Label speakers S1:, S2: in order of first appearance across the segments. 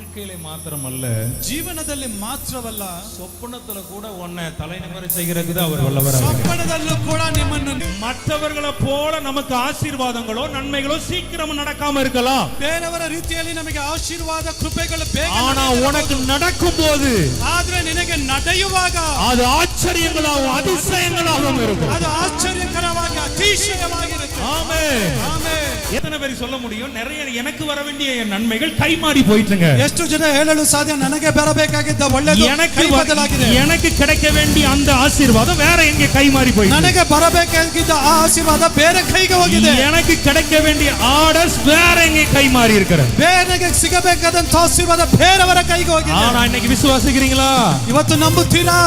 S1: வாழ்க்கையில மாத்திரமல்ல,
S2: ಜೀವನದಲ್ಲಿ ಮಾತ್ರವಲ್ಲ,
S1: சொப்பனத்துல கூட உன்னை தலைநிமிர செய்கிறதுக்கு அவர் வல்லவராக.
S2: ಸ್ವಪ್ನದಲ್ಲೂ ಕೂಡ ನಿಮ್ಮನ್ನು
S1: மற்றவர்களை போல நமக்கு ஆசீர்வாதங்களோ நன்மைகளோ சீக்கிரம் நடக்காம இருக்கலாம்.
S2: ಬೇರೆಯವರ ರೀತಿಯಲ್ಲಿ ನಮಗೆ ಆಶೀರ್ವಾದ ಕೃಪೆಗಳು ಬೇಗ,
S1: ஆனா உனக்கு நடக்கும் போது,
S2: ಆದ್ರೆ ನಿನಗೆ ನಡೆಯುವಾಗ
S1: அது ஆச்சரியங்களாகவும் அதிசயங்களாகவும் இருக்கும்.
S2: ಅದು ಆಶ್ಚರ್ಯಕರವಾಗಿ ಅತಿಶಯವಾಗಿರುತ್ತೆ.
S1: ஆமென்.
S2: ಆಮೆನ್.
S1: எத்தனை பேர் சொல்ல முடியும், நிறைய எனக்கு வர வேண்டிய நன்மைகள் கை மாறி போயிட்டுங்க.
S2: ಎಷ್ಟು ಜನ ಹೇಳಲು ಸಾಧ್ಯ, ನನಗೆ ಬರಬೇಕಾಗಿದ್ದ ಒಳ್ಳೆಯದು ಕೈ ಬದಲಾಗಿದೆ,
S1: எனக்கு கிடைக்க வேண்டிய அந்த ஆசீர்வாதம் வேற எங்கே கை மாறி போயிட்டு,
S2: ನನಗೆ ಬರಬೇಕಾಗಿದ್ದ ಆ ಆಶೀರ್ವಾದ ಬೇರೆ ಕೈಗೆ ಹೋಗಿದೆ,
S1: எனக்கு கிடைக்க வேண்டிய ஆர்டர்ஸ் வேற எங்கே கை மாறி இருக்கிறது,
S2: ಬೇರೆಗೆ ಸಿಗಬೇಕಾದಂತ ಆಶೀರ್ವಾದ ಬೇರೆಯವರ ಕೈಗೆ ಹೋಗಿದೆ.
S1: ஆனா இன்னைக்கு விசுவாசிக்கிறீங்களா?
S2: ಇವತ್ತು ನಂಬುತ್ತೀರಾ?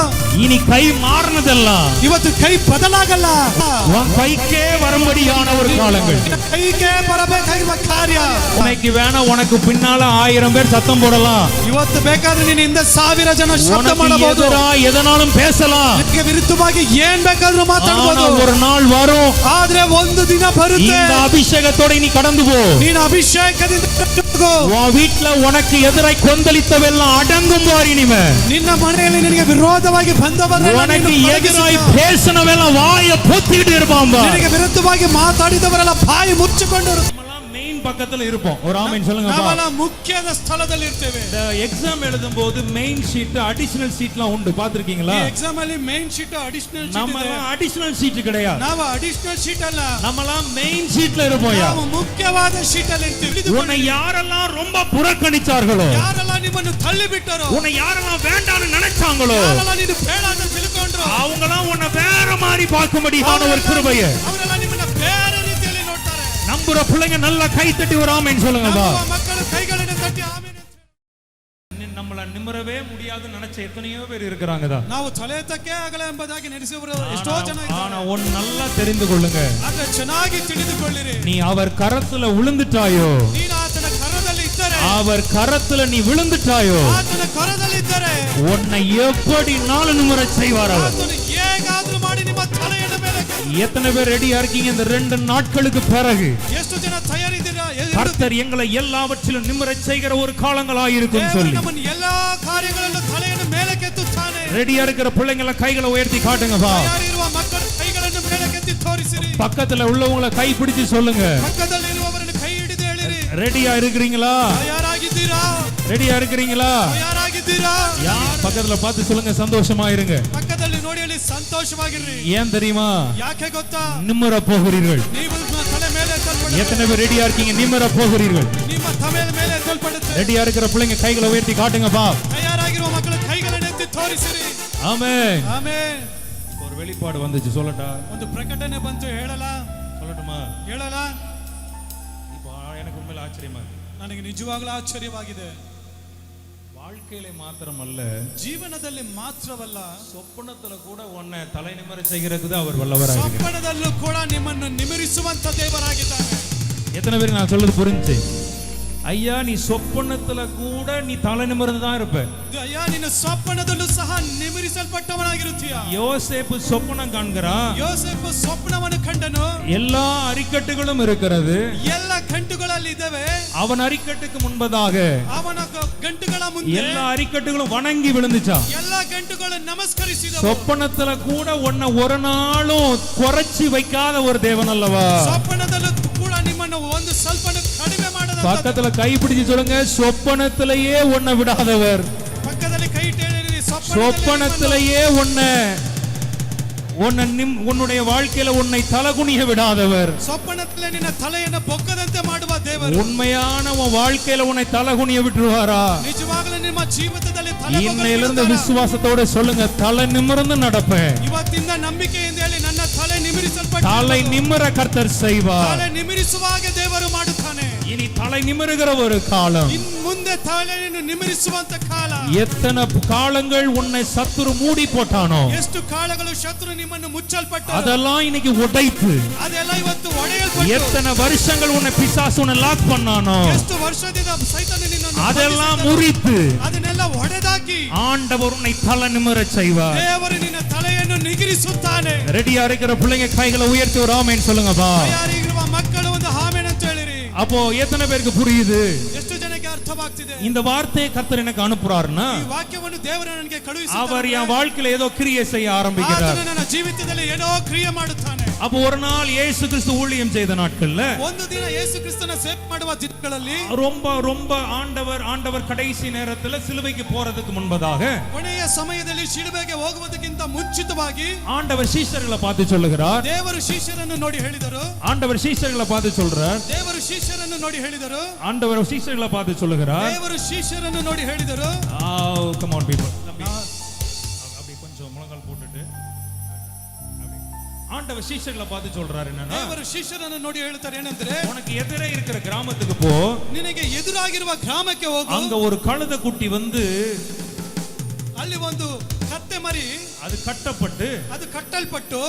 S1: இனி கை மாறினதெல்லாம்
S2: ಇವತ್ತು ಕೈ ಬದಲಾಗಲ್ಲ,
S1: உன் கைக்கே வரும்படியான ஒரு காலங்கள்.
S2: ಕೈಗೆ ಬರಬೇಕಾಗಿರುವ ಕಾರ್ಯ.
S1: உனக்கு வேணா உனக்கு பின்னால 1000 பேர் சத்தம் போடலாம்,
S2: ಇವತ್ತು ಬೇಕಾದ್ರೆ ನೀನು ಹಿಂದೆ 1000 ಜನ ಶಬ್ದ ಮಾಡಬಹುದು,
S1: எதனாலும் பேசலாம்,
S2: ನಿನಗೆ ವಿರುದ್ಧವಾಗಿ ಏನ್ ಬೇಕಾದ್ರೂ ಮಾತಾಡಬಹುದು.
S1: ஒரு நாள் வரும்,
S2: ಆದ್ರೆ ಒಂದು ದಿನ ಬರುತ್ತೆ,
S1: இந்த அபிஷேகத்தோட நீ கடந்து போ.
S2: ನೀನು ಅಭಿಷೇಕದಿಂದ ಹೋಗು.
S1: உன் வீட்ல உனக்கு எதிராய் கொந்தளித்தவெல்லாம் அடங்கும் பார். இனிமே
S2: ನಿನ್ನ ಮನೆಯಲ್ಲಿ ನಿನಗೆ ವಿರೋಧವಾಗಿ ಬಂದವರೆಲ್ಲ
S1: உனக்கு எதிராய் பேசினவெல்லாம் வாயை பொத்திட்டு இருப்பான்.
S2: ನಿನಗೆ ವಿರುದ್ಧವಾಗಿ ಮಾತಾಡಿದವರೆಲ್ಲ ಬಾಯಿ ಮುಚ್ಚಿಕೊಂಡು
S1: மெயின் பக்கத்துல இருப்போம். ஒரு ஆமென் சொல்லுங்க.
S2: ನಾವೆಲ್ಲ ಮುಖ್ಯದ ಸ್ಥಳದಲ್ಲಿ ಇರ್ತೇವೆ.
S1: இந்த எக்ஸாம் எழுதும் போது மெயின் ஷீட் அடிஷனல் ஷீட்லாம் உண்டு, பாத்துருக்கீங்களா?
S2: ಈ ಎಕ್ಸಾಮ್ ಅಲ್ಲಿ ಮೇನ್ ಶೀಟ್ ಅಡಿಷನಲ್ ಶೀಟ್
S1: நம்ம
S2: ಇದೆ.
S1: அடிஷனல் ஷீட் கிடையாது,
S2: ನಾವು ಅಡಿಷನಲ್ ಶೀಟ್ ಅಲ್ಲ,
S1: நம்மலாம் மெயின் ஷீட்ல இருப்போம்.
S2: ನಾವು ಮುಖ್ಯವಾದ ಶೀಟ್ ಅಲ್ಲಿ ಇರ್ತೀವಿ.
S1: உன்னை யாரெல்லாம் ரொம்ப புறக்கணிச்சார்களோ,
S2: ಯಾರೆಲ್ಲ ನಿಮ್ಮನ್ನು ತಳ್ಳಿ ಬಿಟ್ಟರೋ,
S1: உன்னை யாரெல்லாம் வேண்டாம்னு நினைச்சாங்களோ,
S2: ಯಾರೆಲ್ಲ ನೀನು ಬೇಡ ಅಂತ ತಿಳ್ಕೊಂಡ್ರು,
S1: அவங்கலாம் உன்னை வேற மாதிரி பார்க்கும்படியான ஒரு கிருபையை
S2: ಅವರೆಲ್ಲ ನಿಮ್ಮನ್ನ ಬೇರೆ ರೀತಿಯಲ್ಲಿ ನೋಡ್ತಾರೆ.
S1: நம்புற பிள்ளைங்க நல்லா கை தட்டி ஒரு ஆமென் சொல்லுங்க.
S2: ನಮ್ಮ ಮಕ್ಕಳು ಕೈಗಳನ್ನು ತಟ್ಟಿ ಆಮೆನ್.
S1: நம்மள நிமிரவே முடியாதுன்னு நினைச்ச எத்தனையோ பேர் இருக்கிறாங்க தான்.
S2: ನಾವು ತಲೆ ಎತ್ತಕ್ಕೆ ಆಗಲ್ಲ ಎಂಬುದಾಗಿ ನಡೆಸುವವರು ಎಷ್ಟೋ ಜನ ಇದ್ದಾರೆ.
S1: ஆனா ஒன்னு நல்லா தெரிந்து கொள்ளுங்க,
S2: ಆದ್ರೆ ಚೆನ್ನಾಗಿ ತಿಳಿದುಕೊಳ್ಳಿರಿ,
S1: நீ அவர் கரத்துல விழுந்துட்டாயோ,
S2: ನೀನು ಆತನ ಕರದಲ್ಲಿ ಇದ್ದರೆ,
S1: அவர் கரத்துல நீ விழுந்துட்டாயோ,
S2: ಆತನ ಕರದಲ್ಲಿ ಇದ್ದರೆ
S1: உன்னை எப்படி நாலு நிமிர செய்வார் அவர்.
S2: ಆತನು ಹೇಗಾದ್ರೂ ಮಾಡಿ ನಿಮ್ಮ ತಲೆಯ ಮೇಲೆ.
S1: எத்தனை பேர் ரெடியா இருக்கீங்க இந்த 2 நாட்களுக்கு பிறகு?
S2: ಎಷ್ಟು ಜನ ತಯಾರಿದ್ದೀರಾ?
S1: கர்த்தர் எங்களை எல்லாவற்றிலும் நிமிரச் செய்கிற ஒரு காலங்களாயிருக்கும் சொல்லி
S2: ನಮ್ಮನ್ನು ಎಲ್ಲಾ ಕಾರ್ಯಗಳಲ್ಲೂ ತಲೆಯನ್ನು ಮೇಲಕ್ಕೆತ್ತುತ್ತಾನೆ.
S1: ரெடியா இருக்கிற பிள்ளைங்களை கைகளை உயர்த்தி காட்டுங்கப்பா.
S2: ತಯಾರಿರುವ ಮಕ್ಕಳು ಕೈಗಳನ್ನು ಮೇಲಕ್ಕೆತ್ತಿ ತೋರಿಸಿರಿ.
S1: பக்கத்துல உள்ளவங்களை கை பிடிச்சு சொல்லுங்க,
S2: ಪಕ್ಕದಲ್ಲಿ ಇರುವವರನ್ನು ಕೈ ಹಿಡಿದು ಹೇಳಿರಿ,
S1: ரெடியா இருக்கிறீங்களா?
S2: ತಯಾರಾಗಿದ್ದೀರಾ?
S1: ரெடியா இருக்கிறீங்களா?
S2: ತಯಾರಾಗಿದ್ದೀರಾ?
S1: பக்கத்துல பார்த்து சொல்லுங்க, சந்தோஷமா இருங்க.
S2: ಪಕ್ಕದಲ್ಲಿ ನೋಡಿ ಹೇಳಿ, ಸಂತೋಷವಾಗಿರ್ರಿ.
S1: ஏன் தெரியுமா?
S2: ಯಾಕೆ ಗೊತ್ತಾ?
S1: நிமிர போகிறீர்கள்.
S2: ನೀವು ತಲೆ ಮೇಲೆ ಎತ್ತಲ್ಪಡುತ್ತೆ.
S1: எத்தனை பேர் ரெடியா இருக்கீங்க? நிமிர போகிறீர்கள்.
S2: ನಿಮ್ಮ ತಲೆ ಮೇಲೆ ಎತ್ತಲ್ಪಡುತ್ತೆ.
S1: ரெடியா இருக்கிற பிள்ளைங்க கைகளை உயர்த்தி காட்டுங்கப்பா.
S2: ತಯಾರಾಗಿರುವ ಮಕ್ಕಳು ಕೈಗಳನ್ನು ಎತ್ತಿ ತೋರಿಸಿರಿ.
S1: ஆமென்.
S2: ಆಮೆನ್.
S1: ஒரு வெளிப்பாடு வந்துச்சு, சொல்லட்டா?
S2: ಒಂದು ಪ್ರಕಟಣೆ ಬಂತು, ಹೇಳಲ್ಲ?
S1: சொல்லட்டுமா?
S2: ಹೇಳಲ್ಲ?
S1: இப்போ எனக்கு உண்மையில ஆச்சரியமா இருக்கு.
S2: ನನಗೆ ನಿಜವಾಗ್ಲೂ ಆಶ್ಚರ್ಯವಾಗಿದೆ.
S1: வாழ்க்கையில மாத்திரமல்ல,
S2: ಜೀವನದಲ್ಲಿ ಮಾತ್ರವಲ್ಲ,
S1: சொப்பனத்துல கூட உன்னை தலை நிமிர செய்கிறதுக்கு அவர் வல்லவராக இருக்கிறார்.
S2: ಸ್ವಪ್ನದಲ್ಲೂ ಕೂಡ ನಿಮ್ಮನ್ನು ನಿಮಿರಿಸುವಂತ ದೇವರಾಗಿದ್ದಾನೆ.
S1: எத்தனை பேருக்கு நான் சொல்றது புரிஞ்சுச்சு? ஐயா, நீ சொப்பனத்துல கூட நீ தலை நிமிர்ந்து தான் இருப்ப.
S2: ಅಯ್ಯ, ನಿನ್ನ ಸ್ವಪ್ನದಲ್ಲೂ ಸಹ ನಿಮಿರಿಸಲ್ಪಟ್ಟವನಾಗಿರುತ್ತೀಯ.
S1: யோசேப்பு சொப்பனம் காண்கிறான்,
S2: ಯೋಸೇಫು ಸ್ವಪ್ನವನ್ನು ಕಂಡನು.
S1: எல்லா அரிக்கட்டுகளும் இருக்கிறது,
S2: ಎಲ್ಲ ಗಂಟುಗಳಲ್ಲಿ ಇದ್ದಾವೆ.
S1: அவன் அரிக்கட்டுக்கு முன்பதாக
S2: ಅವನ ಗಂಟುಗಳ ಮುಂದೆ
S1: எல்லா அரிக்கட்டுகளும் வணங்கி விழுந்துச்சான்.
S2: ಎಲ್ಲ ಗಂಟುಗಳು ನಮಸ್ಕರಿಸಿದವು.
S1: சொப்பனத்துல கூட உன்னை ஒரு நாளும் குறைச்சி வைக்காத ஒரு தேவன் அல்லவா?
S2: ಸ್ವಪ್ನದಲ್ಲೂ ಕೂಡ ನಿಮ್ಮನ್ನು ಒಂದು ಸ್ವಲ್ಪ ಕಡಿಮೆ ಮಾಡದ.
S1: பக்கத்துல கை பிடிச்சு சொல்லுங்க, சொப்பனத்திலேயே உன்னை விடாதவர்.
S2: ಪಕ್ಕದಲ್ಲಿ ಕೈ ಇಟ್ಟು ಹೇಳಿರಿ,
S1: சொப்பனத்திலேயே உன்னுடைய வாழ்க்கையில உன்னை தலகுனிய விடாதவர்.
S2: ಸ್ವಪ್ನದಲ್ಲಿ ನಿನ್ನ ತಲೆಯನ್ನು ಬೊಕ್ಕದಂತೆ ಮಾಡುವ ದೇವರು.
S1: உண்மையான உன் வாழ்க்கையில உன்னை தலகுனிய விட்டுருவாரா?
S2: ನಿಜವಾಗಲೂ ನಿಮ್ಮ ಜೀವಿತದಲ್ಲಿ ತಲೆ
S1: இன்னையிலிருந்து விசுவாசத்தோட சொல்லுங்க, தலை நிமிர்ந்து நடப்பேன்.
S2: ಇವತ್ತಿಂದ ನಂಬಿಕೆಯಿಂದ ಹೇಳಿ, ನನ್ನ ತಲೆ ನಿಮಿರಿಸಲ್ಪಟ್ಟ.
S1: தலை நிமிர கர்த்தர் செய்வார்.
S2: ತಲೆ ನಿಮಿರಿಸುವಾಗ ದೇವರು ಮಾಡುತ್ತಾನೆ.
S1: இனி தலை நிமிருகிற ஒரு காலம்,
S2: ಇನ್ ಮುಂದೆ ತಲೆಯನ್ನು ನಿಮಿರಿಸುವಂತ ಕಾಲ.
S1: எத்தனை காலங்கள் உன்னை சத்துரு மூடி போட்டானோ,
S2: ಎಷ್ಟು ಕಾಲಗಳು ಶತ್ರು ನಿಮ್ಮನ್ನು ಮುಚ್ಚಲ್ಪಟ್ಟ,
S1: அதெல்லாம் இன்னைக்கு உடைத்து,
S2: ಅದೆಲ್ಲ ಇವತ್ತು ಒಡೆಯಲ್ಪಟ್ಟು,
S1: எத்தனை வருஷங்கள் உன்னை பிசாசு உன்னை லாக் பண்ணானோ,
S2: ಎಷ್ಟು ವರ್ಷದಿಂದ ಸೈತಾನ ನಿನ್ನನ್ನು
S1: அதெல்லாம் முறித்து
S2: ಅದನ್ನೆಲ್ಲ ಒಡೆದಾಕಿ
S1: ஆண்டவர் உன்னை தலை நிமிர செய்வார்.
S2: ದೇವರು ನಿನ್ನ ತಲೆಯನ್ನು ನಿಗಿರಿಸುತ್ತಾನೆ.
S1: ரெடியா இருக்கிற பிள்ளைங்க கைகளை உயர்த்தி ஒரு ஆமென் சொல்லுங்கப்பா.
S2: ತಯಾರಿರುವ ಮಕ್ಕಳು ಒಂದು ಆಮೆನ್ ಅಂತ ಹೇಳಿರಿ.
S1: அப்போ எத்தனை பேருக்கு புரியுது?
S2: ಎಷ್ಟು ಜನಕ್ಕೆ ಅರ್ಥ ಅರ್ಥವಾಗ್ತಿದೆ.
S1: இந்த வார்த்தையை கர்த்தர் எனக்கு அனுப்புறாருன்னா
S2: ಈ ವಾಕ್ಯವನ್ನು ದೇವರು ನನಗೆ ಕಳುಹಿಸಿದ್ದಾರೆ.
S1: அவர் என் வாழ்க்கையில ஏதோ கிரியை செய்ய ஆரம்பிக்கிறார்.
S2: ಆತನು ನನ್ನ ಜೀವಿತದಲ್ಲಿ ಏನೋ ಕ್ರಿಯೆ ಮಾಡುತ್ತಾನೆ.
S1: அப்போ ஒரு நாள் இயேசு கிறிஸ்து ஊழியம் செய்த நாட்கள்ல
S2: ಒಂದು ದಿನ ಯೇಸು ಕ್ರಿಸ್ತನ ಸೇವೆ ಮಾಡುವ ದಿನಗಳಲ್ಲಿ
S1: ரொம்ப ரொம்ப ஆண்டவர் கடைசி நேரத்துல சிலுவைக்கு போறதுக்கு முன்பதாக
S2: ಕೊನೆಯ ಸಮಯದಲ್ಲಿ ಶಿಲುಬೆಗೆ ಹೋಗುವುದಕ್ಕಿಂತ ಮುಂಚಿತವಾಗಿ
S1: ஆண்டவர் சீஷர்களை பார்த்து சொல்லுகிறார்.
S2: ದೇವರು ಶಿಷ್ಯರನ್ನು ನೋಡಿ ಹೇಳಿದರು.
S1: ஆண்டவர் சீஷர்களை பார்த்து சொல்றார்.
S2: ದೇವರು ಶಿಷ್ಯರನ್ನು ನೋಡಿ ಹೇಳಿದರು.
S1: ஆண்டவர் சீஷர்களை பார்த்து சொல்லுகிறார்.
S2: ದೇವರು ಶಿಷ್ಯರನ್ನು ನೋಡಿ ಹೇಳಿದರು.
S1: come on people அப்படி கொஞ்சம் முழங்கால் போட்டுட்டு ஆண்டவர் சீஷர்களை பார்த்து சொல்றாரு என்னன்னா
S2: ದೇವರು ಶಿಷ್ಯರನ್ನು ನೋಡಿ ಹೇಳ್ತಾರೆ ಏನಂದ್ರೆ
S1: உனக்கு எதிரே இருக்கிற கிராமத்துக்கு போ.
S2: ನಿನಗೆ ಎದುರಾಗಿರುವ ಗ್ರಾಮಕ್ಕೆ ಹೋಗು.
S1: அங்க ஒரு கழுதை குட்டி வந்து
S2: ಅಲ್ಲಿ ಒಂದು ಕತ್ತೆ ಮರಿ
S1: அது கட்டப்பட்டு
S2: ಅದು ಕಟ್ಟಲ್ಪಟ್ಟು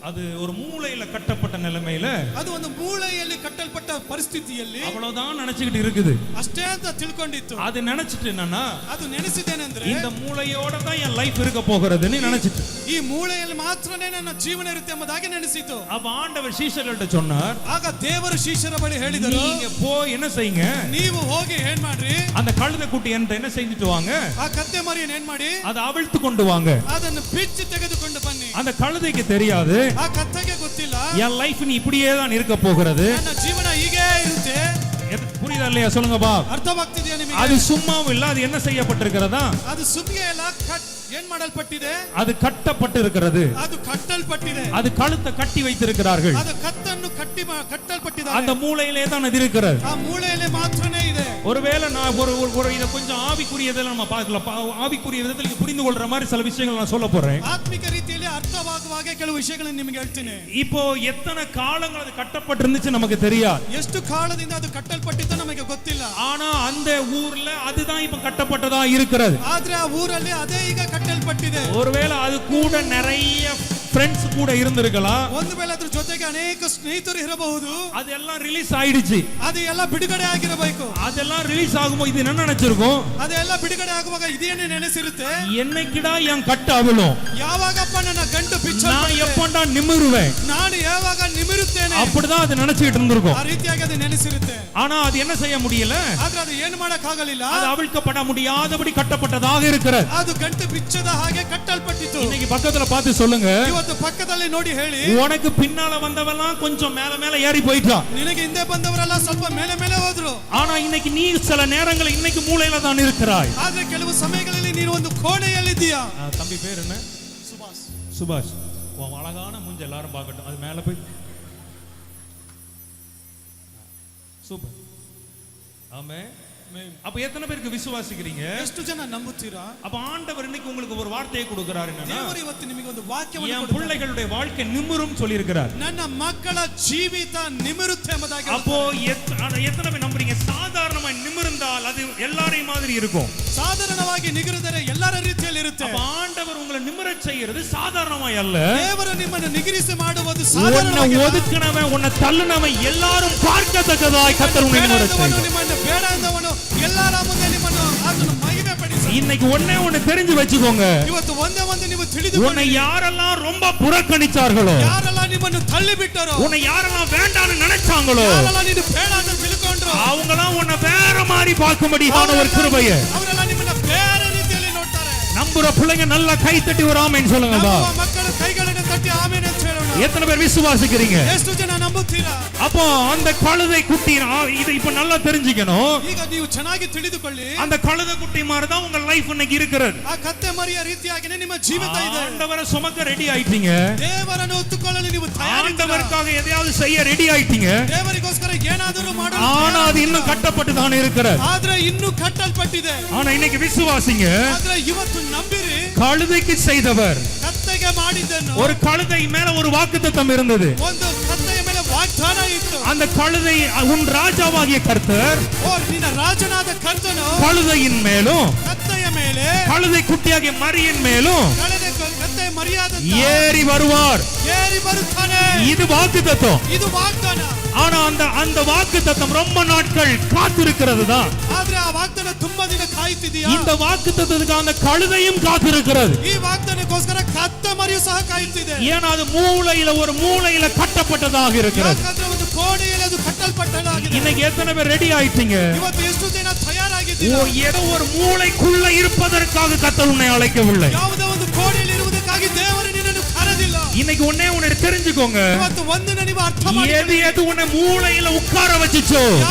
S1: அது ஒரு மூளையில கட்டப்பட்ட நிலைமையில
S2: ಅದು ಒಂದು ಮೂಳೆಯಲ್ಲಿ ಕಟ್ಟಲ್ಪಟ್ಟ ಪರಿಸ್ಥಿತಿಯಲ್ಲಿ
S1: அவ்வளவுதான் நினைச்சுக்கிட்டு இருக்குது.
S2: ಅಷ್ಟೇ ಅಂತ ತಿಳ್ಕೊಂಡಿತ್ತು.
S1: அது நினைச்சிட்டு என்னன்னா
S2: ಅದು ನೆನೆಸಿದ್ದೇನೆಂದ್ರೆ
S1: இந்த மூளையோட தான் என் லைஃப் இருக்க போகிறதுன்னு நினைச்சிட்டு
S2: ಈ ಮೂಳೆಯಲ್ಲಿ ಮಾತ್ರನೇ ನನ್ನ ಜೀವನ ಇರುತ್ತೆ ಎಂಬುದಾಗಿ ನೆನೆಸಿತು.
S1: அப்ப ஆண்டவர் சீஷர்கள்ட்ட சொன்னார்.
S2: ಆಗ ದೇವರು ಶಿಷ್ಯರ ಬಳಿ ಹೇಳಿದರು,
S1: நீங்க போய் என்ன செய்யுங்க,
S2: ನೀವು ಹೋಗಿ ಏನ್ ಮಾಡ್ರಿ,
S1: அந்த கழுதை குட்டி என்ன செஞ்சுட்டு வாங்க,
S2: ಆ ಕತ್ತೆ ಮರಿಯನ್ನು ಏನ್ ಮಾಡಿ
S1: அதை அவிழ்த்து கொண்டு வாங்க.
S2: ಅದನ್ನು ಬಿಚ್ಚಿ ತೆಗೆದುಕೊಂಡು ಬನ್ನಿ.
S1: அந்த கழுதைக்கு தெரியாது
S2: ಆ ಕತ್ತೆಗೆ ಗೊತ್ತಿಲ್ಲ
S1: என் லைஃப் நீ இப்படியே தான் இருக்க போகிறது,
S2: ನನ್ನ ಜೀವನ ಹೀಗೆ ಇರುತ್ತೆ.
S1: புரியுதா இல்லையா சொல்லுங்க பா.
S2: ಅರ್ಥವಾಗ್ತಿದೆಯಾ ನಿಮಗೆ?
S1: அது சும்மாவும் இல்ல, அது என்ன செய்யப்பட்டிருக்கிறதா,
S2: ಅದು ಸುಮ್ಗೆ ಇಲ್ಲ, ಏನ್ ಮಾಡಲ್ಪಟ್ಟಿದೆ,
S1: அது கட்டப்பட்டிருக்கிறது,
S2: ಅದು ಕಟ್ಟಲ್ಪಟ್ಟಿದೆ,
S1: அது கழுத்தை கட்டி வைத்திருக்கிறார்கள்,
S2: ಅದು ಕತ್ತನ್ನು ಕಟ್ಟಲ್ಪಟ್ಟಿದೆ.
S1: அந்த மூளையிலே தான் அது இருக்கிறது,
S2: ಆ ಮೂಳೆಯಲ್ಲಿ ಮಾತ್ರನೇ ಇದೆ.
S1: ஒருவேளை நான் ஒரு இத கொஞ்சம் ஆவிக்குரியதில் நம்ம பார்க்கலாம், ஆவிக்குரிய விதத்தில் நீங்க புரிந்து கொள்ற மாதிரி சில விஷயங்கள் நான் சொல்ல போறேன்.
S2: ಆತ್ಮಿಕ ರೀತಿಯಲ್ಲಿ ಅರ್ಥವಾಗುವಾಗ ಕೆಲವು ವಿಷಯಗಳನ್ನು ನಿಮಗೆ ಹೇಳ್ತೀನಿ.
S1: இப்போ எத்தனை காலங்கள் அது கட்டப்பட்டிருந்துச்சு நமக்கு தெரியாது,
S2: ಎಷ್ಟು ಕಾಲದಿಂದ ಅದು ಕಟ್ಟಲ್ಪಟ್ಟಿತ್ತು ನಮಗೆ ಗೊತ್ತಿಲ್ಲ.
S1: ஆனா அந்த ஊர்ல அதுதான் இப்ப கட்டப்பட்டதா இருக்கிறது.
S2: ಆದ್ರೆ ಆ ಊರಲ್ಲಿ ಅದೇ ಈಗ ಕಟ್ಟಲ್ಪಟ್ಟಿದೆ.
S1: ஒருவேளை அது கூட நிறைய ஃப்ரெண்ட்ஸ் கூட இருந்திருக்கலாம்,
S2: ಒಂದು ವೇಳೆ ಅದ್ರ ಜೊತೆಗೆ ಅನೇಕ ಸ್ನೇಹಿತರು ಇರಬಹುದು.
S1: அதெல்லாம் ரிலீஸ் ஆயிடுச்சு,
S2: ಅದು ಎಲ್ಲ ಬಿಡುಗಡೆ ಆಗಿರಬೇಕು.
S1: அதெல்லாம் ரிலீஸ் ஆகும்போது இது என்ன நினைச்சிருக்கும்,
S2: ಅದೆಲ್ಲ ಬಿಡುಗಡೆ ಆಗುವಾಗ ಇದೇನೇ ನೆನೆಸಿರುತ್ತೆ,
S1: என்னைக்குடா என் கட்டு அவிழும்,
S2: ಯಾವಾಗಪ್ಪ ನನ್ನ ಗಂಟು ಬಿಚ್ಚ,
S1: நான் எப்பண்டா நிமிருவேன்,
S2: ನಾನು ಯಾವಾಗ ನಿಮಿರುತ್ತೇನೆ,
S1: அப்படிதான் அது நினைச்சிட்டு இருந்திருக்கும்.
S2: ಆ ರೀತಿಯಾಗಿ ಅದು ನೆನೆಸಿರುತ್ತೆ.
S1: ஆனா அது என்ன செய்ய முடியல,
S2: ಆದ್ರೆ ಅದು ಏನು ಮಾಡಕ್ ಆಗಲಿಲ್ಲ,
S1: அது அவிழ்க்கப்பட முடியாதபடி கட்டப்பட்டதாக இருக்கிறது.
S2: ಅದು ಗಂಟು ಬಿಚ್ಚದ ಹಾಗೆ ಕಟ್ಟಲ್ಪಟ್ಟಿತು.
S1: இன்னைக்கு பக்கத்துல பார்த்து சொல்லுங்க,
S2: ಇವತ್ತು ಪಕ್ಕದಲ್ಲಿ ನೋಡಿ ಹೇಳಿ,
S1: உனக்கு பின்னால வந்தவெல்லாம் கொஞ்சம் மேல மேல ஏறி போயிட்டான்,
S2: ನಿನಗೆ ಹಿಂದೆ ಬಂದವರೆಲ್ಲ ಸ್ವಲ್ಪ ಮೇಲೆ ಮೇಲೆ ಹೋದ್ರು.
S1: ஆனா இன்னைக்கு நீ சில நேரங்களில் இன்னைக்கு மூலையில தான் இருக்கிறாய்.
S2: ಆದ್ರೆ ಕೆಲವು ಸಮಯಗಳಲ್ಲಿ ನೀನು ಒಂದು ಕೋಣೆಯಲ್ಲಿದ್ದೀಯಾ.
S1: தம்பி பேர் என்ன?
S2: ಸುಭಾಷ್.
S1: சுபாஷ். உன் அழகான மூஞ்ச எல்லாரும் பார்க்கட்டும், அது மேல போய் சூப்பர். ஆமென். அப்ப எத்தனை பேருக்கு விசுவாசிக்கிறீங்க?
S2: ಎಷ್ಟು ಜನ ನಂಬುತ್ತೀರಾ?
S1: அப்ப ஆண்டவர் இன்னைக்கு உங்களுக்கு ஒரு வார்த்தையை கொடுக்கிறார், என்னன்னா
S2: ದೇವರು ಇವತ್ತು ನಿಮಗೆ ಒಂದು ವಾಕ್ಯವನ್ನು
S1: என்
S2: ಕೊಡುತ್ತಾರೆ.
S1: பிள்ளைகளுடைய வாழ்க்கை நிமிரும் சொல்லி இருக்கிறார்.
S2: ನನ್ನ ಮಕ್ಕಳ ಜೀವಿತ ನಿಮಿರುತ್ತೆ ಎಂಬುದಾಗಿ.
S1: அப்போ எத்தனை பேர் நம்புறீங்க? சாதாரணமா நிமிர்ந்தால் அது எல்லாரையும் மாதிரி இருக்கும்,
S2: ಸಾಧಾರಣವಾಗಿ ನಿಗಿರಿದರೆ ಎಲ್ಲರ ರೀತಿಯಲ್ಲಿ ಇರುತ್ತೆ.
S1: அப்ப ஆண்டவர் உங்களை நிமிரச் செய்யறது சாதாரணமாய் அல்ல.
S2: ದೇವರು ನಿಮ್ಮನ್ನು ನಿಗಿರಿಸಿ ಮಾಡುವುದು
S1: உன்னை
S2: ಸಾಧಾರಣವಾಗಿ.
S1: ஒதுக்கினவன், உன்னை தள்ளினவன் எல்லாரும் பார்க்கத்தக்கதாய் கர்த்தர் உன்னை நிமிரச் செய்வார்.
S2: ನಿಮ್ಮನ್ನು ಬೇಡ ಅಂದವನು ಎಲ್ಲರ ಮುಂದೆ ನಿಮ್ಮನ್ನು ಆತನು ಮಹಿಮೆ ಪಡಿಸಿ.
S1: இன்னைக்கு ஒண்ணே தெரிஞ்சு வச்சுக்கோங்க,
S2: ಇವತ್ತು ಒಂದೇ ಒಂದು ನೀವು ತಿಳಿದು,
S1: உன்னை யாரெல்லாம் ரொம்ப புறக்கணிச்சார்களோ,
S2: ಯಾರೆಲ್ಲ ನಿಮ್ಮನ್ನು ತಳ್ಳಿ ಬಿಟ್ಟರೋ,
S1: உன்னை யாரெல்லாம் வேண்டாம்னு நினைச்சாங்களோ,
S2: ಯಾರೆಲ್ಲ ನೀನು ಬೇಡ ಅಂತ ತಿಳ್ಕೊಂಡ್ರು,
S1: அவங்களாம் உன்னை வேற மாதிரி பார்க்கும்படியான ஒரு கிருபையை
S2: ಅವರೆಲ್ಲ ನಿಮ್ಮನ್ನು ಬೇರೆ ರೀತಿಯಲ್ಲಿ ನೋಡ್ತಾರೆ.
S1: நம்புற பிள்ளைங்க நல்லா கை தட்டி ஒரு ஆமென் சொல்லுங்கப்பா.
S2: ನಮ್ಮ ಮಕ್ಕಳು ಕೈಗಳನ್ನು ತಟ್ಟಿ ಆಮೆನ್ ಅಂತ ಹೇಳೋಣ.
S1: எத்தனை பேர் விசுவாசிக்கிறீங்க?
S2: ಎಷ್ಟು ಜನ ನಂಬುತ್ತೀರಾ?
S1: அப்போ அந்த கழுதை குட்டி இது இப்ப நல்லா தெரிஞ்சுக்கணும்.
S2: ಈಗ ನೀವು ಚೆನ್ನಾಗಿ ತಿಳಿದುಕೊಳ್ಳಿ,
S1: அந்த கழுதை குட்டி மாதிரி தான் உங்க லைஃப் இன்னைக்கு இருக்கிறது.
S2: ಆ ಕತ್ತೆ ಮರಿಯ ರೀತಿಯಾಗಿನೇ ನಿಮ್ಮ ಜೀವಿತ ಇದೆ.
S1: ஆண்டவரை சுமக்க ரெடி ஆயிட்டீங்க,
S2: ದೇವರನ್ನು ಹೊತ್ತುಕೊಳ್ಳಲು ನೀವು ತಯಾರಿದ್ದೀರಾ,
S1: ஆண்டவருக்காக எதையாவது செய்ய ரெடி ஆயிட்டீங்க,
S2: ದೇವರಿಗೋಸ್ಕರ ಏನಾದರೂ ಮಾಡಲು,
S1: ஆனா அது இன்னும் கட்டப்பட்டு தானே இருக்கிறது.
S2: ಆದ್ರೆ ಇನ್ನೂ ಕಟ್ಟಲ್ಪಟ್ಟಿದೆ.
S1: ஆனா இன்னைக்கு விசுவாசிங்க,
S2: ಆದ್ರೆ ಇವತ್ತು ನಂಬಿರಿ,
S1: கழுதைக்கு செய்தவர்
S2: ಕತ್ತೆಗೆ ಮಾಡಿದ್ದನ್ನು,
S1: ஒரு கழுதை மேல ஒரு வாக்குத்தத்தம் இருந்தது,
S2: ಒಂದು ಕತ್ತೆಯ ಮೇಲೆ ವಾಗ್ದಾನ ಇತ್ತು.
S1: அந்த கழுதை உன் ராஜாவாகிய கர்த்தர்
S2: ಓ ನಿನ್ನ ರಾಜನಾದ ಕರ್ತನು
S1: கழுதையின் மேலும்
S2: ಕತ್ತೆಯ ಮೇಲೆ,
S1: கழுதை குட்டியாகிய மரியின் மேலும்
S2: ಕತ್ತೆ ಮರಿಯಾದ
S1: ஏறி வருவார்.
S2: ಏರಿ ಬರುತ್ತಾನೆ.
S1: இது வாக்குத்தத்தம்.
S2: ಇದು ವಾಗ್ದಾನ.
S1: ஆனா அந்த வாக்குத்தத்தம் ரொம்ப நாட்கள் காத்திருக்கிறது தான்.
S2: ಆದ್ರೆ ಆ ವಾಗ್ದಾನ ತುಂಬಾ ದಿನ ಕಾಯುತ್ತಿದೆಯಾ?
S1: இந்த வாக்குத்தத்தத்துக்கு அந்த கழுதையும் காத்திருக்கிறது.
S2: ಈ ವಾಗ್ದಾನಕ್ಕೋಸ್ಕರ ಕತ್ತೆ ಮರಿಯು ಸಹ ಕಾಯುತ್ತಿದೆ.
S1: ஏன்னா அது ஒரு மூலையில கட்டப்பட்டதாக இருக்கிறது.
S2: ಯಾಕಂದ್ರೆ ಒಂದು ಕೋಣೆಯಲ್ಲಿ ಅದು ಮಾಡಲ್ಪಟ್ಟಲಾಗಿದೆ.
S1: இன்னைக்கு எத்தனை பேர் ரெடி ஆயிட்டீங்க?
S2: ಇವತ್ತು ಎಷ್ಟು ಜನ
S1: ஓ,
S2: ತಯಾರಾಗಿದ್ದೀರಾ?
S1: ஏதோ ஒரு மூளைக்குள்ள இருப்பதற்காக கர்த்தர் உன்னை அழைக்கவில்லை.
S2: ಯಾವುದೋ ಒಂದು ಕೋಣೆಯಲ್ಲಿ ಇರುವುದಕ್ಕಾಗಿ ದೇವರು ನಿನ್ನನ್ನು ಕರೆದಿಲ್ಲ.
S1: இன்னைக்கு ஒண்ணே தெரிஞ்சுக்கோங்க.
S2: ಇವತ್ತು ಒಂದನ್ನ ನೀವು ಅರ್ಥ
S1: எது
S2: ಮಾಡಿಕೊಳ್ಳಿ.
S1: எது உன்னை மூளையில உட்கார வச்சுச்சோ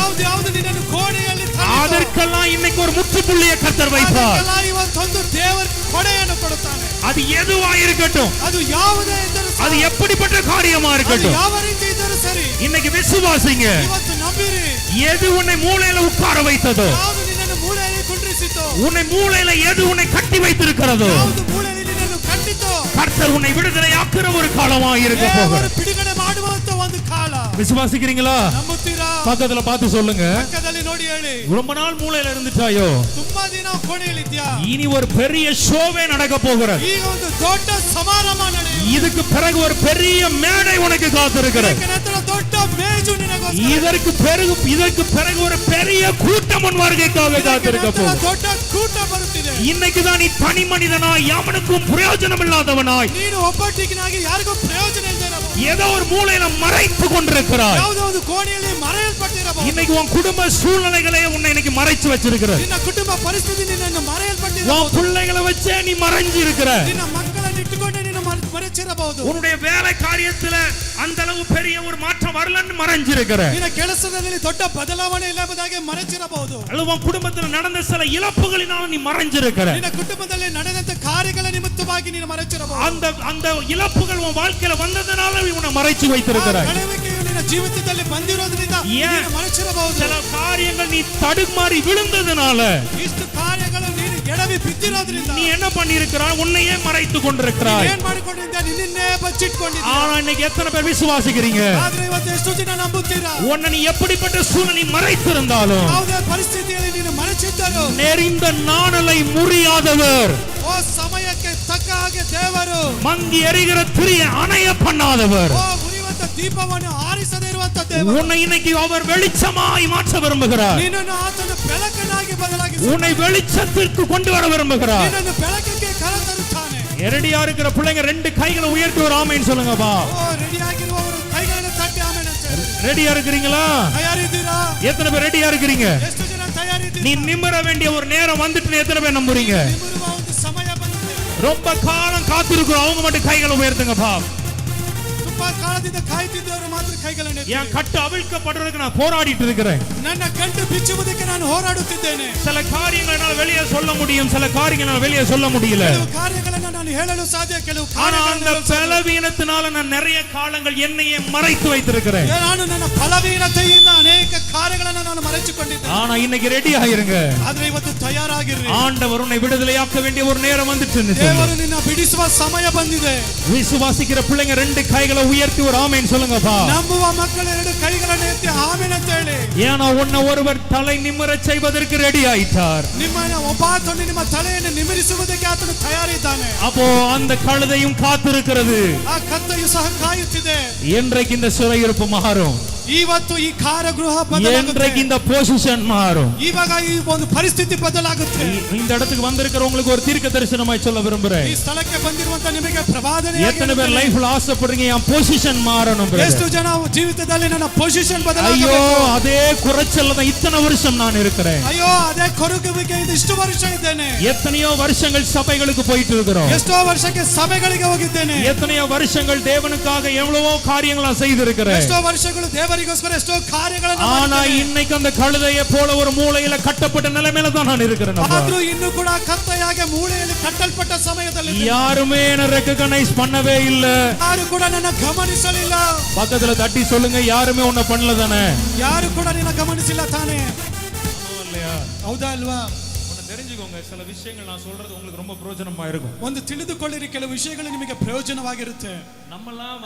S2: ಯಾವುದು ನಿನ್ನನ್ನು ಕೋಣೆಯಲ್ಲಿ
S1: அதற்கெல்லாம் இன்னைக்கு ஒரு முற்றுப்புள்ளியை கர்த்தர் வைப்பார்.
S2: ಇವತ್ತೊಂದು ದೇವರು ಕೊಡೆಯನ್ನು ಕೊಡುತ್ತಾನೆ.
S1: அது எதுவா இருக்கட்டும்,
S2: ಅದು ಯಾವುದೇ ಇದ್ದರೂ ಸರಿ,
S1: அது எப்படிப்பட்ட காரியமா
S2: ಅದು
S1: இருக்கட்டும்,
S2: ಯಾವ ರೀತಿ ಇದ್ದರೂ ಸರಿ,
S1: இன்னைக்கு விசுவாசிங்க.
S2: ಇವತ್ತು ನಂಬಿರಿ.
S1: எது உன்னை மூளையில உட்கார வைத்ததோ,
S2: ಯಾವುದು ನಿನ್ನನ್ನು ಮೂಲೆಯಲ್ಲಿ ಕುಂಡ್ರಿಸಿತೋ,
S1: உன்னை மூளையில எது உன்னை கட்டி வைத்திருக்கிறதோ,
S2: ಯಾವುದು ಮೂಲೆಯಲ್ಲಿ ನಿನ್ನನ್ನು ಕಟ್ಟಿತೋ,
S1: கர்த்தர் உன்னை விடுதலையாக்குற ஒரு காலமா இருக்க
S2: ದೇವರು
S1: போகிறது.
S2: ಬಿಡುಗಡೆ ಮಾಡುವಂತ ಒಂದು ಕಾಲ.
S1: விசுவாசிக்கிறீங்களா?
S2: ನಂಬುತ್ತೀರಾ?
S1: பக்கத்துல பார்த்து சொல்லுங்க.
S2: ಪಕ್ಕದಲ್ಲಿ ನೋಡಿ ಹೇಳಿ.
S1: ரொம்ப நாள் மூளையில இருந்துட்டாயோ,
S2: ತುಂಬಾ ದಿನ ಕೋಣೆಯಲ್ಲಿದ್ಯಾ?
S1: இனி ஒரு பெரிய ஷோவே நடக்க போகிறது.
S2: ಈಗ ಒಂದು ದೊಡ್ಡ ಸಮಾರಂಭ ನಡೆಯುತ್ತೆ.
S1: இதுக்கு பிறகு ஒரு பெரிய மேடை உனக்கு காத்திருக்கிறது.
S2: ಇದಕ್ಕೆ ನಂತರ ದೊಡ್ಡ ಮೇಜು ನಿನಗೋಸ್ಕರ.
S1: இதற்கு பிறகு ஒரு பெரிய கூட்டம் உன் வருகைக்காக காத்திருக்க
S2: ಇದಕ್ಕೆ ನಂತರ
S1: போகுது.
S2: ದೊಡ್ಡ ಕೂಟ ಬರುತ್ತಿದೆ.
S1: இன்னைக்கு தான் நீ தனி மனிதனாய் யாவனுக்கும் பிரயோஜனம் இல்லாதவனாய்
S2: ನೀನು ಒಬ್ಬಟ್ಟಿಗನಾಗಿ ಯಾರಿಗೂ ಪ್ರಯೋಜನ ಇಲ್ಲದಿರಬಹುದು.
S1: ஏதோ ஒரு மூலையில மறைத்து கொண்டிருக்கிறாய்.
S2: ಯಾವುದೋ ಒಂದು ಕೋಣೆಯಲ್ಲಿ ಮರೆಯಲ್ಪಟ್ಟಿರಬಹುದು.
S1: இன்னைக்கு உன் குடும்ப சூழ்நிலைகளே உன்னை இன்னைக்கு மறைச்சு வச்சிருக்கிறது.
S2: ನಿನ್ನ ಕುಟುಂಬ ಪರಿಸ್ಥಿತಿ ನಿನ್ನನ್ನು
S1: உன்
S2: ಮರೆಯಲ್ಪಟ್ಟಿರಬಹುದು.
S1: பிள்ளைகளை வச்சே நீ மறைஞ்சு இருக்கிற.
S2: ನಿನ್ನ ಮಕ್ಕಳನ್ನು ಇಟ್ಟುಕೊಂಡು ನೀನು ಮರೆಚಿರಬಹುದು.
S1: உன்னுடைய வேலை காரியத்துல அந்த அளவு பெரிய ஒரு மாற்றம் வரலன்னு மறைஞ்சிருக்கிற.
S2: ನಿನ್ನ ಕೆಲಸದಲ್ಲಿ ದೊಡ್ಡ ಬದಲಾವಣೆ ಇಲ್ಲದಾಗೆ ಮರೆಚಿರಬಹುದು.
S1: அல்லது உன் குடும்பத்துல நடந்த சில இழப்புகளினால நீ மறைஞ்சிருக்கிற.
S2: ನಿನ್ನ ಕುಟುಂಬದಲ್ಲಿ ನಡೆದಂತ ಕಾರ್ಯಗಳ ನಿಮಿತ್ತವಾಗಿ ನೀನು ಮರೆಚಿರಬಹುದು.
S1: அந்த இழப்புகள் உன் வாழ்க்கையில வந்ததனால உன்னை மறைச்சு வைத்திருக்கிற.
S2: ಕಳವಳಿಕೆಯು ನಿನ್ನ ಜೀವಿತದಲ್ಲಿ ಬಂದಿರೋದ್ರಿಂದ ನೀನು ಮರೆಚಿರಬಹುದು.
S1: சில காரியங்கள் நீ தடுமாறி விழுந்ததனால
S2: ಇಷ್ಟು ಕಾರ್ಯಗಳು ನೀನು ಎಡವಿ ಬಿದ್ದಿರೋದ್ರಿಂದ
S1: நீ என்ன பண்ணியிருக்கிறாய்? உன்னையே மறைத்து கொண்டிருக்கிறாய்.
S2: ಏನ್ ಮಾಡಿಕೊಂಡಿದ್ದೆ? ನಿನ್ನೇ ಬಚ್ಚಿಟ್ಕೊಂಡಿದ್ದೆ.
S1: ஆனா இன்னைக்கு எத்தனை பேர் விசுவாசிக்கிறீங்க?
S2: ಆದ್ರೆ ಇವತ್ತು ಎಷ್ಟು ಜನ ನಂಬುತ್ತೀರಾ?
S1: உன்னை நீ எப்படிப்பட்ட சூழ்நிலை மறைத்திருந்தாலும்
S2: ಯಾವುದೇ ಪರಿಸ್ಥಿತಿಯಲ್ಲಿ ನೀನು ಮರೆಚಿದ್ದರೂ
S1: நெறிந்த நாணலை முறியாதவர்,
S2: ಓ ಸಮಯಕ್ಕೆ ತಕ್ಕ ಹಾಗೆ ದೇವರು,
S1: மங்கி எரிகிற திரியை அணைய பண்ணாதவர்,
S2: ಓ ಉರಿಯುವಂತ ದೀಪವನ್ನು ಆರಿಸದೇ ಇರುವಂತ ದೇವರು,
S1: உன்னை இன்னைக்கு அவர் வெளிச்சமாய் மாற்ற விரும்புகிறார்.
S2: ನಿನ್ನನ್ನು ಆತನು ಬೆಳಕನ್ನಾಗಿ ಬದಲಾಗಿಸಿ
S1: உன்னை வெளிச்சத்திற்கு கொண்டு வர விரும்புகிறார்.
S2: ನಿನ್ನನ್ನು ಬೆಳಕಿಗೆ ಕರೆತರುತ್ತಾನೆ.
S1: ரெடியா இருக்கிற பிள்ளைங்க ரெண்டு கைகளை உயர்த்தி ஒரு ஆமென் சொல்லுங்கப்பா.
S2: ಓ ರೆಡಿಯಾಗಿರುವವರು ಕೈಗಳನ್ನು ತಟ್ಟಿ ಆಮೆನ್ ಅಂತ ಹೇಳಿ.
S1: ரெடியா இருக்கிறீங்களா?
S2: ತಯಾರಿದ್ದೀರಾ?
S1: எத்தனை பேர் ரெடியா இருக்கிறீங்க?
S2: ಎಷ್ಟು ಜನ ತಯಾರಿದ್ದೀರಾ?
S1: நீ நிமிர வேண்டிய ஒரு நேரம் வந்துட்டு எத்தனை பேர் நம்புறீங்க?
S2: ನಿಮ್ಮರುವ ಒಂದು ಸಮಯ ಬಂದಿದೆ.
S1: ரொம்ப காலம் காத்திருக்கிறோம் அவங்க மட்டும் கைகளை உயர்த்துங்கப்பா.
S2: ತುಂಬಾ ಕಾಲದಿಂದ ಕಾಯ್ತಿದ್ದವರು ಮಾತ್ರ ಕೈಗಳನ್ನು ಎತ್ತಿ.
S1: என் கட்டு அவிழ்க்கப்படுறதுக்கு நான் போராடிட்டு இருக்கிறேன்.
S2: ನನ್ನ ಗಂಟು ಬಿಚ್ಚುವುದಕ್ಕೆ ನಾನು ಹೋರಾಡುತ್ತಿದ್ದೇನೆ.
S1: சில காரியங்களை என்னால வெளியே சொல்ல முடியும், சில காரியங்களை என்னால வெளியே சொல்ல முடியல.
S2: ಕೆಲವು ಕಾರ್ಯಗಳನ್ನು ನಾನು ಹೇಳಲು ಸಾಧ್ಯ, ಕೆಲವು
S1: ஆனா அந்த
S2: ಕಾರ್ಯಗಳನ್ನು
S1: பலவீனத்தினால நான் நிறைய காலங்கள் என்னையே மறைத்து வைத்திருக்கிறேன்.
S2: ನಾನು ನನ್ನ ಫಲವೀನತೆಯಿಂದ ಅನೇಕ ಕಾರ್ಯಗಳನ್ನು ನಾನು ಮರೆಚಿಕೊಂಡಿದ್ದೇನೆ.
S1: ஆனா இன்னைக்கு ரெடி ஆயிருங்க.
S2: ಆದ್ರೆ ಇವತ್ತು ತಯಾರಾಗಿರ್ರಿ.
S1: ஆண்டவர் உன்னை விடுதலையாக்க வேண்டிய ஒரு நேரம் வந்துச்சுன்னு சொல்லு.
S2: ದೇವರು ನಿನ್ನ ಬಿಡಿಸುವ ಸಮಯ ಬಂದಿದೆ.
S1: விசுவாசிக்கிற பிள்ளைங்க ரெண்டு கைகளை உயர்த்தி ஒரு ஆமென் சொல்லுங்கப்பா.
S2: ನಂಬುವ ಮಕ್ಕಳು ಎರಡು ಕೈಗಳನ್ನು ಎತ್ತಿ ಆಮೆನ್ ಅಂತ ಹೇಳಿ.
S1: ஏன்னா உன்னை ஒருவர் தலை நிமிரச் செய்வதற்கு ரெடி ஆயிட்டார்.
S2: ನಿಮ್ಮನ್ನ ಒಬ್ಬಾತನು ನಿಮ್ಮ ತಲೆಯನ್ನು ನಿಮಿರಿಸುವುದಕ್ಕೆ ಆತನು ತಯಾರಿದ್ದಾನೆ.
S1: அப்போ அந்த கழுதையும் காத்திருக்கிறது.
S2: ಆ ಕತ್ತೆಯು ಸಹ ಕಾಯುತ್ತಿದೆ.
S1: என்றைக்கு இந்த சிறையிருப்பு மாறும்?
S2: ಇವತ್ತು ಈ ಕಾರಾಗೃಹ ಬದಲಾಗುತ್ತೆ.
S1: என்றைக்கு இந்த பொசிஷன் மாறும்?
S2: ಇವಾಗ ಈ ಒಂದು ಪರಿಸ್ಥಿತಿ ಬದಲಾಗುತ್ತೆ.
S1: இந்த இடத்துக்கு வந்திருக்கிறவங்களுக்கு ஒரு தீர்க்க தரிசனமாய் சொல்ல விரும்புறேன்.
S2: ಈ ಸ್ಥಳಕ್ಕೆ ಬಂದಿರುವಂತ ನಿಮಗೆ ಪ್ರವಾದನೆ.
S1: எத்தனை பேர் லைஃப்ல ஆசைப்படுறீங்க என் பொசிஷன் மாறணும்?
S2: ಎಷ್ಟು ಜನ ಜೀವಿತದಲ್ಲಿ ನನ್ನ ಪೊಸಿಷನ್
S1: ஐயோ
S2: ಬದಲಾಗಬೇಕು?
S1: அதே குறைச்சல்ல தான் இத்தனை வருஷம் நான் இருக்கிறேன்.
S2: ಅಯ್ಯೋ ಅದೇ ಕೊರಗುವಿಕೆ ಇಷ್ಟು ವರ್ಷ ಇದ್ದೇನೆ.
S1: எத்தனையோ வருஷங்கள் சபைகளுக்கு போயிட்டு இருக்கிறோம்.
S2: ಎಷ್ಟೋ ವರ್ಷಕ್ಕೆ ಸಭೆಗಳಿಗೆ ಹೋಗಿದ್ದೇನೆ.
S1: எத்தனையோ வருஷங்கள் தேவனுக்காக எவ்வளவோ காரியங்களா செய்திருக்கிறேன்.
S2: ಎಷ್ಟೋ ವರ್ಷಗಳು ದೇವರಿಗೋಸ್ಕರ ಎಷ್ಟೋ ಕಾರ್ಯಗಳನ್ನು
S1: ஆனா
S2: ಮಾಡಿದ್ದೇನೆ.
S1: இன்னைக்கு அந்த கழுதையை போல ஒரு மூலையில கட்டப்பட்ட நிலைமையில தான் நான் இருக்கிறேன்.
S2: ಆದ್ರೂ ಇನ್ನೂ ಕೂಡ ಕತ್ತೆಯಾಗಿ ಮೂಳೆಯಲ್ಲಿ ಕಟ್ಟಲ್ಪಟ್ಟ ಸಮಯದಲ್ಲಿ
S1: யாருமே என்ன ரெகக்னைஸ் பண்ணவே இல்ல.
S2: ಯಾರು ಕೂಡ ನನ್ನ ಗಮನಿಸಲಿಲ್ಲ.
S1: பக்கத்துல தட்டி சொல்லுங்க, யாருமே உன்னை பண்ணல தானே?
S2: ಯಾರು ಕೂಡ ನಿನ್ನ ಗಮನಿಸಿಲ್ಲ ತಾನೇ?
S1: இல்லையா?
S2: ಹೌದಾ ಅಲ್ವಾ?
S1: தெரிஞ்சுக்கோங்க, சில விஷயங்கள் நான் சொல்றது உங்களுக்கு ரொம்ப பிரயோஜனமா இருக்கும்.
S2: ಒಂದು ತಿಳಿದುಕೊಳ್ಳಿರಿ, ಕೆಲವು ವಿಷಯಗಳು ನಿಮಗೆ ಪ್ರಯೋಜನವಾಗಿರುತ್ತೆ.
S1: நம்மலாம்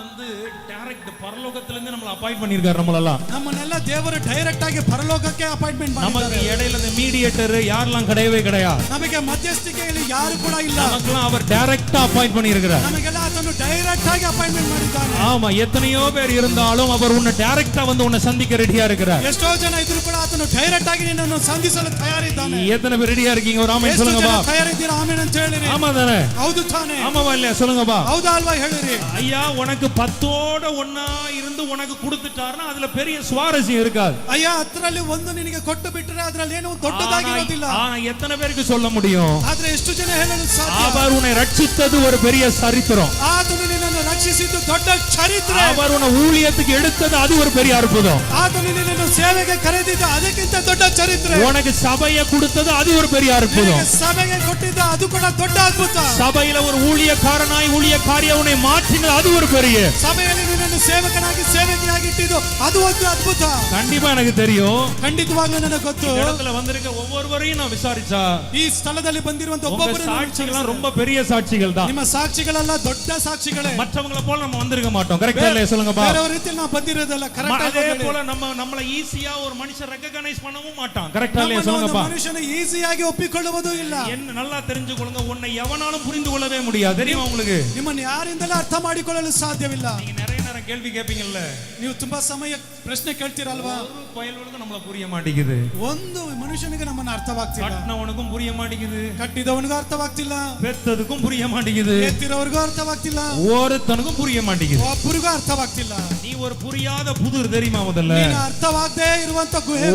S1: டைரக்ட் பரலோகத்திலிருந்து நம்மள அப்பாயிண்ட் பண்ணிருக்காரு. நம்மளெல்லாம்
S2: ನಮ್ಮನ್ನೆಲ್ಲ ದೇವರು ಡೈರೆಕ್ಟ್ ಆಗಿ ಪರಲೋಕಕ್ಕೆ ಅಪಾಯಿಂಟ್ಮೆಂಟ್
S1: நமக்கு
S2: ಮಾಡಿದ್ದಾರೆ.
S1: இடையில இந்த மீடியேட்டர் யாரெல்லாம் கிடையவே கிடையாது.
S2: ನಮಗೆ ಮಧ್ಯಸ್ಥಿಕೆಯಲ್ಲಿ ಯಾರು ಕೂಡ ಇಲ್ಲ.
S1: நமக்கெல்லாம் அவர் டைரக்டா அப்பாயிண்ட் பண்ணியிருக்கிறார்.
S2: ನಮಗೆಲ್ಲ ಆತನು ಡೈರೆಕ್ಟ್ ಆಗಿ ಅಪಾಯಿಂಟ್ಮೆಂಟ್ ಮಾಡಿದ್ದಾನೆ.
S1: ஆமா, எத்தனையோ பேர் இருந்தாலும் அவர் உன்னை டைரக்டா வந்து உன்னை சந்திக்க ரெடியா இருக்கிறார்.
S2: ಎಷ್ಟೋ ಜನ ಇದ್ರು ಕೂಡ ಆತನು ಡೈರೆಕ್ಟ್ ಆಗಿ ನಿನ್ನನ್ನು ಸಂಧಿಸಲು ತಯಾರಿದ್ದಾನೆ.
S1: எத்தனை பேர் ரெடியா ரெடியா இருக்கீங்க? ஒரு ஆமென்
S2: ಎಷ್ಟು
S1: சொல்லுங்கப்பா.
S2: ಜನ ತಯಾರಿದ್ದೀರಾ? ಆಮೆನ್ ಅಂತ ಹೇಳಿರಿ.
S1: ஆமா தானே?
S2: ಹೌದು ತಾನೇ?
S1: ஆமாவா இல்லையா சொல்லுங்கப்பா.
S2: ಹೌದಾ ಅಲ್ವಾ ಹೇಳಿರಿ.
S1: ஐயா உனக்கு 10ஓட ஒண்ணா இருந்து உனக்கு கொடுத்துட்டாருன்னா அதுல பெரிய சுவாரஸ்யம் இருக்காது.
S2: ಅಯ್ಯ 10ರಲ್ಲಿ ಒಂದು ನಿನಗೆ ಕೊಟ್ಟು ಬಿಟ್ಟರೆ ಅದರಲ್ಲಿ ಏನು ದೊಡ್ಡದಾಗಿರೋದಿಲ್ಲ.
S1: ஆனா எத்தனை பேருக்கு சொல்ல முடியும்?
S2: ಆದ್ರೆ ಎಷ್ಟು ಜನ ಹೇಳಲು ಸಾಧ್ಯ?
S1: அவர் உன்னை ரட்சித்தது ஒரு பெரிய சரித்திரம்.
S2: ಆತನು ನಿನ್ನನ್ನು ರಕ್ಷಿಸಿದ್ದು ದೊಡ್ಡ ಚರಿತ್ರೆ.
S1: அவர் உன்னை ஊழியத்துக்கு எடுத்தது அது ஒரு பெரிய அற்புதம்.
S2: ಆತನು ನಿನ್ನನ್ನು ಸೇವೆಗೆ ಕರೆದಿದ್ದ ಅದಕ್ಕಿಂತ ದೊಡ್ಡ ಚರಿತ್ರೆ.
S1: உனக்கு சபையை கொடுத்தது அது ஒரு பெரிய அற்புதம்.
S2: ಸಭೆಗೆ ಕೊಟ್ಟಿದ್ದ ಅದು ಕೂಡ ದೊಡ್ಡ ಅದ್ಭುತ.
S1: சபையில ஒரு ஊழியக்காரனாய் ஊழியக்காரியை உன்னை மாற்றினது அது ஒரு பெரிய.
S2: ಸಭೆಯಲ್ಲಿ ನಿನ್ನನ್ನು ಸೇವಕನಾಗಿ ಸೇವಕಿಯಾಗಿ ಇಟ್ಟಿದ್ದು ಅದು ಒಂದು ಅದ್ಭುತ.
S1: கண்டிப்பா எனக்கு தெரியும்.
S2: ಖಂಡಿತವಾಗ್ಲೂ ನನಗೆ ಗೊತ್ತು.
S1: இந்த இடத்துல வந்திருக்க ஒவ்வொருவரையும் நான் விசாரிச்சா
S2: ಈ ಸ್ಥಳದಲ್ಲಿ ಬಂದಿರುವಂತ ಒಬ್ಬೊಬ್ಬರು
S1: சாட்சிகள் ரொம்ப பெரிய சாட்சிகள் தான்.
S2: ನಿಮ್ಮ ಸಾಕ್ಷಿಗಳೆಲ್ಲ ದೊಡ್ಡ ಸಾಕ್ಷಿಗಳೇ.
S1: மற்றவங்கள போல நம்ம வந்திருக்க மாட்டோம். கரெக்ட்டா இல்லையா சொல்லுங்கப்பா.
S2: ಬೇರೆ ರೀತಿಯಲ್ಲಿ ನಾವು ಬಂದಿರೋದಲ್ಲ. ಕರೆಕ್ಟ್
S1: அதே போல நம்மள ஈஸியா ஒரு மனுஷன் ரெகக்னைஸ் பண்ணவும் மாட்டான். கரெக்ட்டா இல்லையா சொல்லுங்கப்பா.
S2: ಮನುಷ್ಯನ ಈಸಿಯಾಗಿ ಒಪ್ಪಿಕೊಳ್ಳುವುದು ಇಲ್ಲ.
S1: என்ன நல்லா தெரிஞ்சுக்கொள்ளுங்க, உன்னை எவனாலும் புரிந்து கொள்ளவே முடியாது. தெரியுமா உங்களுக்கு?
S2: ನಿಮ್ಮನ್ನು ಯಾರಿಂದಲೂ ಅರ್ಥ ಮಾಡಿಕೊಳ್ಳಲು ಸಾಧ್ಯವಿಲ್ಲ.
S1: நீங்க நிறைய நேரம் கேள்வி கேட்பீங்கல்ல,
S2: ನೀವು ತುಂಬಾ ಸಮಯ ಪ್ರಶ್ನೆ ಕೇಳ್ತೀರಲ್ವಾ?
S1: ஒரு பயலுக்கு நம்மள புரிய மாட்டேங்குது.
S2: ಒಂದು ಮನುಷ್ಯನಿಗೆ ನಮ್ಮನ್ನು ಅರ್ಥವಾಗ್ತಿಲ್ಲ.
S1: கட்டினவனுக்கும் புரிய மாட்டேங்குது,
S2: ಕಟ್ಟಿದವನಿಗೂ ಅರ್ಥವಾಗ್ತಿಲ್ಲ,
S1: பெத்ததுக்கும் புரிய மாட்டேங்குது,
S2: ಎತ್ತಿರೋರ್ಗೂ ಅರ್ಥವಾಗ್ತಿಲ್ಲ,
S1: ஒருத்தனுக்கும் புரிய மாட்டேங்குது.
S2: ಒಬ್ಬರಿಗೂ ಅರ್ಥವಾಗ್ತಿಲ್ಲ.
S1: நீ ஒரு புரியாத புதிர் தெரியுமா? முதல்ல
S2: ನೀನು ಅರ್ಥವಾಗದೇ ಇರುವಂತ ಗುಹೆ.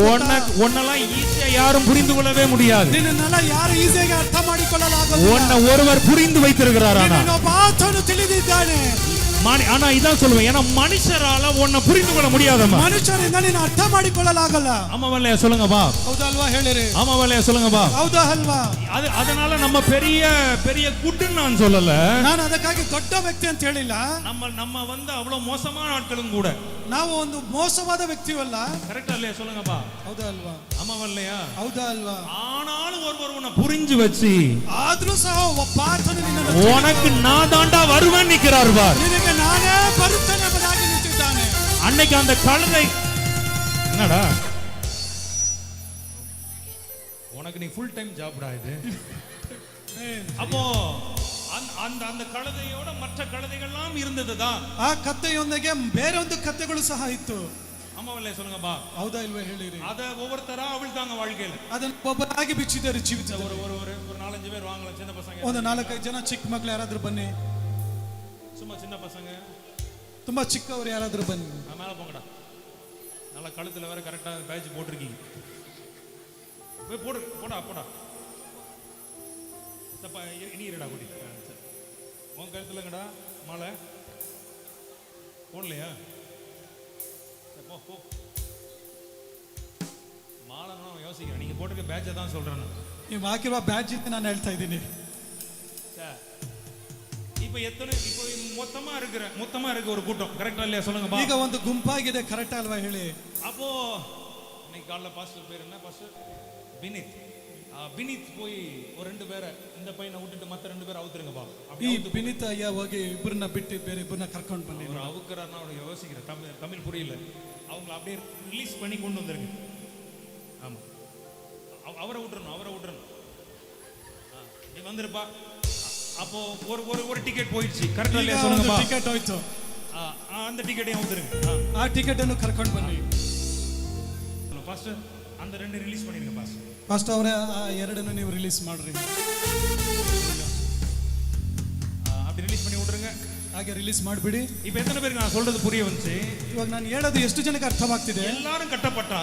S1: ஒன்னெல்லாம் ஈஸியா யாரும் புரிந்து கொள்ளவே முடியாது.
S2: ನಿನ್ನನ್ನೆಲ್ಲ ಯಾರು ಈಸಿಯಾಗಿ ಅರ್ಥ ಮಾಡಿಕೊಳ್ಳಲಾಗಲ್ಲ.
S1: உன்னை ஒருவர் புரிந்து வைத்திருக்கிறார்.
S2: ಒಬ್ಬ ಆತನು ತಿಳಿದಿದ್ದಾನೆ.
S1: ஆனா இதான் சொல்லுவேன், ஏன்னா மனுஷரால உன்னை புரிந்து கொள்ள முடியாதம்மா.
S2: ಮನುಷ್ಯರಿಂದ ನೀನು ಅರ್ಥ ಮಾಡಿಕೊಳ್ಳಲಾಗಲ್ಲ.
S1: ஆமாவல்லையா சொல்லுங்கப்பா.
S2: ಹೌದಲ್ವಾ ಹೇಳಿರಿ.
S1: ஆமாவல்லையா சொல்லுங்கப்பா.
S2: ಹೌದಾ ಅಲ್ವಾ?
S1: அதனால நம்ம பெரிய பெரிய குட்டுன்னு நான் சொல்லல.
S2: ನಾನು ಅದಕ್ಕಾಗಿ ದೊಡ್ಡ ವ್ಯಕ್ತಿ ಅಂತ ಹೇಳಿಲ್ಲ.
S1: நம்ம வந்து அவ்வளவு மோசமான ஆட்களும் கூட.
S2: ನಾವು ಒಂದು ಮೋಸವಾದ ವ್ಯಕ್ತಿವಲ್ಲ.
S1: கரெக்ட்டா இல்லையா சொல்லுங்கப்பா.
S2: ಹೌದಾ ಅಲ್ವಾ?
S1: ஆமாவல்லையா?
S2: ಹೌದಾ ಅಲ್ವಾ?
S1: ஆனாலும் ஒருவர் உன்னை புரிஞ்சு வச்சு
S2: ಆದ್ರೂ ಸಹ ಒಬ್ಬ ಆತನು ನಿನ್ನನ್ನು
S1: உனக்கு நான் தாண்டா வருவேன் நிக்கிறார் பார்.
S2: ನಿನಗೆ ನಾನೇ ಬರುತ್ತೇನೆ ಎಂಬುದಾಗಿ ನಿಂತಿದ್ದಾನೆ.
S1: அன்னைக்கு அந்த கழுதை என்னடா உனக்கு நீ ஃபுல் டைம் ஜாப்டா இது. அப்போ அந்த அந்த கழுதையோட மற்ற கழுதைகள்லாம் இருந்ததுதான்.
S2: ಆ ಕತ್ತೆಯೊಂದಿಗೆ ಬೇರೆ ಒಂದು ಕತ್ತೆಗಳು ಸಹ ಇತ್ತು.
S1: ஆமாவல்லையா சொல்லுங்கப்பா.
S2: ಹೌದಾ ಇಲ್ವೇ ಹೇಳಿರಿ.
S1: அத ஒவ்வொருத்தரா அவிழ்த்தாங்க வாழ்க்கையில.
S2: ಅದನ್ನು ಒಬ್ಬರಾಗಿ ಬಿಚ್ಚಿದ್ದಾರೆ ಜೀವಿತ.
S1: ஒரு ஒரு ஒரு 4-5 பேர் வாங்கலாம், சின்ன பசங்க.
S2: ಒಂದು 4-5 ಜನ ಚಿಕ್ಕ ಮಕ್ಕಳು ಯಾರಾದ್ರೂ ಬನ್ನಿ.
S1: சும்மா சின்ன பசங்க,
S2: ತುಂಬಾ ಚಿಕ್ಕವರು ಯಾರಾದ್ರೂ ಬನ್ನಿ.
S1: மேல போங்கடா. நல்ல கழுத்துல வேற கரெக்டா பேட்ச் போட்டிருக்கீங்க. போய் போடு, போடா போடா. தப்பா இனி இருடா குடி. உன் கழுத்துலங்கடா மாலை போடலையா? போ போ. மாலை நான் யோசிக்கிறேன், நீங்க போட்டுக்க பேட்சை தான் சொல்றேன்.
S2: ನೀವು ಹಾಕಿರುವ ಬ್ಯಾಡ್ಜ್ ಇತ್ತು ನಾನು ಹೇಳ್ತಾ ಇದ್ದೀನಿ.
S1: இப்போ மொத்தமா இருக்கு ஒரு கூட்டம். கரெக்டா இல்லையா சொல்லுங்க.
S2: ಈಗ ಒಂದು ಗುಂಪಾಗಿದೆ. ಕರೆಕ್ಟ್ ಅಲ್ವಾ ಹೇಳಿ?
S1: அப்போ இன்னைக்கு காலைல பாஸ்டர் பேர் என்ன? பாஸ்டர் வினித். வினித் போய் ஒரு 2 பேரை இந்த பையனை விட்டுட்டு மத்த 2 பேரை அவுத்துருங்கப்பா.
S2: ಈ ವಿನಿತ್ ಅಯ್ಯ ಹೋಗಿ ಇಬ್ಬರನ್ನ ಬಿಟ್ಟು ಬೇರೆ ಇಬ್ಬರನ್ನ ಕರ್ಕೊಂಡು ಬನ್ನಿ.
S1: அவுக்குறாருன்னா அவனுக்கு யோசிக்கிறேன், தமிழ் புரியல. அவங்களை அப்படியே ரிலீஸ் பண்ணி கொண்டு வந்துருங்க. ஆமா, அவரை விட்டுறணும். நீ வந்துருப்பா. அப்போ ஒரு டிக்கெட் போயிடுச்சு. கரெக்டா இல்லையா சொல்லுங்க.
S2: ಟಿಕೆಟ್ ಹೋಯ್ತು.
S1: அந்த டிக்கெட்டையும் வந்துருங்க.
S2: ಆ ಟಿಕೆಟ್ ಅನ್ನು ಕರ್ಕೊಂಡು ಬನ್ನಿ.
S1: பாஸ்டர் அந்த 2 ரிலீஸ் பண்ணிருங்க பாஸ்டர்.
S2: ಫಸ್ಟ್ ಅವರೇ ಆ 2 ನೀವು ರಿಲೀಸ್ ಮಾಡ್ರಿ.
S1: அப்படி ரிலீஸ் பண்ணி விட்டுருங்க.
S2: ಹಾಗೆ ರಿಲೀಸ್ ಮಾಡಿಬಿಡಿ.
S1: இப்போ எத்தனை பேருக்கு நான் சொல்றது புரிய வந்துச்சு?
S2: ಇವಾಗ ನಾನು ಹೇಳೋದು ಎಷ್ಟು ಜನಕ್ಕೆ ಅರ್ಥವಾಗ್ತಿದೆ?
S1: எல்லாரும் கட்டப்பட்டா,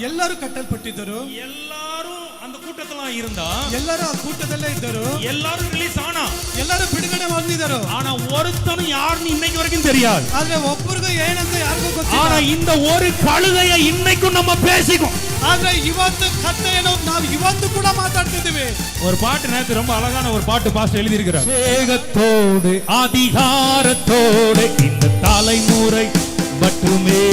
S2: ಎಲ್ಲರೂ ಕಟ್ಟಲ್ಪಟ್ಟಿದ್ದರು,
S1: எல்லாரும் அந்த கூட்டத்துல இருந்தா,
S2: ಎಲ್ಲರೂ ಆ ಕೂಟದಲ್ಲೇ ಇದ್ದರು,
S1: எல்லாரும் ரிலீஸ் ஆனா,
S2: ಎಲ್ಲರೂ ಬಿಡುಗಡೆ ಹೊಂದಿದರು.
S1: ஆனா ஒருத்தனும் யாருன்னு இன்னைக்கு வரைக்கும் தெரியாது.
S2: ಆದ್ರೆ ಒಬ್ಬರಿಗೂ ಏನಂತ ಯಾರಿಗೂ ಗೊತ್ತಿಲ್ಲ.
S1: ஆனா இந்த ஒரு கழுதையை இன்னைக்கும் நம்ம பேசிக்கும்.
S2: ಆದ್ರೆ ಇವತ್ತು ಕಥೆಯನ್ನು ನಾವು ಇವತ್ತು ಕೂಡ ಮಾತಾಡ್ತಿದ್ದೀವಿ.
S1: ஒரு பாட்டு நேத்து ரொம்ப அழகான ஒரு பாட்டு பாஸ்டர் எழுதி இருக்கிறார். சேகத்தோடு அதிகாரத்தோடு இந்த தலைமுறை மட்டுமே,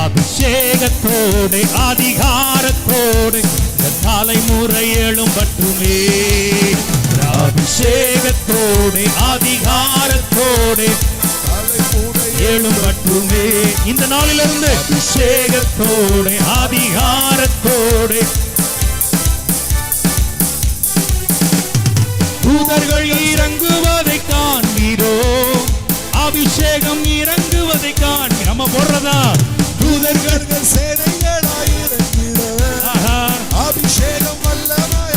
S1: அபிஷேகத்தோடு அதிகாரத்தோடு இந்த தலைமுறை எழும் மட்டுமே, அபிஷேகத்தோடு அதிகாரத்தோடு எழும் மட்டுமே. இந்த நாளிலிருந்து அபிஷேகத்தோடு அதிகாரத்தோடு தூதர்கள் இறங்குவதை காண்கிறோம், அபிஷேகம் இறங்குவதை காண்கிறோம். நம்ம போடுறதா?
S3: தூதர்கள் சேனைகளாய் இறங்கிட அபிஷேகம் வல்லமாய்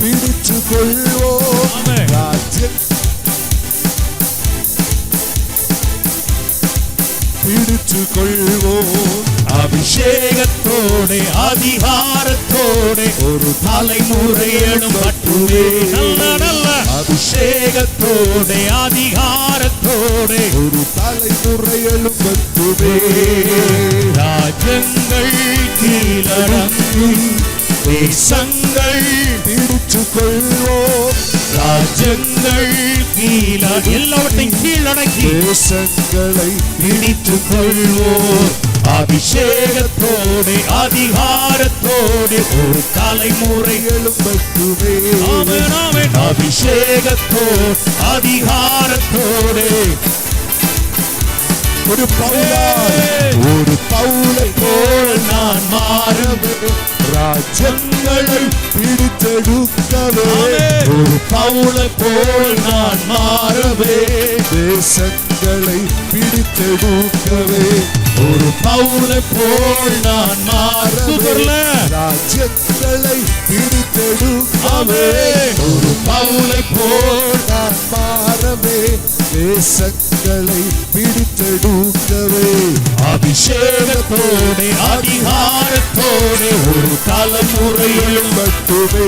S3: பிடிச்சு கொள்வோம்
S1: ஆமென்.
S3: ராஜ்யம் பிடிச்சு கொள்வோம்
S4: அபிஷேகத்தோடு அதிகாரத்தோடு ஒரு தலைமுறை எழும்பட்டுமே. நல்ல நல்ல அபிஷேகத்தோடு அதிகாரத்தோடு
S3: ஒரு தலைமுறை எழும்பட்டுமே
S4: ராஜ்யங்கள் கீழடங்கும் தேசங்கள்
S3: பிடிச்சு கொள்வோம்
S4: ராஜ்யங்கள் கீழ எல்லாவற்றையும் கீழடக்கி
S3: தேசங்களை
S4: பிடித்துக் கொள்வோம் அபிஷேகத்தோடு அதிகாரத்தோடு ஒரு தலைமுறை
S3: எழும்பட்டுமே
S4: ஆமென், ஆமென். அபிஷேகத்தோடு அதிகாரத்தோடு
S3: ஒரு பவுலை
S4: போல் நான் மாறுவே
S3: ராஜ்யங்களை பிடித்தெடுக்கவே
S4: ஆமென். ஒரு பவுலை போல் நான் மாறுவே
S3: தேசங்களை பிடித்தெடுக்கவே
S4: ஒரு பவுலை போல் நான் மாறுவே
S3: ராஜ்யங்களை பிடித்தெடுக்கவே
S4: ஆமென். ஒரு பவுலை போல்
S3: நான் மாறவே தேசங்களை பிடித்தெடுக்கவே
S4: அபிஷேகத்தோடு அதிகாரத்தோடு ஒரு தலைமுறை
S3: மட்டுமே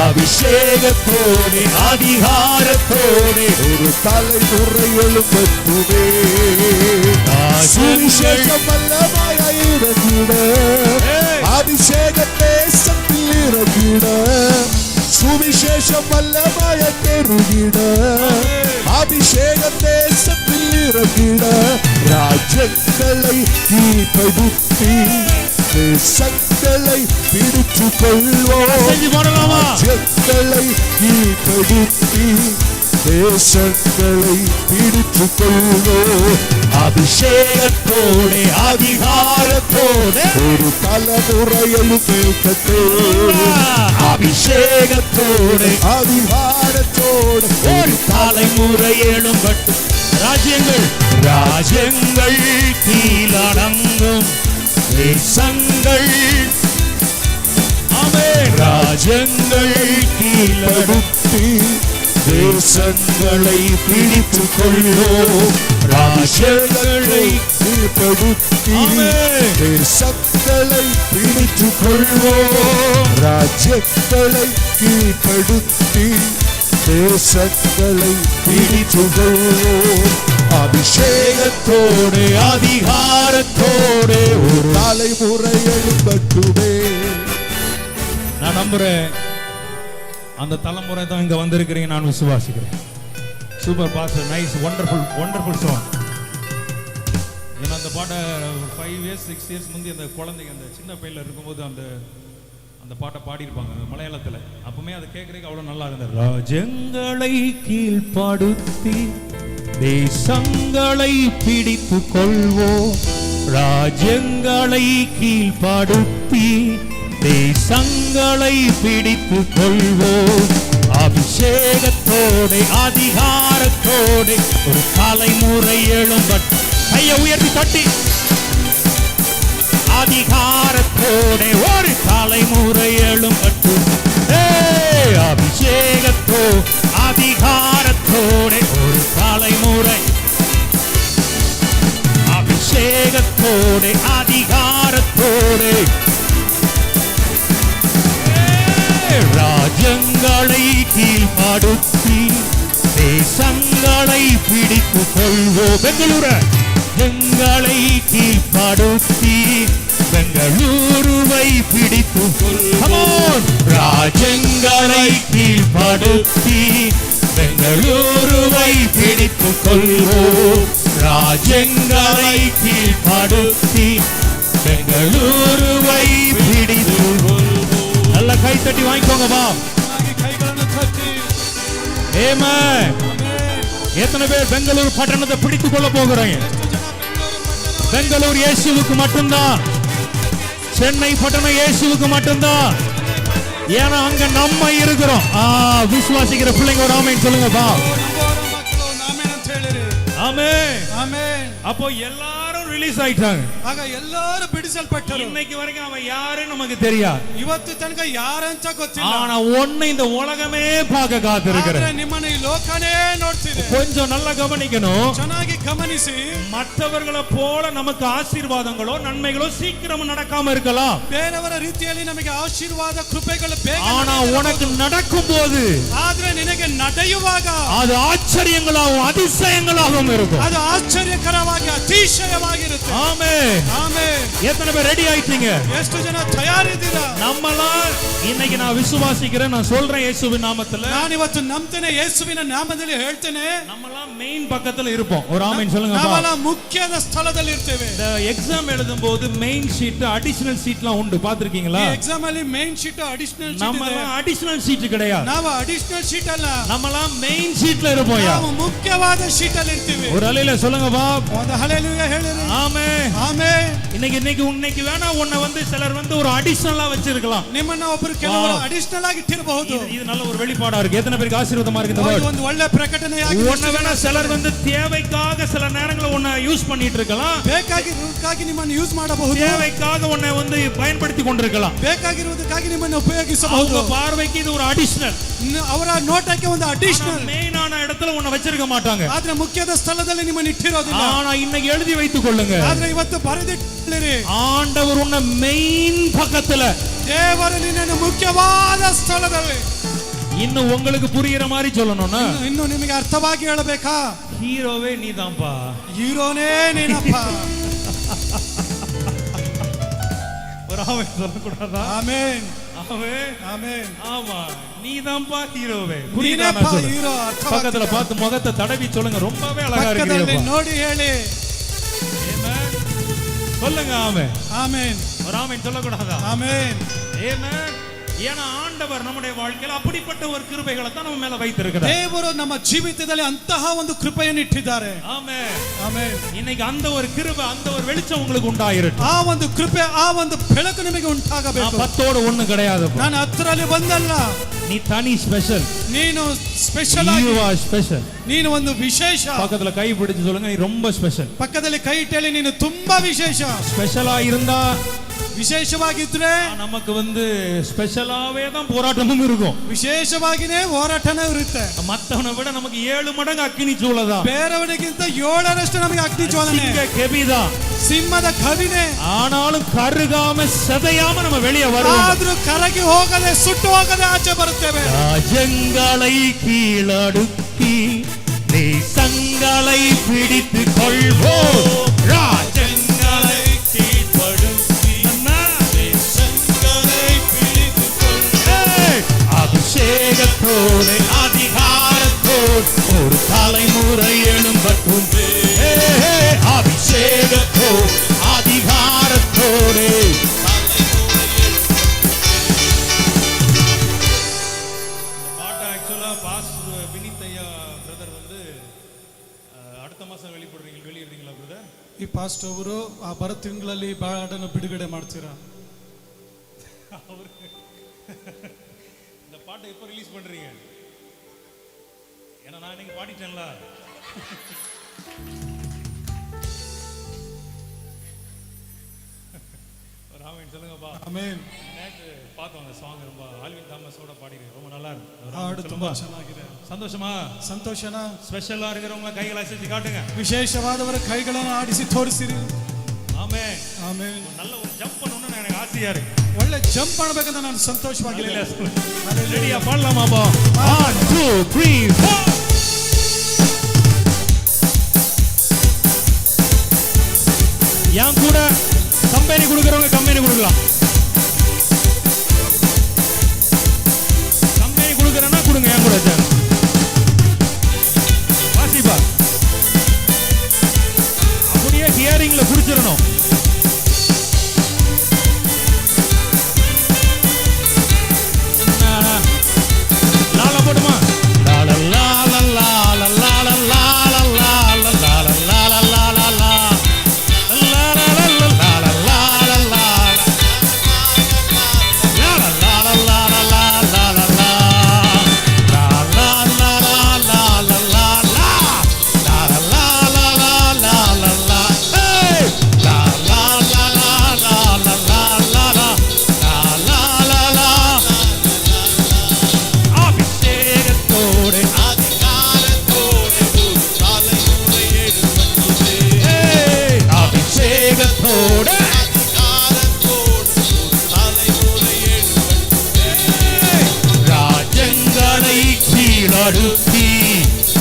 S4: அபிஷேகத்தோடு அதிகாரத்தோடு
S3: ஒரு தலைமுறை எழும்பட்டுமே சுவிசேஷம் வல்லமையாய் இறங்கிட அபிஷேக தேசத்தில் இறங்கிட சுவிசேஷம் வல்லமைய பெருகிட அபிஷேக தேசத்தில் இறங்கிட ராஜ்யங்களை கீழ்ப்படுத்தி தேசங்களை பிடிச்சு கொள்வோம்
S4: செஞ்சு போடலாமா?
S3: ராஜ்யங்களை கீழ்ப்படுத்தி தேசங்களை பிடிச்சு கொள்வோம்
S4: அபிஷேகத்தோடு அதிகாரத்தோடு
S3: ஒரு தலைமுறையில் மேற்கட்டே
S4: அபிஷேகத்தோடு
S3: அதிகாரத்தோடு
S4: ஒரு தலைமுறை எழும்பட்டு ராஜ்யங்கள் ராஜ்யங்கள் கீழடங்கும் தேசங்கள் ஆமென். ராஜ்யங்கள் கீழடுத்தி
S3: தேசங்களை
S4: பிடித்துக் கொள்வோம் ராஜ்யங்களை
S3: கீழ்ப்படுத்தி
S4: ஆமென்.
S3: தேசங்களை பிடிச்சு
S4: கொள்வோம்
S3: ராஜ்யங்களை கீழ்ப்படுத்தி தேசங்களை பிடிச்சு கொள்வோம் அபிஷேகத்தோடு
S4: அதிகாரத்தோடு
S3: ஒரு தலைமுறை எழும்பட்டுமே
S1: நான் நம்புறேன் அந்த தலைமுறை தான் இங்க வந்திருக்கிறீங்க, நான் விசுவாசிக்கிறேன். Super pastor, nice, wonderful song. ஏன்னா அந்த பாட்டை 5 years 6 years முந்தி அந்த குழந்தைங்க அந்த சின்ன பையில இருக்கும்போது அந்த பாட்டை பாடியிருப்பாங்க அந்த மலையாளத்தில். அப்பவுமே அதை கேட்கறதுக்கு அவ்வளோ நல்லா இருந்தது. ராஜ்யங்களை கீழ்ப்படுத்தி தேசங்களை பிடித்து கொள்வோம் ராஜ்யங்களை கீழ்ப்படுத்தி தேசங்களை பிடித்து கொள்வோம் அபிஷேகத்தோடு அதிகாரத்தோடு ஒரு தலைமுறை எழும்பட்டு கையை உயர்த்தி தட்டி அதிகாரத்தோடு ஒரு தலைமுறை எழும்பட்டு அபிஷேகத்தோ அதிகாரத்தோடு ஒரு தலைமுறை அபிஷேகத்தோடு அதிகாரத்தோடு ராஜ்யங்களை கீழ்ப்படுத்தி தேசங்களை பிடித்து கொள்வோம் பெங்களூரு எங்களை கீழ்ப்படுத்தி பெங்களூருவை பிடித்து கொள்வோம் ராஜ்யங்களை கீழ்ப்படுத்தி பெங்களூருவை பிடித்து கொள்வோம் ராஜ்யங்களை கீழ்ப்படுத்தி பெங்களூருவை பிடித்து கொள்வோம். நல்ல கை தட்டி வாங்கிக்கோங்க வா. எத்தனை பேர் பெங்களூர் பட்டணத்தை பிடித்துக் கொள்ள போகிறீங்க? பெங்களூர் இயேசுவுக்கு மட்டும்தான், சென்னை பட்டணம் இயேசுவுக்கு மட்டும்தான். ஏன்னா அங்க நம்ம இருக்கிறோம். விசுவாசிக்கிற பிள்ளைங்க ஒரு ஆமென் சொல்லுங்க பா. ஆமென். அப்போ எல்லாரும் எல்லாரும் ரிலீஸ் ஆயிட்டாங்க.
S2: ಆಗ ಎಲ್ಲರೂ ಬಿಡಿಸಲ್ಪಟ್ಟರು.
S1: இன்னைக்கு வரைக்கும் அவன் யாருன்னு நமக்கு தெரியாது.
S2: ಇವತ್ತು ತನಕ ಯಾರಂತ ಗೊತ್ತಿಲ್ಲ.
S1: ஆனா உன்னை இந்த உலகமே பார்க்க காத்திருக்கிறது.
S2: ಆದ್ರೆ ನಿಮ್ಮನ್ನ ಈ ಲೋಕನೇ ನೋಡ್ತಿದೆ.
S1: கொஞ்சம் நல்லா கவனிக்கணும்.
S2: ಚೆನ್ನಾಗಿ ಗಮನಿಸಿ.
S1: மற்றவர்களை போல நமக்கு ஆசீர்வாதங்களோ நன்மைகளோ சீக்கிரம் நடக்காம இருக்கலாம்.
S2: ಬೇರೆಯವರ ರೀತಿಯಲ್ಲಿ ನಮಗೆ ಆಶೀರ್ವಾದ ಕೃಪೆಗಳು ಬೇಗ
S1: ஆனா உனக்கு நடக்கும்போது
S2: ಆದ್ರೆ ನಿನಗೆ ನಡೆಯುವಾಗ
S1: அது ஆச்சரியங்களாகவும் அதிசயங்களாகவும் இருக்கும்.
S2: ಅದು ಆಶ್ಚರ್ಯಕರವಾಗಿ ಅತಿಶಯವಾಗಿರುತ್ತೆ.
S1: ஆமென்.
S2: ಆಮೆನ್.
S1: எத்தனை பேர் ரெடி ஆயிட்டீங்க?
S2: ಎಷ್ಟು ಜನ ತಯಾರಿದ್ದೀರಾ?
S1: நம்மலாம் இன்னைக்கு நான் விசுவாசிக்கிறேன், நான் சொல்றேன் இயேசுவின் நாமத்துல.
S2: ನಾನು ಇವತ್ತು ನಂಬ್ತೇನೆ, ಯೇಸುವಿನ ನಾಮದಲ್ಲಿ ಹೇಳ್ತೇನೆ.
S1: நம்மலாம் மெயின் பக்கத்துல இருப்போம். ஒரு ஆமென் சொல்லுங்க.
S2: ನಾವೆಲ್ಲ ಮುಖ್ಯದ ಸ್ಥಳದಲ್ಲಿ ಇರ್ತೇವೆ.
S1: இந்த எக்ஸாம் எழுதும்போது மெயின் ஷீட் அடிஷனல் ஷீட்லாம் உண்டு, பாத்துருக்கீங்களா?
S2: ಈ ಎಕ್ಸಾಮ್ ಅಲ್ಲಿ ಮೇನ್ ಶೀಟ್ ಅಡಿಷನಲ್ ಶೀಟ್ ಇದೆ.
S1: நம்மலாம் அடிஷனல் ஷீட் கிடையாது.
S2: ನಾವು ಅಡಿಷನಲ್ ಶೀಟ್ ಅಲ್ಲ,
S1: நம்மலாம் மெயின் ஷீட்ல இருப்போம்.
S2: ನಾವು ಮುಖ್ಯವಾದ ಶೀಟ್ ಅಲ್ಲಿ ಇರ್ತೀವಿ.
S1: ஒரு அலையில சொல்லுங்க பா.
S2: ಒಂದು ಹalleluya ಹೇಳಿರಿ.
S1: ஆமென்.
S2: ಆಮೆನ್.
S1: இன்னைக்கு வேணா உன்னை வந்து சிலர் வந்து ஒரு அடிஷனலா வச்சிருக்கலாம்.
S2: ನಿಮ್ಮನ್ನ ಒಬ್ಬರು ಕೆಲವರು ಅಡಿಷನಲ್ ಆಗಿ ಇಟ್ಟಿರಬಹುದು.
S1: இது நல்ல ஒரு வெளிப்பாடா இருக்கு. எத்தனை பேருக்கு ஆசீர்வாதமா இருக்கு இந்த வேர்ட்?
S2: ಒಂದು ಒಳ್ಳೆ ಪ್ರಕಟಣೆಯಾಗಿದೆ.
S1: உன்னை வேணா சிலர் வந்து தேவைக்காக சில நேரங்களில் உன்னை யூஸ் பண்ணிட்டு இருக்கலாம்.
S2: ಬೇಕಾಗಿರುವುದಕ್ಕಾಗಿ ನಿಮ್ಮನ್ನು ಯೂಸ್ ಮಾಡಬಹುದು.
S1: தேவைக்காக உன்னை வந்து பயன்படுத்தி கொண்டிருக்கலாம்.
S2: ಬೇಕಾಗಿರುವುದಕ್ಕಾಗಿ ನಿಮ್ಮನ್ನು ಉಪಯೋಗಿಸಬಹುದು.
S1: அவங்க பார்வைக்கு இது ஒரு அடிஷனல்.
S2: ಅವರ ನೋಟಕ್ಕೆ ಒಂದು ಅಡಿಷನಲ್.
S1: மெயின் ஆன இடத்துல உன்னை வச்சிருக்க மாட்டாங்க.
S2: ಆದ್ರೆ ಮುಖ್ಯದ ಸ್ಥಳದಲ್ಲಿ ನಿಮ್ಮನ್ನು ಇಟ್ಟಿರೋದಿಲ್ಲ.
S1: ஆனா இன்னைக்கு எழுதி வைத்துக் கொள்ளுங்க.
S2: ಆದ್ರೆ ಇವತ್ತು ಬರೆದಿಟ್ಟಿರಿ.
S1: ஆண்டவர் உன்னை மெயின் பக்கத்துல,
S2: ದೇವರು ನಿನ್ನನ್ನು ಮುಖ್ಯವಾದ ಸ್ಥಳದಲ್ಲಿ.
S1: இன்னும் உங்களுக்கு புரியுற மாதிரி சொல்லணும்னா,
S2: ಇನ್ನು ನಿಮಗೆ ಅರ್ಥವಾಗಿ ಹೇಳಬೇಕಾ?
S1: ஹீரோவே நீதான்ப்பா.
S2: ಹೀರೋನೇ ನೀನಪ್ಪ.
S1: ஒரு ஆமென் சொல்லக்கூடாதா?
S2: ಆಮೆನ್.
S1: ஆமென்.
S2: ಆಮೆನ್.
S1: ஆமா, நீதான்ப்பா ஹீரோவே.
S2: ನೀನಪ್ಪ ಹೀರೋ.
S1: பக்கத்துல பார்த்து முகத்தை தடவி சொல்லுங்க, ரொம்பவே அழகா
S2: ಪಕ್ಕದಲ್ಲಿ
S1: இருக்கீங்க.
S2: ನೋಡಿ ಹೇಳಿ.
S1: ஆமென். சொல்லுங்க ஆமென்.
S2: ಆಮೆನ್.
S1: ஒரு ஆமென் சொல்லக்கூடாதா?
S2: ಆಮೆನ್.
S1: ஆமென். ஏன்னா ஆண்டவர் நம்முடைய வாழ்க்கையில அப்படிப்பட்ட ஒரு கிருபைகளை தான் நம்ம மேல வைத்திருக்கிறார்.
S2: ದೇವರು ನಮ್ಮ ಜೀವಿತದಲ್ಲಿ ಅಂತಹ ಒಂದು ಕೃಪೆಯನ್ನು ಇಟ್ಟಿದ್ದಾರೆ.
S1: ஆமென்.
S2: ಆಮೆನ್.
S1: இன்னைக்கு அந்த ஒரு கிருபை, அந்த ஒரு வெளிச்சம் உங்களுக்கு உண்டாயிரட்டும்.
S2: ಆ ಒಂದು ಕೃಪೆ, ಆ ಒಂದು ಬೆಳಕು ನಿಮಗೆ ಉಂಟಾಗಬೇಕು.
S1: 10 ஒண்ணு கிடையாது.
S2: ನಾನು 10ರಲ್ಲಿ ಬಂದಲ್ಲ.
S1: நீ தனி ஸ்பெஷல்.
S2: ನೀನು ಸ್ಪೆಷಲ್ ಆಗಿ.
S1: You are special.
S2: ನೀನು ಒಂದು ವಿಶೇಷ.
S1: பக்கத்துல கை பிடிச்சு சொல்லுங்க, நீ ரொம்ப ஸ்பெஷல்.
S2: ಪಕ್ಕದಲ್ಲಿ ಕೈ ಇಟ್ಟಲ್ಲಿ ನೀನು ತುಂಬಾ ವಿಶೇಷ.
S1: ஸ்பெஷலா இருந்தா,
S2: ವಿಶೇಷವಾಗಿದ್ರೆ
S1: நமக்கு வந்து ஸ்பெஷலாவே தான் போராட்டமும் இருக்கும்.
S2: ವಿಶೇಷವಾಗಿನೇ ಹೋರಾಟನೇ ಇರುತ್ತೆ.
S1: மத்தவனை விட நமக்கு 7 மடங்கு அக்கினி சூளதான்.
S2: ಬೇರೆಯವರಿಗಿಂತ 7ರಷ್ಟು ನಮಗೆ ಅಗ್ನಿ ಜ್ವಾಲನೆ.
S1: கெபிதா
S2: ಸಿಂಹದ ಕವಿನೇ.
S1: ஆனாலும் கருகாம செதையாம நம்ம வெளியே வருவோம்.
S2: ಆದ್ರೂ ಕರಗಿ ಹೋಗದೆ ಸುಟ್ಟು ಹೋಗದೆ ಆಚೆ ಬರುತ್ತೇವೆ.
S1: ராஜங்களை கீழடுக்கி தேசங்களை பிடித்து கொள்வோம். ராஜங்களை கீழ்ப்படுத்தி தேசங்களை பிடித்து கொள்வோம். அபிஷேகத்தோடு அதிகாரத்தோடு ஒரு தலைமுறை எழும்பட்டும். அபிஷேகத்தோடு அதிகாரத்தோடு வெளியிடுறீங்களா பிரதர்?
S2: ಈ ಪಾಸ್ಟರ್ ಅವರು ಆ ಬರೋ ತಿಂಗಳಲ್ಲಿ ಹಾಡನ್ನು ಬಿಡುಗಡೆ ಮಾಡ್ತೀರಾ?
S1: இந்த பாட்டை எப்போ ரிலீஸ் பண்றீங்க? ஏன்னா நான் இன்னைக்கு பாடிட்டேன்ல. ராமன் சொல்லுங்கப்பா.
S2: ಆಮೆನ್.
S1: நேற்று பார்த்தோம் அந்த சாங், ரொம்ப ஆல்வின் தாமஸோட பாடினீங்க, ரொம்ப நல்லா இருக்கு.
S2: ಹಾಡು ತುಂಬಾ ಚೆನ್ನಾಗಿದೆ.
S1: சந்தோஷமா?
S2: ಸಂತೋಷನಾ?
S1: ஸ்பெஷலா இருக்கிறவங்க கைகளை அசைச்சு காட்டுங்க.
S2: ವಿಶೇಷವಾದವರ ಕೈಗಳನ್ನು ಆಡಿಸಿ ತೋರಿಸಿರಿ.
S1: ஆமென்.
S2: ಆಮೆನ್.
S1: நல்ல ஒரு ஜம்ப் பண்ணனும்னு எனக்கு ஆசையா இருக்கு.
S2: ಒಳ್ಳೆ ಜಂಪ್ ಮಾಡಬೇಕಂತ ನಾನು ಸಂತೋಷವಾಗಿದ್ದೀನಿ.
S1: ரெடியா பாடலாமாப்பா? 1 2 3 4. என் கூட கம்பெனி கொடுக்கறவங்க கம்பெனி கொடுக்கலாம். கம்பெனி கொடுக்கறேன்னா கொடுங்க என் கூட. சார் வாசிப்பா, அப்படியே ஹியரிங்ல குடிச்சிடணும். லால போடுமா? லால லால லால லால லால லால லால லால லால லால
S4: அதிகாரத்தோடு ராஜ்யங்களை கீழடுக்கி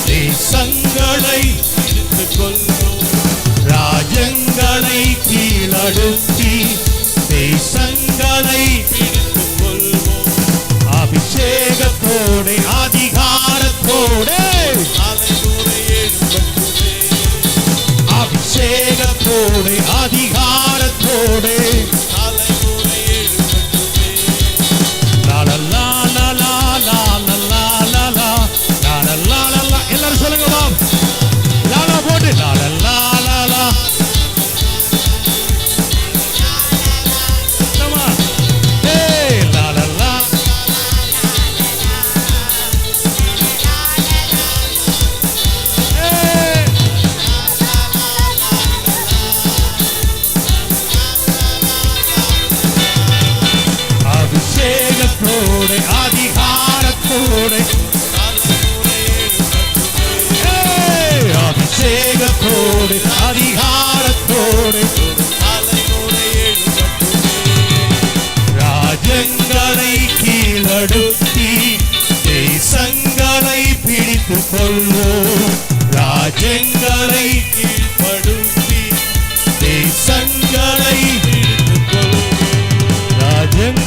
S4: தேசங்களை ராஜ்யங்களை கீழடுக்கி தேசங்களை அபிஷேகத்தோடு அதிகாரத்தோடு அபிஷேகத்தோடு அதிகாரத்தோடு எல்லாரும் சொல்லுங்க லாலா போட்டு லாலா அபிஷேகத்தோடு அதிகாரத்தோடு அபிஷேகத்தோடு அதிகாரத்தோடு ராஜ்யங்களை கீழடுக்கி தேசங்களை பிடித்துக் கொள்வோம் ராஜ்யங்களை கீழ்ப்படுத்தி தேசங்களை பிடித்துக் கொள்வோம்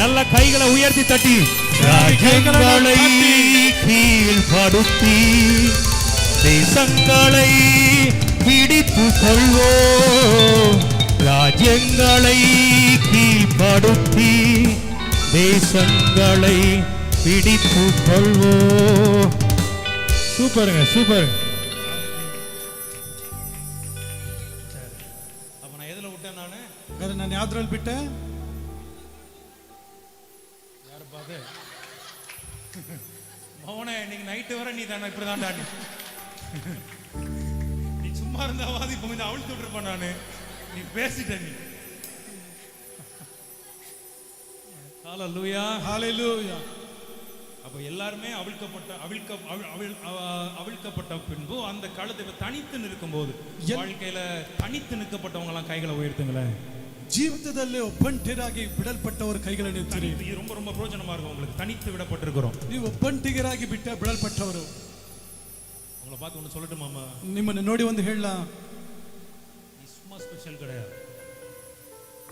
S4: நல்ல கைகளை உயர்த்தி தட்டி ராஜ்யங்களை கீழ்ப்படுத்தி தேசங்களை பிடித்துக் கொள்வோம் ராஜ்யங்களை கீழ்ப்படுத்தி தேசங்களை பிடித்துக் கொள்வோம். சூப்பருங்க சூப்பர்.
S1: அப்ப நான் எதுல விட்டேன் நானு?
S2: ನಾನು ಯಾವ್ದ್ರಲ್ಲಿ ಬಿಟ್ಟೆ?
S1: யாரு பாது மௌனே இன்னைக்கு நைட்டு வர நீ தானே இப்படிதான்டா நீ சும்மா இருந்தாவாது இப்ப கொஞ்சம் அவிழ்த்து விட்டுருப்ப நானு. நீ பேசிட்ட நீ. ஹalleluya
S2: ஹalleluya.
S1: அப்ப எல்லாருமே அவிழ்க்கப்பட்ட பின்பு அந்த கழுதை தனித்து நிற்கும் போது வாழ்க்கையில தனித்து நிற்கப்பட்டவங்க எல்லாம் கைகளை உயர்த்துங்களேன்.
S2: ಜೀವಿತದಲ್ಲಿ ಒಬ್ಬಂಟಿರಾಗಿ ಬಿಡಲ್ಪಟ್ಟವರ ಕೈಗಳನ್ನು ಎತ್ತಿರಿ.
S1: இது ரொம்ப ரொம்ப பிரயோஜனமா இருக்கும் உங்களுக்கு. தனித்து விடப்பட்டிருக்கிறோம்.
S2: ನೀವು ಒಬ್ಬಂಟಿಗರಾಗಿ ಬಿಡಲ್ಪಟ್ಟವರು.
S1: உங்களை பார்த்து ஒன்று சொல்லட்டுமாமா?
S2: ನಿಮ್ಮನ್ನು ನೋಡಿ ಒಂದು ಹೇಳಲಾ?
S1: நீ சும்மா ஸ்பெஷல் கிடையாது.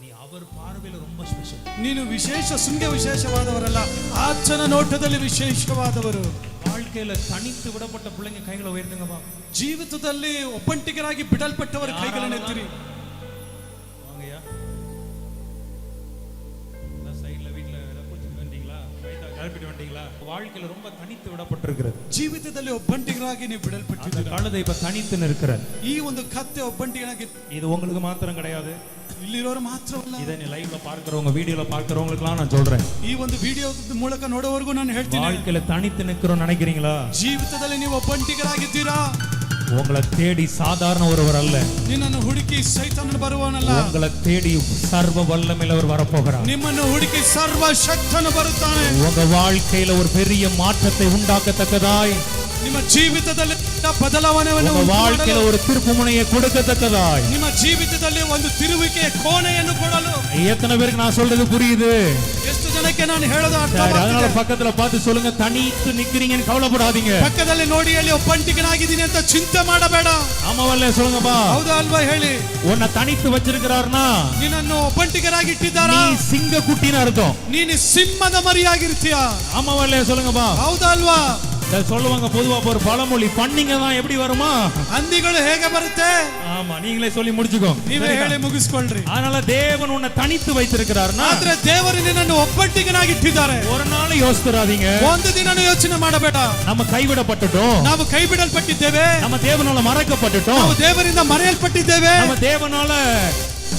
S1: நீ அவர் பார்வையில ரொம்ப ಸ್ಪೆಷಲ್.
S2: ನೀನು ವಿಶೇಷ ಸುಂಗೆ ವಿಶೇಷವಾದವರಲ್ಲ, ಆಚನ ನೋಟದಲ್ಲಿ ವಿಶೇಷವಾದವರು.
S1: வாழ்க்கையில தனித்து விடப்பட்ட பிள்ளைங்க கைகளை உயர்த்துங்கப்பா.
S2: ಜೀವಿತದಲ್ಲಿ ಒಬ್ಬಂಟಿಗರಾಗಿ ಬಿಡಲ್ಪಟ್ಟವರ ಕೈಗಳನ್ನು ಎತ್ತಿರಿ.
S1: வாங்கய்யா. இந்த சைடுல வீட்ல குளிச்சிட்டு வந்தீங்களா? கைதா கல்பிட்டு வந்தீங்களா? வாழ்க்கையில ரொம்ப தனித்து விடப்பட்டிருக்கிறது.
S2: ಜೀವಿತದಲ್ಲಿ ಒಬ್ಬಂಟಿಗರಾಗಿ ನೀವು ಬಿಡಲ್ಪಟ್ಟಿದ್ದೀರಾ.
S1: அந்த கழுதை இப்ப தனித்து நிற்கிறது.
S2: ಈ ಒಂದು ಕತ್ತೆ ಒಬ್ಬಂಟಿಗರಾಗಿ.
S1: இது உங்களுக்கு மாத்திரம் கிடையாது.
S2: ಇಲ್ಲಿರೋರು ಮಾತ್ರವಲ್ಲ,
S1: இதை நீ லைவ்ல பார்க்கறவங்க வீடியோல பார்க்கறவங்களுக்குலாம் நான் சொல்றேன்.
S2: ಈ ಒಂದು ವಿಡಿಯೋ ಮೂಲಕ ನೋಡುವವರೆಗೂ ನಾನು ಹೇಳ್ತೀನಿ,
S1: வாழ்க்கையில தனித்து நிற்கிறோம் நினைக்கிறீங்களா?
S2: ಜೀವಿತದಲ್ಲಿ ನೀವು ಒಬ್ಬಂಟಿಗರಾಗಿದ್ದೀರಾ?
S1: உங்களை தேடி சாதாரண ஒருவர் அல்ல.
S2: ನಿನ್ನನ್ನು ಹುಡುಕಿ ಸೈತಾನನು ಬರುವವನಲ್ಲ.
S1: உங்களை தேடி சர்வ வல்லமையுள்ளவர் வரப்போகிறார்.
S2: ನಿಮ್ಮನ್ನು ಹುಡುಕಿ ಸರ್ವಶಕ್ತನು ಬರುತ್ತಾನೆ.
S1: உங்க வாழ்க்கையில ஒரு பெரிய மாற்றத்தை உண்டாக்கத்தக்கதாய்,
S2: ನಿಮ್ಮ ಜೀವಿತದಲ್ಲಿ ಬದಲಾವಣೆಯನ್ನು
S1: உங்க வாழ்க்கையில ஒரு திருப்புமுனையை கொடுக்கத்தக்கதாய்,
S2: ನಿಮ್ಮ ಜೀವಿತದಲ್ಲಿ ಒಂದು ತಿರುವಿಕೆಯ ಕೋಣೆಯನ್ನು ಕೊಡಲು.
S1: எத்தனை பேருக்கு நான் சொல்றது புரியுது?
S2: ಎಷ್ಟು ಜನಕ್ಕೆ ನಾನು ಹೇಳೋದು
S1: அதனால
S2: ಅರ್ಥವಾಗ್ತಿದೆ?
S1: பக்கத்துல பார்த்து சொல்லுங்க, தனித்து நிக்கிறீங்கன்னு கவலைப்படாதீங்க.
S2: ಪಕ್ಕದಲ್ಲಿ ನೋಡಿ ಹೇಳಿ, ಒಬ್ಬಂಟಿಗನಾಗಿದ್ದೀನಿ ಅಂತ ಚಿಂತೆ ಮಾಡಬೇಡ.
S1: ஆமாவல்ல சொல்லுங்கப்பா.
S2: ಹೌದಾ ಅಲ್ವಾ ಹೇಳಿ?
S1: உன்னை தனித்து வச்சிருக்கிறாருன்னா
S2: ನಿನ್ನನ್ನು ಒಬ್ಬಂಟಿಗರಾಗಿ ಇಟ್ಟಿದ್ದಾರಾ?
S1: நீ சிங்க குட்டின்னு அர்த்தம்.
S2: ನೀನು ಸಿಂಹದ ಮರಿಯಾಗಿರ್ತೀಯ.
S1: ஆமாவல்ல சொல்லுங்கப்பா.
S2: ಹೌದಾ ಅಲ್ವಾ?
S1: சொல்லுவாங்க பொதுவா ஒரு பழமொழி, பண்ணிங்க தான் எப்படி வருமா?
S2: ಹಂದಿಗಳು ಹೇಗೆ ಬರುತ್ತೆ?
S1: ஆமா, நீங்களே சொல்லி முடிச்சுக்கோ.
S2: ನೀವೇ ಹೇಳಿ ಮುಗಿಸ್ಕೊಳ್ರಿ.
S1: அதனால தேவன் உன்னை தனித்து வைத்திருக்கிறார்னா,
S2: ಆದ್ರೆ ದೇವರು ನಿನ್ನನ್ನು ಒಬ್ಬಂಟಿಗನಾಗಿ ಇಟ್ಟಿದ್ದಾರೆ.
S1: ஒரு நாள் யோசித்துறாதீங்க,
S2: ಒಂದು ದಿನನೂ ಯೋಚನೆ ಮಾಡಬೇಡ.
S1: நம்ம கைவிடப்பட்டுட்டோம்,
S2: ನಾವು ಕೈ ಬಿಡಲ್ಪಟ್ಟಿದ್ದೇವೆ,
S1: நம்ம தேவனால மறக்கப்பட்டுட்டோம்,
S2: ನಾವು ದೇವರಿಂದ ಮರೆಯಲ್ಪಟ್ಟಿದ್ದೇವೆ,
S1: நம்ம தேவனால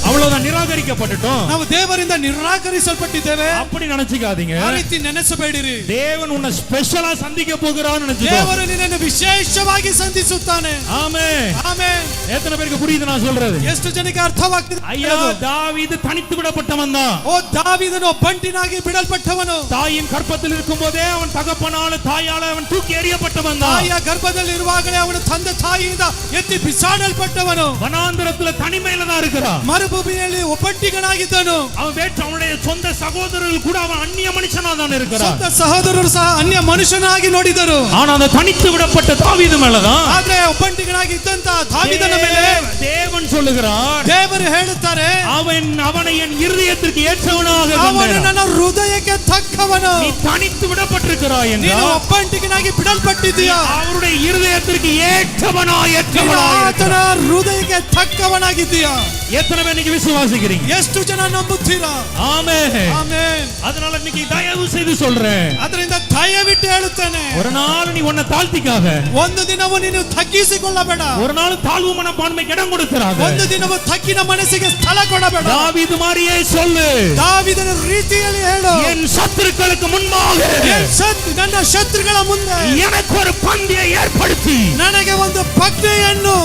S1: அவ்வளவுதான் நிராகரிக்கப்பட்டுட்டோம்,
S2: ನಾವು ದೇವರಿಂದ ನಿರಾಕರಿಸಲ್ಪಟ್ಟಿದ್ದೇವೆ.
S1: அப்படி நினைச்சுக்காதீங்க.
S2: ಆ ರೀತಿ ನೆನೆಸಬೇಡಿರಿ.
S1: தேவன் உன்னை ஸ்பெஷலா சந்திக்க போகிறான்னு நினைச்சுக்கோ.
S2: ದೇವರು ನಿನ್ನನ್ನು ವಿಶೇಷವಾಗಿ ಸಂಧಿಸುತ್ತಾನೆ.
S1: ஆமென்
S2: ಆಮೆನ್.
S1: எத்தனை பேருக்கு புரியுது நான் சொல்றது?
S2: ಎಷ್ಟು ಜನಕ್ಕೆ ಅರ್ಥವಾಗ್ತಿದೆ?
S1: ஐயா, தாவீது தனித்து விடப்பட்டவன் தான்.
S2: ಓ ದಾವೀದನು ಒಬ್ಬಂಟಿನಾಗಿ ಬಿಡಲ್ಪಟ್ಟವನು.
S1: தாயின் கற்பத்தில் இருக்கும் போதே அவன் தகப்பனால தாயால அவன் தூக்கி எறியப்பட்டவன் தான்.
S2: ತಾಯಿಯ ಗರ್ಭದಲ್ಲಿ ಇರುವಾಗಲೇ ಅವನು ತಂದೆ ತಾಯಿಯಿಂದ ಎತ್ತಿ ಬಿಸಾಡಲ್ಪಟ್ಟವನು.
S1: வனாந்தரத்துல தனிமையில தான் இருக்கிறான்.
S2: ಮರುಭೂಮಿಯಲ್ಲಿ ಮರುಭೂಮಿಯಲ್ಲಿ ಒಬ್ಬಂಟಿಗನಾಗಿದ್ದನು.
S1: அவனுடைய சொந்த சகோதரர்கள் கூட அவன் அந்நிய மனுஷனா தான் இருக்கிறான்.
S2: ಸ್ವಂತ ಸಹೋದರರು ಸಹ ಅನ್ಯ ಮನುಷ್ಯನಾಗಿ ನೋಡಿದರು.
S1: ஆனா அந்த தனித்து விடப்பட்ட தாவீது மேலதான்,
S2: ಆದ್ರೆ ಒಬ್ಬಂಟಿಗನಾಗಿ ಇದ್ದಂತ ದಾವೀದನ ಮೇಲೆ
S1: தேவன் சொல்லுகிறார்,
S2: ದೇವರು ಹೇಳುತ್ತಾರೆ,
S1: அவனை என் இருதயத்திற்கு ஏற்றவனாக
S2: ಅವನು ನನ್ನ ಹೃದಯಕ್ಕೆ ತಕ್ಕವನು.
S1: நீ தனித்து விடப்பட்டிருக்கிறாய்
S2: ನೀನು
S1: என்றால்
S2: ಒಬ್ಬಂಟಿಗನಾಗಿ ಬಿಡಲ್ಪಟ್ಟಿದ್ದೀಯಾ,
S1: அவருடைய இருதயத்திற்கு
S2: ನೀನು ಆತನ ಹೃದಯಕ್ಕೆ ತಕ್ಕವನಾಗಿದ್ದೀಯಾ.
S1: எத்தனை பேர் இன்னைக்கு விசுவாசிக்கிறீங்க?
S2: ಎಷ್ಟು ಜನ ನಂಬುತ್ತೀರಾ?
S1: ஆமென்.
S2: ಆಮೆನ್.
S1: அதனால இன்னைக்கு தயவு செய்து சொல்றேன்,
S2: ಅದರಿಂದ ದಯವಿಟ್ಟು ಹೇಳುತ್ತೇನೆ,
S1: ஒரு நாள் நீ உன்னை தாழ்த்திக்காக,
S2: ಒಂದು ದಿನವೂ ನೀನು ತಗ್ಗಿಸಿಕೊಳ್ಳಬೇಡ,
S1: ஒரு நாள் தாழ்வு மனப்பான்மைக்கு இடம் கொடுக்கிறாங்க,
S2: ಒಂದು ದಿನವೂ ತಗ್ಗಿನ ಮನಸ್ಸಿಗೆ ಸ್ಥಳ ಕೊಡಬೇಡ.
S1: தாவீது மாதிரியே சொல்லு,
S2: ದಾವೀದನ ರೀತಿಯಲ್ಲಿ ಹೇಳು,
S1: என் சத்துருக்களுக்கு முன்பாக
S2: ನನ್ನ ಶತ್ರುಗಳ ಮುಂದೆ
S1: எனக்கு ஒரு பந்தியை ஏற்படுத்தி
S2: ನನಗೆ ಒಂದು ಪಗ್ನೆಯನ್ನು,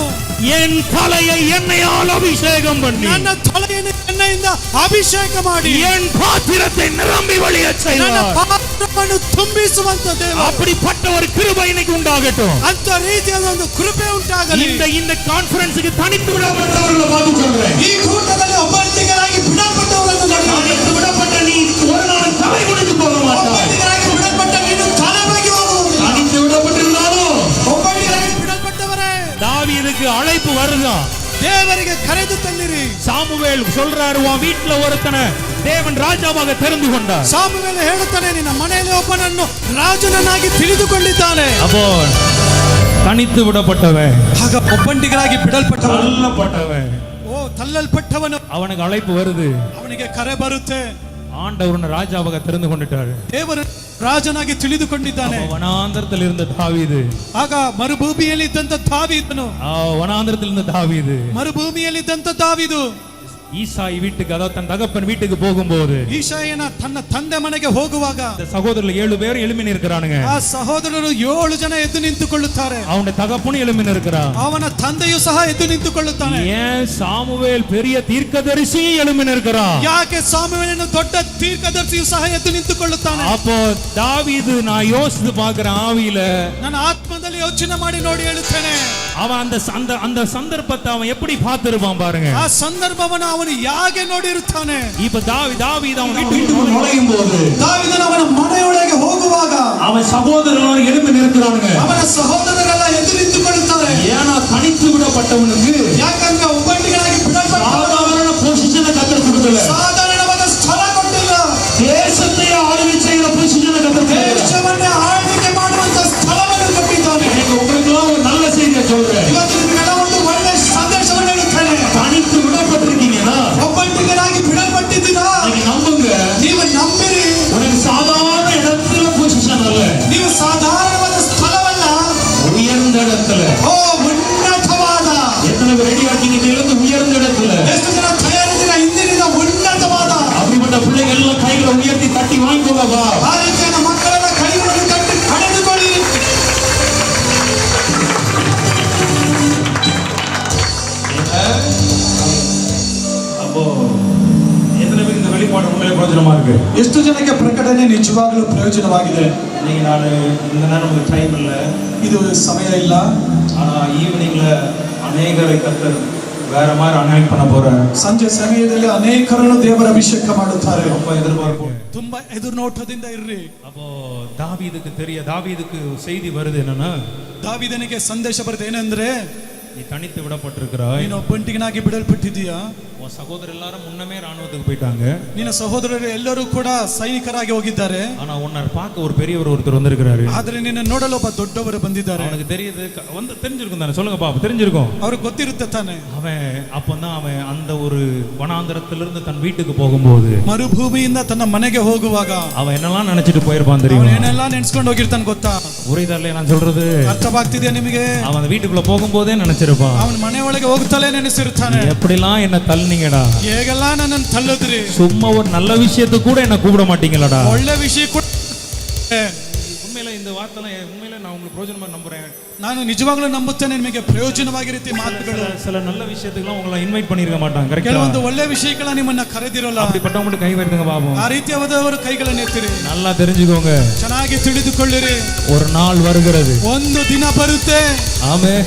S1: என் தலையை எண்ணெயால் அபிஷேகம் பண்ணி
S2: ನನ್ನ ತಲೆಯನ್ನು ಎಣ್ಣೆಯಿಂದ ಅಭಿಷೇಕ ಮಾಡಿ
S1: என் பாத்திரத்தை நிரம்பி வழிய
S2: ನನ್ನ
S1: செய்வார்.
S2: ಪಾತ್ರವನ್ನು ತುಂಬಿಸುವಂತ ದೇವರು.
S1: அப்படிப்பட்ட ஒரு கிருபை இன்னைக்கு உண்டாகட்டும்.
S2: ಅಂತ ರೀತಿಯಾದ ಒಂದು ಕೃಪೆ ಉಂಟಾಗಲಿ.
S1: இந்த கான்ஃபரன்ஸ்க்கு தனித்து விடப்பட்டவர்களை பார்த்து சொல்றேன்,
S2: ಈ ಕೂಟದಲ್ಲಿ ಒಬ್ಬಂಟಿಗರಾಗಿ ಬಿಡಲ್ಪಟ್ಟವರನ್ನು ನೋಡಿ.
S1: தனித்து விடப்பட்ட நீ ஒரு நாள் தலை குனிந்து போக மாட்டாய்.
S2: ಒಬ್ಬಂಟಿಗರಾಗಿ ಬಿಡಲ್ಪಟ್ಟ ನೀನು ತಲೆಬಾಗಿ ಹೋಗುವುದು.
S1: தனித்து விடப்பட்டிருந்தாலும்
S2: ಒಬ್ಬಂಟಿಗರಾಗಿ ಬಿಡಲ್ಪಟ್ಟವರೇ,
S1: தாவீதுக்கு அழைப்பு வருதா?
S2: ದೇವರಿಗೆ ಕರೆದು ತನ್ನಿರಿ.
S1: சாமுவேல் சொல்றாரு, உன் வீட்டுல ஒருத்தனை தேவன் ராஜாவாக தெரிந்து கொண்டார்.
S2: ಸಾಮುವೇಲ ಹೇಳುತ್ತಾನೆ, ನಿನ್ನ ಮನೆಯಲ್ಲಿ ಒಬ್ಬನನ್ನು ರಾಜನನ್ನಾಗಿ ತಿಳಿದುಕೊಂಡಿದ್ದಾನೆ.
S1: அப்போ தனித்து விடப்பட்டவன்,
S2: ಆಗ ಒಬ್ಬಂಟಿಗರಾಗಿ ಬಿಡಲ್ಪಟ್ಟವನು,
S1: தள்ளப்பட்டவன்,
S2: ತಳ್ಳಲ್ಪಟ್ಟವನು,
S1: அவனுக்கு அழைப்பு வருது.
S2: ಅವನಿಗೆ ಕರೆ ಬರುತ್ತೆ.
S1: ஆண்டவருன்னு ராஜாவாக தெரிந்து கொண்டுட்டாரு.
S2: ದೇವರು ರಾಜನಾಗಿ ತಿಳಿದುಕೊಂಡಿದ್ದಾನೆ.
S1: வனாந்தரத்தில் இருந்த தாவீது,
S2: ಆಗ ಮರುಭೂಮಿಯಲ್ಲಿ ಇದ್ದಂತ ದಾವೀದನು,
S1: வனாந்தரத்தில் இருந்த தாவீது
S2: ಮರುಭೂಮಿಯಲ್ಲಿ ಇದ್ದಂತ ದಾವೀದು
S1: ஈசாய் வீட்டுக்கு, அதாவது தன் தகப்பன் வீட்டுக்கு போகும்போது,
S2: ಈಶಾಯನ ತನ್ನ ತಂದೆ ಮನೆಗೆ ಹೋಗುವಾಗ
S1: இந்த சகோதரர்கள் 7 பேர் எழும்பி நிற்கிறானுங்க.
S2: ಆ ಸಹೋದರರು 7 ಜನ ಎದ್ದು ನಿಂತುಕೊಳ್ಳುತ್ತಾರೆ.
S1: அவனுடைய தகப்பனும் எழும்பி நிற்கிறான்.
S2: ಅವನ ತಂದೆಯೂ ಸಹ ಎದ್ದು ನಿಂತುಕೊಳ್ಳುತ್ತಾನೆ.
S1: ஏன் சாமுவேல் பெரிய தீர்க்கதரிசி எழும்பி நிற்கிறான்?
S2: ಯಾಕೆ ಸಾಮುವೇಲನು ದೊಡ್ಡ ತೀರ್ಕದರ್ಶಿಯೂ ಸಹ ಎದ್ದು ನಿಂತುಕೊಳ್ಳುತ್ತಾನೆ?
S1: அப்போ தாவீது, நான் யோசித்து பார்க்கிறேன் ஆவியில,
S2: ನನ್ನ ಆತ್ಮದಲ್ಲಿ ಯೋಚನೆ ಮಾಡಿ ನೋಡಿ ಹೇಳುತ್ತೇನೆ,
S1: அவன் அந்த சந்தர்ப்பத்தை அவன் எப்படி பார்த்திருப்பான் பாருங்க.
S2: ಆ ಸಂದರ್ಭವನ್ನು ಅವನು ಯಾಕೆ ನೋಡಿರುತ್ತಾನೆ?
S1: இப்ப தாவீது அவன் வீட்டுக்கு நுழையும் போது,
S2: ದಾವೀದನು ಅವನ ಮನೆಯೊಳಗೆ ಹೋಗುವಾಗ
S1: அவன் சகோதரர்கள் எழும்பி நிற்கிறானுங்க.
S2: ಅವನ ಸಹೋದರರೆಲ್ಲ ಎದ್ದು ನಿಂತುಕೊಳ್ಳುತ್ತಾರೆ.
S1: ஏன்னா தனித்து விடப்பட்டவனுக்கு
S2: ಯಾಕಂದ್ರೆ ಒಬ್ಬಂಟಿಗಳಾಗಿ ಬಿಡಲ್ಪಟ್ಟ
S1: சாதாரண பொசிஷனை கத்தர் கொடுக்கல,
S2: ಸಾಧಾರಣವಾದ ಸ್ಥಳ ಕೊಟ್ಟಿಲ್ಲ.
S1: தேசத்தை ஆளுகை செய்கிற பொசிஷனை கத்தர் கொடுக்கல.
S2: ದೇಶವನ್ನೇ ಆಳ್ವಿಕೆ ಮಾಡುವಂತ ಸ್ಥಳವನ್ನು ಕೊಟ್ಟಿದ್ದಾನೆ.
S1: இன்னைக்கு உங்களுக்கெல்லாம் ஒரு நல்ல செய்தியை சொல்றேன்.
S2: ಇವತ್ತು ನಿಮಗೆಲ್ಲ ಒಂದು ಒಳ್ಳೆ ಸಂದೇಶವನ್ನು ಹೇಳುತ್ತೇನೆ.
S1: தனித்து விடப்பட்டிருக்கீங்கன்னா,
S2: ಒಬ್ಬಂಟಿಗರಾಗಿ ಬಿಡಲ್ಪಟ್ಟಿದ್ದೀರಾ?
S1: நீங்க நம்புங்க,
S2: ನೀವು ನಂಬಿರಿ.
S1: உனக்கு சாதாரண இடத்துல பொசிஷன் அல்ல,
S2: ನೀವು ಸಾಧಾರಣವಾದ ಸ್ಥಳವಲ್ಲ,
S1: உயர்ந்த இடத்துல.
S2: ಓ ಉನ್ನತವಾದ.
S1: எத்தனை பேர் ரெடியா இருக்கீங்க? இருந்து உயர்ந்த இடத்துல.
S2: ಎಷ್ಟು ಜನ ತಯಾರಿದ್ದೀರಾ? ಇಂದಿನಿಂದ ಉನ್ನತವಾದ.
S1: அப்படிப்பட்ட பிள்ளைகள் எல்லாம் கைகளை உயர்த்தி தட்டி வாங்கிக்கோங்கப்பா.
S2: ಆ ರೀತಿಯಾದ ಮಕ್ಕಳೆಲ್ಲ ಕೈಗಳನ್ನು ಕಟ್ಟಿ ಪಡೆದುಕೊಳ್ಳಿ.
S1: அப்போ எத்தனை பேர் இந்த வெளிப்பாடு உண்மையிலே பிரயோஜனமா இருக்கு?
S2: ಎಷ್ಟು ಜನಕ್ಕೆ ಪ್ರಕಟಣೆ ನಿಜವಾಗಲೂ ಪ್ರಯೋಜನವಾಗಿದೆ?
S1: இன்னைக்கு நான் இந்த நேரம் உங்களுக்கு டைம் இல்லை,
S2: ಇದು ಸಮಯ ಇಲ್ಲ.
S1: ஆனால் ஈவினிங்ல அநேகரை கத்தர் வேற மாதிரி அனாயிண்ட் பண்ண போறேன்.
S2: ಸಂಜೆ ಸಮಯದಲ್ಲಿ ಅನೇಕರನ್ನು ದೇವರ ಅಭಿಷೇಕ ಮಾಡುತ್ತಾರೆ.
S1: ரொம்ப எதிர்பார்ப்பு.
S2: ತುಂಬಾ ಎದುರುನೋಟದಿಂದ ಇರ್ರಿ.
S1: அப்போ தாவீதுக்கு செய்தி வருது என்னன்னா,
S2: ದಾವೀದನಿಗೆ ಸಂದೇಶ ಬರುತ್ತೆ, ಏನಂದ್ರೆ,
S1: நீ தனித்து விடப்பட்டிருக்கிறாய்,
S2: ನೀನು ಒಬ್ಬಂಟಿಗನಾಗಿ ಬಿಡಲ್ಪಟ್ಟಿದ್ದೀಯಾ.
S1: உன் சகோதரர் எல்லாரும் முன்னமே ராணுவத்துக்கு போயிட்டாங்க,
S2: ನಿನ್ನ ಸಹೋದರರು ಎಲ್ಲರೂ ಕೂಡ ಸೈನಿಕರಾಗಿ ಹೋಗಿದ್ದಾರೆ.
S1: ஆனா உன்னை பார்க்க ஒரு பெரியவர் ஒருத்தர் வந்திருக்கிறாரு.
S2: ಆದ್ರೆ ನಿನ್ನ ನೋಡಲು ಒಬ್ಬ ದೊಡ್ಡವರು ಬಂದಿದ್ದಾರೆ.
S1: அவனுக்கு தெரியுது, வந்து தெரிஞ்சிருக்கும் தானே? சொல்லுங்க பாப்பா, தெரிஞ்சிருக்கும்.
S2: ಅವ್ರಿಗೆ ಗೊತ್ತಿರುತ್ತೆ ತಾನೆ.
S1: அப்பதான் அவன் அந்த ஒரு வனாந்தரத்திலிருந்து தன் வீட்டுக்கு போகும்போது,
S2: ಮರುಭೂಮಿಯಿಂದ ತನ್ನ ಮನೆಗೆ ಹೋಗುವಾಗ
S1: அவன் என்னெல்லாம் நினைச்சிட்டு போயிருப்பான்
S2: ಅವನು
S1: தெரியுமா?
S2: ಏನೆಲ್ಲ ನೆನ್ಸ್ಕೊಂಡು ಹೋಗಿರ್ತಾನೆ ಗೊತ್ತಾ?
S1: புரியுதல்ல நான் சொல்றது?
S2: ಅರ್ಥವಾಗ್ತಿದೆಯಾ ನಿಮಗೆ?
S1: அவன் வீட்டுக்குள்ள போகும்போதே நினைச்சிருப்பான்,
S2: ಅವನ ಮನೆ ಒಳಗೆ ಹೋಗ್ತಲೇ ನೆನೆಸಿರ್ತಾನೆ,
S1: எப்படிலாம் என்ன தள்ளினீங்கடா,
S2: ಹೇಗೆಲ್ಲ ನನ್ನನ್ನು ತಳ್ಳಿದ್ರಿ,
S1: சும்மா ஒரு நல்ல விஷயத்துக்கு கூட என்ன கூப்பிட மாட்டீங்களடா.
S2: ಒಳ್ಳೆ ವಿಷಯ ಕೂಡ.
S1: உண்மையில இந்த வார்த்தை உண்மையில நான் உங்களுக்கு பிரயோஜனமா நம்புறேன்.
S2: ನಾನು ನಿಜವಾಗ್ಲೂ ನಂಬುತ್ತೇನೆ ನಿಮಗೆ ಪ್ರಯೋಜನವಾಗಿ ರೀತಿ ಮಾತುಗಳು.
S1: சில நல்ல விஷயத்துக்குலாம் உங்களை இன்வைட் பண்ணிருக்க மாட்டாங்க, கரெக்ட்டா?
S2: ಕೆಲವೊಂದು ಒಳ್ಳೆ ವಿಷಯಗಳ ನಿಮ್ಮನ್ನ ಕರೆದಿರಲ್ಲ.
S1: அப்படிப்பட்டவங்க கை வைத்துங்க பாப்போம்.
S2: ಆ ರೀತಿಯಾದವರು ಕೈಗಳನ್ನು ಎತ್ತಿರಿ.
S1: நல்லா தெரிஞ்சுக்கோங்க,
S2: ಚೆನ್ನಾಗಿ ತಿಳಿದುಕೊಳ್ಳಿರಿ.
S1: ஒரு நாள் வருகிறது,
S2: ಒಂದು ದಿನ ಬರುತ್ತೆ.
S1: ஆமென்.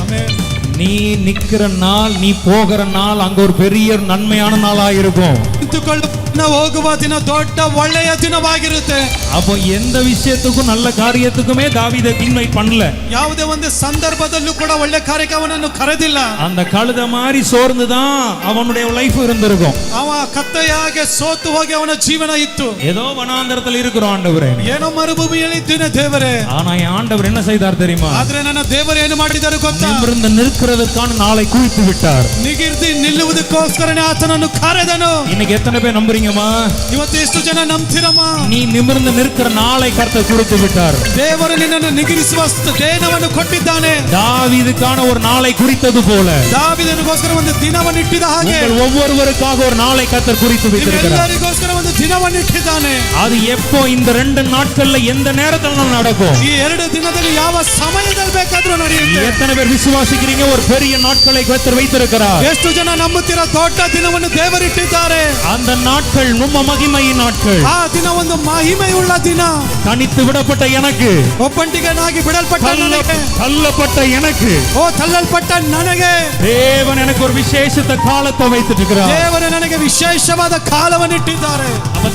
S2: ಆಮೆನ್.
S1: நீ நிக்கிற நாள், நீ போகிற நாள் அங்க ஒரு பெரிய நன்மையான நாளா இருக்கும்.
S2: ನಿಂತುಕೊಳ್ಳುವ ಹೋಗುವ ದಿನ ದೊಡ್ಡ ಒಳ್ಳೆಯ ದಿನವಾಗಿರುತ್ತೆ.
S1: அப்போ எந்த விஷயத்துக்கும் நல்ல காரியத்துக்குமே தாவீதை இன்வைட் பண்ணல.
S2: ಯಾವುದೇ ಒಂದು ಸಂದರ್ಭದಲ್ಲೂ ಕೂಡ ಒಳ್ಳೆ ಕಾರ್ಯಕ್ಕೆ ಅವನನ್ನು ಕರೆದಿಲ್ಲ.
S1: அந்த கழுதை மாதிரி சோர்ந்து தான் அவனுடைய லைஃப் இருந்திருக்கும்.
S2: ಅವ ಕತ್ತೆಯಾಗಿ ಸೋತು ಹೋಗಿ ಅವನ ಜೀವನ ಇತ್ತು.
S1: ஏதோ வனாந்தரத்தில் இருக்கிறோம் ஆண்டவரே,
S2: ಏನೋ ಮರುಭೂಮಿಯಲ್ಲಿ ಇದ್ದೇನೆ ದೇವರೇ.
S1: ஆனா என் ஆண்டவர் என்ன செய்தார் தெரியுமா?
S2: ಆದ್ರೆ ನನ್ನ ದೇವರು ಏನು ಮಾಡಿದ್ದಾರೆ ಗೊತ್ತಾ?
S1: நிமிர்ந்து நிற்கிறதுக்கான நாளை குறித்து விட்டார்.
S2: ನಿಗಿರ್ದಿ ನಿಲ್ಲುವುದಕ್ಕೋಸ್ಕರನೇ ಆತನನ್ನು ಕರೆದನು.
S1: இன்னைக்கு எத்தனை பேர் நம்புறீங்கம்மா?
S2: ಇವತ್ತು ಎಷ್ಟು ಜನ ನಂಬ್ತಿರಮ್ಮ?
S1: நீ நிமிர்ந்து நிற்கிற நாளை கர்த்தர் கொடுத்து விட்டார்.
S2: ದೇವರು ನಿನ್ನನ್ನು ನಿಗಿರಿಸುವ ದಿನವನ್ನು ಕೊಟ್ಟಿದ್ದಾನೆ.
S1: தாவீதுக்கான ஒரு நாளை குறித்தது போல
S2: ದಾವೀದನಿಗೋಸ್ಕರ ಒಂದು ದಿನವನ್ನು ಇಟ್ಟಿದ ಹಾಗೆ
S1: உங்கள் ஒவ்வொருவருக்காக ஒரு நாளை கர்த்தர் குறித்து வைத்திருக்கிறார்.
S2: ಎಲ್ಲರಿಗೋಸ್ಕರ ಒಂದು ದಿನವನ್ನು ಇಟ್ಟಿದ್ದಾನೆ.
S1: அது எப்போ? இந்த 2 நாட்கள்ல எந்த நேரத்துல நடக்கும்?
S2: ಈ 2 ದಿನದಲ್ಲಿ ಯಾವ ಸಮಯದಲ್ಲಿ ಬೇಕಾದ್ರೂ ನಡೆಯುತ್ತೆ.
S1: எத்தனை பேர் விசுவாசிக்கிறீங்க? ஒரு பெரிய நாட்களை கர்த்தர் வைத்திருக்கிறார்.
S2: ಎಷ್ಟು ಜನ ನಂಬುತ್ತೀರಾ? ದೊಡ್ಡ ದಿನವನ್ನು ದೇವರು ಇಟ್ಟಿದ್ದಾರೆ.
S1: அந்த நாட்கள் நம்ம மகிமையின் நாட்கள்.
S2: ಆ ದಿನ ಒಂದು ಮಹಿಮೆಯುಳ್ಳ ದಿನ.
S1: தனித்து விடப்பட்ட எனக்கு,
S2: ಒಬ್ಬಂಟಿಗನಾಗಿ ಬಿಡಲ್ಪಟ್ಟ ನನಗೆ,
S1: தள்ளப்பட்ட எனக்கு,
S2: ತಳ್ಳಲ್ಪಟ್ಟ ನನಗೆ
S1: தேவன் எனக்கு ஒரு விசேஷத்த காலத்தை வைத்திருக்கிறார்.
S2: ದೇವರು ನನಗೆ ವಿಶೇಷವಾದ ಕಾಲವನ್ನು ಇಟ್ಟಿದ್ದಾರೆ.
S1: அப்ப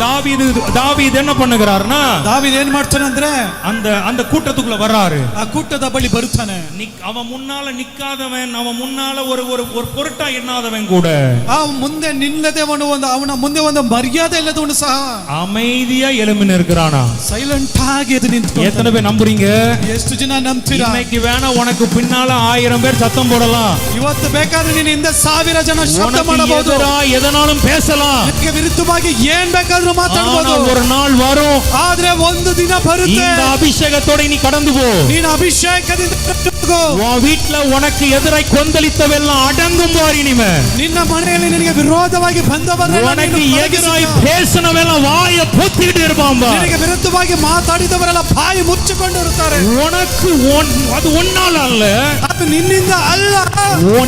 S1: தாவீது என்ன பண்ணுகிறார்னா,
S2: ದಾವೀದ್ ಏನ್ ಮಾಡ್ತಾನೆ ಅಂದ್ರೆ
S1: அந்த கூட்டத்துக்குள்ள வர்றாரு.
S2: ಆ ಕೂಟದ ಬಳಿ ಬರುತ್ತಾನೆ.
S1: அவன் முன்னால நிக்காதவன், அவன் முன்னால ஒரு பொருட்டா எண்ணாதவன் கூட,
S2: ಆ ಮುಂದೆ ನಿಲ್ಲದವನು, ಅವನ ಮುಂದೆ ಒಂದು ಮರ್ಯಾದೆ ಇಲ್ಲದವನು ಸಹ
S1: அமைதியா எழும்பி நிற்கிறானா.
S2: ಸೈಲೆಂಟ್ ಆಗಿ ಎದ್ದು ನಿಂತು.
S1: எத்தனை பேர் நம்புறீங்க?
S2: ಎಷ್ಟು ಜನ ನಂಬ್ತೀರಾ?
S1: இன்னைக்கு வேணா உனக்கு பின்னால 1000 பேர் சத்தம் போடலாம்.
S2: ಇವತ್ತು ಬೇಕಾದ್ರೆ ನೀನು ಹಿಂದೆ 1000 ಜನ ಶಬ್ದ ಮಾಡಬಹುದು.
S1: எதனாலும் பேசலாம்.
S2: ನಿನಗೆ ವಿರುದ್ಧವಾಗಿ ಏನ್ ಬೇಕಾದ್ರೂ ಮಾತಾಡಬಹುದು.
S1: ஒரு நாள் வரும்,
S2: ಆದ್ರೆ ಒಂದು ದಿನ ಬರುತ್ತೆ,
S1: இந்த அபிஷேகத்தோட நீ கடந்து போ.
S2: ನೀನು ಅಭಿಷೇಕದಿಂದ ಹೋಗು.
S1: உன் வீட்ல உனக்கு எதிராய் கொந்தளித்தவெல்லாம் அடங்கும் பார். இனிமே
S2: ನಿನ್ನ ಮನೆಯಲ್ಲಿ ನಿನಗೆ ವಿರೋಧವಾಗಿ ಬಂದವರೆಲ್ಲ
S1: உனக்கு எதிராய் பேசினவெல்லாம் வாயை பொத்திட்டு இருப்பான்.
S2: ನಿನಗೆ ವಿರುದ್ಧವಾಗಿ ಮಾತಾಡಿದವರೆಲ್ಲ ಬಾಯಿ ಮುಚ್ಚಿಕೊಂಡಿರುತ್ತಾರೆ.
S1: உனக்கு அது ஒன்னால அல்ல,
S2: ಅದು ನಿನ್ನಿಂದ ಅಲ್ಲ,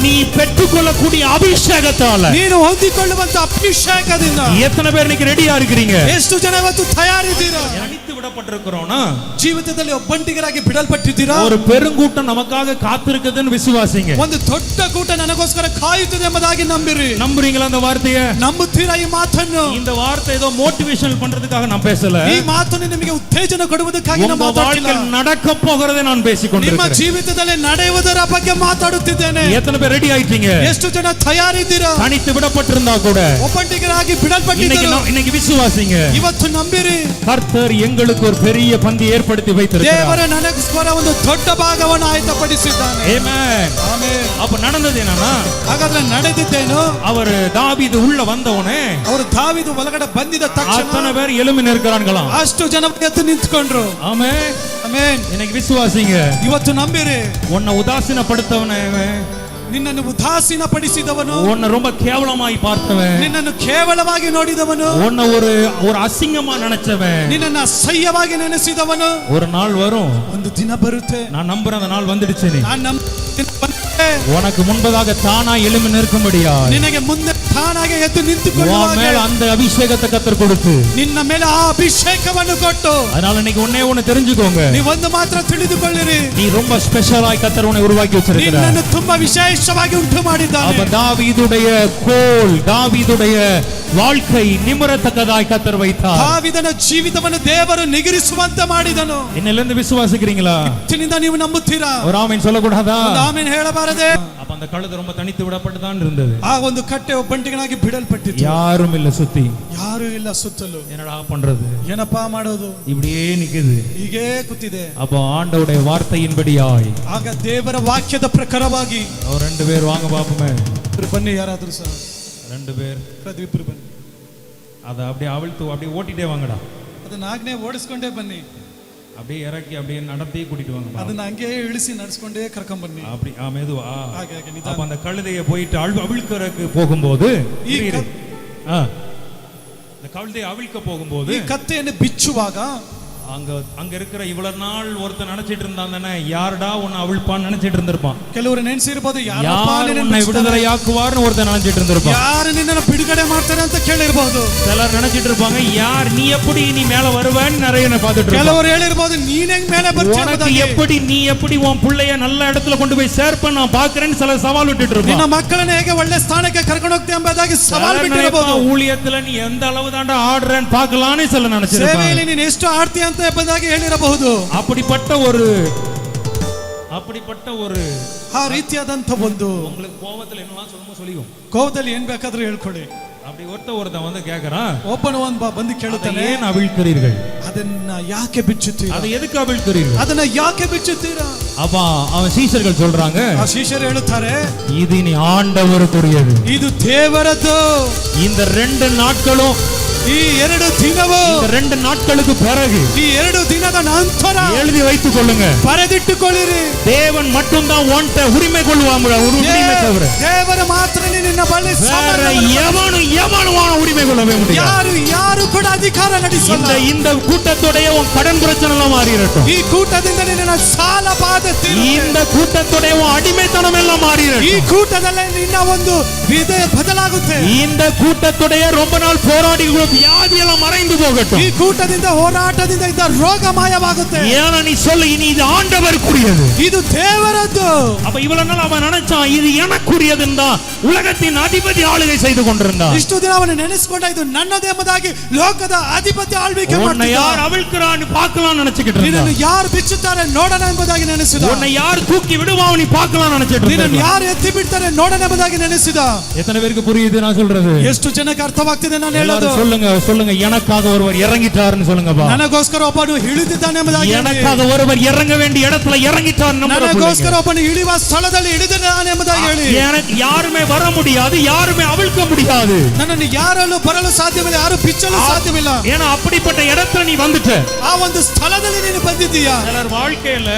S1: நீ பெற்றுக்கொள்ளக்கூடிய அபிஷேகத்தால,
S2: ನೀನು ಹೊಂದಿಕೊಳ್ಳುವಂತ ಅಭಿಷೇಕದಿಂದ.
S1: எத்தனை பேர் இன்னைக்கு ரெடியா இருக்கிறீங்க?
S2: ಎಷ್ಟು ಜನ ಇವತ್ತು ತಯಾರಿದ್ದೀರಾ?
S1: தனித்து விடப்பட்டிருக்கிறோம்னா,
S2: ಜೀವಿತದಲ್ಲಿ ಒಬ್ಬಂಟಿಗರಾಗಿ ಬಿಡಲ್ಪಟ್ಟಿದ್ದೀರಾ?
S1: ஒரு பெருங்கூட்டம் நமக்காக காத்திருக்குதுன்னு விசுவாசிங்க.
S2: ಒಂದು ದೊಡ್ಡ ಕೂಟ ನನಗೋಸ್ಕರ ಕಾಯುತ್ತದೆ ಎಂಬುದಾಗಿ ನಂಬಿರಿ.
S1: நம்புறீங்களா அந்த வார்த்தையை?
S2: ನಂಬುತ್ತೀರಾ ಈ ಮಾತನ್ನು?
S1: இந்த வார்த்தை ஏதோ மோட்டிவேஷன் பண்றதுக்காக நான் பேசல.
S2: ಈ ಮಾತನ್ನು ನಿಮಗೆ ಉತ್ತೇಜನ ಕೊಡುವುದಕ್ಕಾಗಿ ನಾನು ಮಾತಾಡ್ತಿಲ್ಲ.
S1: வாழ்க்கையில் நடக்க போகிறதை நான்
S2: ನಿಮ್ಮ
S1: பேசிக்கொண்டிருக்கிறேன்.
S2: ಜೀವಿತದಲ್ಲಿ ನಡೆಯುವುದರ ಬಗ್ಗೆ ಮಾತಾಡುತ್ತಿದ್ದೇನೆ.
S1: எத்தனை பேர் ரெடி ஆயிட்டீங்க?
S2: ಎಷ್ಟು ಜನ ತಯಾರಿದ್ದೀರಾ?
S1: தனித்து விடப்பட்டிருந்தா கூட
S2: ಒಬ್ಬಂಟಿಗರಾಗಿ ಬಿಡಲ್ಪಟ್ಟಿದ್ದೀರಾ?
S1: இன்னைக்கு விசுவாசிங்க.
S2: ಇವತ್ತು ನಂಬಿರಿ.
S1: கர்த்தர் எங்களுக்கு ஒரு பெரிய பந்தி ஏற்படுத்தி வைத்திருக்கிறார்.
S2: ದೇವರು ನನಗೋಸ್ಕರ ಒಂದು ದೊಡ್ಡ ಭಾಗವನ್ನು ಆಯತ್ತಪಡಿಸಿದ್ದಾನೆ.
S1: ಆಮೆನ್.
S2: ಆಮೆನ್.
S1: அப்ப நடந்தது என்னன்னா,
S2: ಹಾಗಾದ್ರೆ ನಡೆದಿದ್ದೇನು?
S1: அவர் தாவீது உள்ள வந்தவனே,
S2: ಅವರು ದಾವೀದು ಒಳಗಡೆ ಬಂದಿದ ತಕ್ಷಣ
S1: அத்தனை பேர் எழும்பி நிற்கிறாங்களாம்.
S2: ಅಷ್ಟು ಜನ ಎದ್ದು ನಿಂತ್ಕೊಂಡ್ರು.
S1: ஆமென்.
S2: ಆಮೆನ್.
S1: இன்னைக்கு விசுவாசிங்க.
S2: ಇವತ್ತು ನಂಬಿರಿ.
S1: உன்னை உதாசீனப்படுத்தவனே,
S2: ನಿನ್ನನ್ನು ಉದಾಸೀನಪಡಿಸಿದವನು,
S1: உன்னை ரொம்ப கேவலமாய் பார்த்தவன்,
S2: ನಿನ್ನನ್ನು ಕೇವಲವಾಗಿ ನೋಡಿದವನು,
S1: உன்னை ஒரு அசிங்கமா நினைச்சவன்,
S2: ನಿನ್ನನ್ನು ಅಸಹ್ಯವಾಗಿ ನೆನೆಸಿದವನು,
S1: ஒரு நாள் வரும்.
S2: ಒಂದು ದಿನ ಬರುತ್ತೆ.
S1: நான் நம்புறேன் அந்த நாள் வந்துடுச்சு.
S2: ನಾನು
S1: உனக்கு முன்பதாக தானா எழும்பி நிற்கும்படியா,
S2: ನಿನಗೆ ಮುಂದೆ ತಾನಾಗೆ ಎದ್ದು
S1: உன்
S2: ನಿಂತುಕೊಳ್ಳುವಾಗ
S1: மேல அந்த அபிஷேகத்தை கர்த்தர் கொடுத்து,
S2: ನಿನ್ನ ಮೇಲೆ ಆ ಅಭಿಷೇಕವನ್ನು ಕೊಟ್ಟು,
S1: அதனால இன்னைக்கு ஒண்ணு தெரிஞ்சுக்கோங்க,
S2: ನೀವೊಂದು ಮಾತ್ರ ತಿಳಿದುಕೊಳ್ಳಿರಿ,
S1: நீ ரொம்ப ஸ்பெஷலாய் கர்த்தர் உன்னை உருவாக்கி வச்சிருக்கிறார்.
S2: ನಿನ್ನನ್ನು ತುಂಬಾ ವಿಶೇಷವಾಗಿ ಉಂಟು ಮಾಡಿದ್ದಾನೆ.
S1: அப்ப தாவீதுடைய கோல், தாவீதுடைய வாழ்க்கை நிமிரத்தக்கதாய் கர்த்தர் வைத்தார்.
S2: ದಾವೀದನ ಜೀವಿತವನ್ನು ದೇವರು ನಿಗರಿಸುವಂತೆ ಮಾಡಿದನು.
S1: இன்னிலிருந்து விசுவாசிக்கிறீங்களா?
S2: ಇವತ್ತಿನಿಂದ ನೀವು ನಂಬುತ್ತೀರಾ?
S1: ஒரு ஆமென் சொல்லக்கூடாதா?
S2: ಆಮೆನ್ ಹೇಳಬಾರದೆ?
S1: அப்ப அந்த கழுதை ரொம்ப தனித்து விடப்பட்டு தான் இருந்தது.
S2: ಆ ಒಂದು ಕಟ್ಟೆ ಒಬ್ಬಂಟಿಗನಾಗಿ ಬಿಡಲ್ಪಟ್ಟಿತ್ತು.
S1: யாரும் இல்ல சுத்தி.
S2: ಯಾರು ಇಲ್ಲ ಸುತ್ತಲೂ.
S1: என்னடா பண்றது?
S2: ಏನಪ್ಪಾ ಮಾಡೋದು?
S1: இப்படியே நிக்குது.
S2: ಹೀಗೆ ಕೂತಿದೆ.
S1: அப்ப ஆண்டவருடைய வார்த்தையின்படியாய்,
S2: ಆಗ ದೇವರ ವಾಕ್ಯದ ಪ್ರಕಾರವಾಗಿ
S1: அவர் 2 பேர் வாங்க பாப்போமே.
S2: ಬನ್ನಿ, ಯಾರಾದ್ರೂ ಸಹ
S1: 2 பேர்
S2: ಇಬ್ರು ಬನ್ನಿ.
S1: அதை அப்படியே அவிழ்த்து அப்படியே ஓட்டிட்டே வாங்கடா.
S2: ಅದನ್ನ ಆಗ್ನೇ ಓಡಿಸ್ಕೊಂಡೇ ಬನ್ನಿ.
S1: அப்படியே இறக்கி அப்படியே நடத்தி கூட்டிட்டு வாங்க.
S2: ಅದನ್ನ ಹಂಗೆ ಇಳಿಸಿ ನಡೆಸ್ಕೊಂಡೇ ಕರ್ಕೊಂಡ್ ಬನ್ನಿ.
S1: அப்படி மெதுவா.
S2: ಹಾಗೆ ಹಾಗೆ ನಿಧಾನ.
S1: அப்ப அந்த கழுதையை போயிட்டு அவிழ்க்கறக்கு போகும்போது, இந்த கழுதையை அவிழ்க்க போகும்போது,
S2: ಈ ಕತ್ತೆಯನ್ನು ಬಿಚ್ಚುವಾಗ,
S1: அங்க இருக்கிற இவ்வளவு நாள் ஒருத்தன் நினைச்சிட்டு இருந்தான் தானே, யாருடா உன்னை அவிழ்ப்பான்னு நினைச்சிட்டு இருந்திருப்பான்.
S2: ಕೆಲವರು ನೆನೆಸಿರಬಹುದು
S1: யார் உன்னை விடுதலையாக்குவார்னு ஒருத்தன் நினைச்சிட்டு இருந்திருப்பான்.
S2: ಯಾರು ನಿನ್ನನ್ನು ಬಿಡುಗಡೆ ಮಾಡ್ತಾರೆ ಅಂತ ಕೇಳಿರಬಹುದು.
S1: சிலர் நினைச்சிட்டு இருப்பாங்க, யார் நீ எப்படி நீ மேல வருவேன்னு நிறைய பார்த்துட்டு இருப்பாங்க.
S2: ಕೆಲವರು ಹೇಳಿರಬಹುದು, ನೀನ್ ಹೆಂಗ್ ಮೇಲೆ ಬರ್ತೀಯ
S1: உனக்கு எப்படி நீ எப்படி உன் பிள்ளைய நல்ல இடத்துல கொண்டு போய் சேர்ப்ப நான் பாக்குறேன்னு சில சவால் விட்டுட்டு இருப்பான்.
S2: ನಿನ್ನ ಮಕ್ಕಳನ್ನ ಹೇಗೆ ಒಳ್ಳೆ ಸ್ಥಾನಕ್ಕೆ ಕರ್ಕೊಂಡು ಹೋಗ್ತೀಯ ಎಂಬುದಾಗಿ ಸವಾಲ್ ಬಿಟ್ಟಿರಬಹುದು.
S1: ஊழியத்துல நீ எந்த அளவு தாண்டா ஆடுறேன்னு பார்க்கலாம்னு சில நினைச்சிருப்பாங்க.
S2: ಸೇವೆಯಲ್ಲಿ ನೀನು ಎಷ್ಟು ಆಡ್ತೀಯ ಅಂತ ಎಂಬುದಾಗಿ ಹೇಳಿರಬಹುದು.
S1: அப்படிப்பட்ட ஒரு
S2: ಆ ರೀತಿಯಾದಂತ ಒಂದು
S1: உங்களுக்கு கோவத்துல என்னலாம் சொல்லுவோம்.
S2: ಕೋಪದಲ್ಲಿ ಏನ್ ಬೇಕಾದ್ರೂ ಹೇಳ್ಕೊಳ್ಳಿ.
S1: அப்படி ஒருத்தன் வந்து கேக்குறான்,
S2: ಒಬ್ಬನು ಬಂದು ಕೇಳುತ್ತಾನೆ,
S1: ஏன் அவிழ்க்கிறீர்கள்?
S2: ಅದನ್ನ ಯಾಕೆ ಬಿಚ್ಚುತ್ತೀರಾ?
S1: அதை எதுக்கு அவிழ்க்கிறீர்கள்?
S2: ಅದನ್ನ ಯಾಕೆ ಬಿಚ್ಚುತ್ತೀರಾ?
S1: அப்ப அவன் சீஷர்கள் சொல்றாங்க,
S2: ಆ ಶಿಷ್ಯರು ಹೇಳುತ್ತಾರೆ,
S1: இது நீ ஆண்டவருக்குரியது.
S2: ಇದು ದೇವರದ್ದು.
S1: இந்த 2 நாட்களும்
S2: ಈ 2 ದಿನವೂ,
S1: இந்த 2 நாட்களுக்கு பிறகு
S2: ಈ 2 ದಿನದ ನಂತರ
S1: எழுதி வைத்துக் கொள்ளுங்க,
S2: ಬರೆದಿಟ್ಟುಕೊಳ್ಳಿರಿ.
S1: தேவன் மட்டும்தான் உன்கிட்ட உரிமை கொள்வாங்க. உரிமை தவிர
S2: ದೇವರ ಮಾತ್ರ ನಿನ್ನ ಬಳಿ
S1: எவனும் உரிமை கொள்ளவே முடியாது.
S2: ಯಾರು ಕೂಡ ಅಧಿಕಾರ ನಡೆಸಲ್ಲ.
S1: இந்த கூட்டத்தோடைய உன் கடன் பிரச்சனை எல்லாம் மாறிரட்டும்.
S2: ಈ ಕೂಟದಿಂದ ನಿನ್ನ ಸಾಲ ಬಾಧೆ ತೀರುತ್ತೆ.
S1: இந்த கூட்டத்தோடைய உன் அடிமைத்தனம் எல்லாம் மாறிரட்டும்.
S2: ಈ ಕೂಟದಲ್ಲಿ ನಿನ್ನ ಒಂದು ವಿಧೆ ಬದಲಾಗುತ್ತೆ.
S1: இந்த கூட்டத்தோடைய ரொம்ப நாள் போராடி வியாதி எல்லாம் மறைந்து போகட்டும்.
S2: ಈ ಕೂಟದಿಂದ ಹೋರಾಟದಿಂದ ಇದ್ದ ರೋಗ ಮಾಯವಾಗುತ್ತೆ.
S1: ஏன்னா நீ சொல்லு, இனி இது ஆண்டவருக்குரியது,
S2: ಇದು ದೇವರದ್ದು.
S1: அப்ப இவ்வளவு நாள் அவன் நினைச்சான் இது எனக்குரியதுன்னா உலகத்தின் அதிபதி ஆளுகை செய்து கொண்டிருந்தான்.
S2: ಇಷ್ಟು ದಿನ ಅವನು ನೆನೆಸಿಕೊಂಡ ಇದು ನನ್ನದೇ ಎಂಬುದಾಗಿ ಲೋಕದ ಅಧಿಪತಿ ಆಳ್ವಿಕೆ
S1: உன்னை
S2: ಮಾಡ್ತಿದ್ದ.
S1: யார் அவிழ்க்கிறான்னு பார்க்கலாம் நினைச்சிட்டு
S2: ನಿನ್ನನ್ನು
S1: இருந்தான்.
S2: ಯಾರು ಬಿಚ್ಚುತ್ತಾರೆ ನೋಡೋಣ ಎಂಬುದಾಗಿ ನೆನೆಸಿದ.
S1: உன்னை யார் தூக்கி விடுவான் நீ பார்க்கலாம் நினைச்சிட்டு
S2: ನಿನ್ನನ್ನು
S1: இருந்தான்.
S2: ಯಾರು ಎತ್ತಿ ಬಿಡ್ತಾರೆ ನೋಡೋಣ ಎಂಬುದಾಗಿ ನೆನೆಸಿದ.
S1: எத்தனை பேருக்கு புரியுது நான் சொல்றது?
S2: ಎಷ್ಟು ಜನಕ್ಕೆ ಅರ್ಥವಾಗ್ತಿದೆ ನಾನು ಹೇಳೋದು?
S1: சொல்லுங்க எனக்காக ஒருவர் இறங்கிட்டாருன்னு சொல்லுங்கப்பா.
S2: ನನಗೋಸ್ಕರ ಒಬ್ಬನು ಇಳಿದಿದ್ದಾನೆ ಎಂಬುದಾಗಿ.
S1: எனக்காக ஒருவர் இறங்க வேண்டிய இடத்துல இறங்கிட்டார்.
S2: ನನಗೋಸ್ಕರ ಒಬ್ಬನು ಇಳಿಯುವ ಸ್ಥಳದಲ್ಲಿ ಇಳಿದಿದ್ದಾನೆ ಎಂಬುದಾಗಿ ಹೇಳಿ.
S1: எனக்கு யாருமே வர முடியாது, யாருமே அவிழ்க்க முடியாது.
S2: ನನ್ನನ್ನು ಯಾರಲ್ಲೂ ಬರಲು ಸಾಧ್ಯವಿಲ್ಲ, ಯಾರು ಬಿಚ್ಚಲು ಸಾಧ್ಯವಿಲ್ಲ.
S1: ஏன்னா அப்படிப்பட்ட இடத்துல நீ வந்துட்ட.
S2: ಆ ಒಂದು ಸ್ಥಳದಲ್ಲಿ ನೀನು ಬಂದಿದ್ದೀಯಾ.
S1: சிலர் வாழ்க்கையில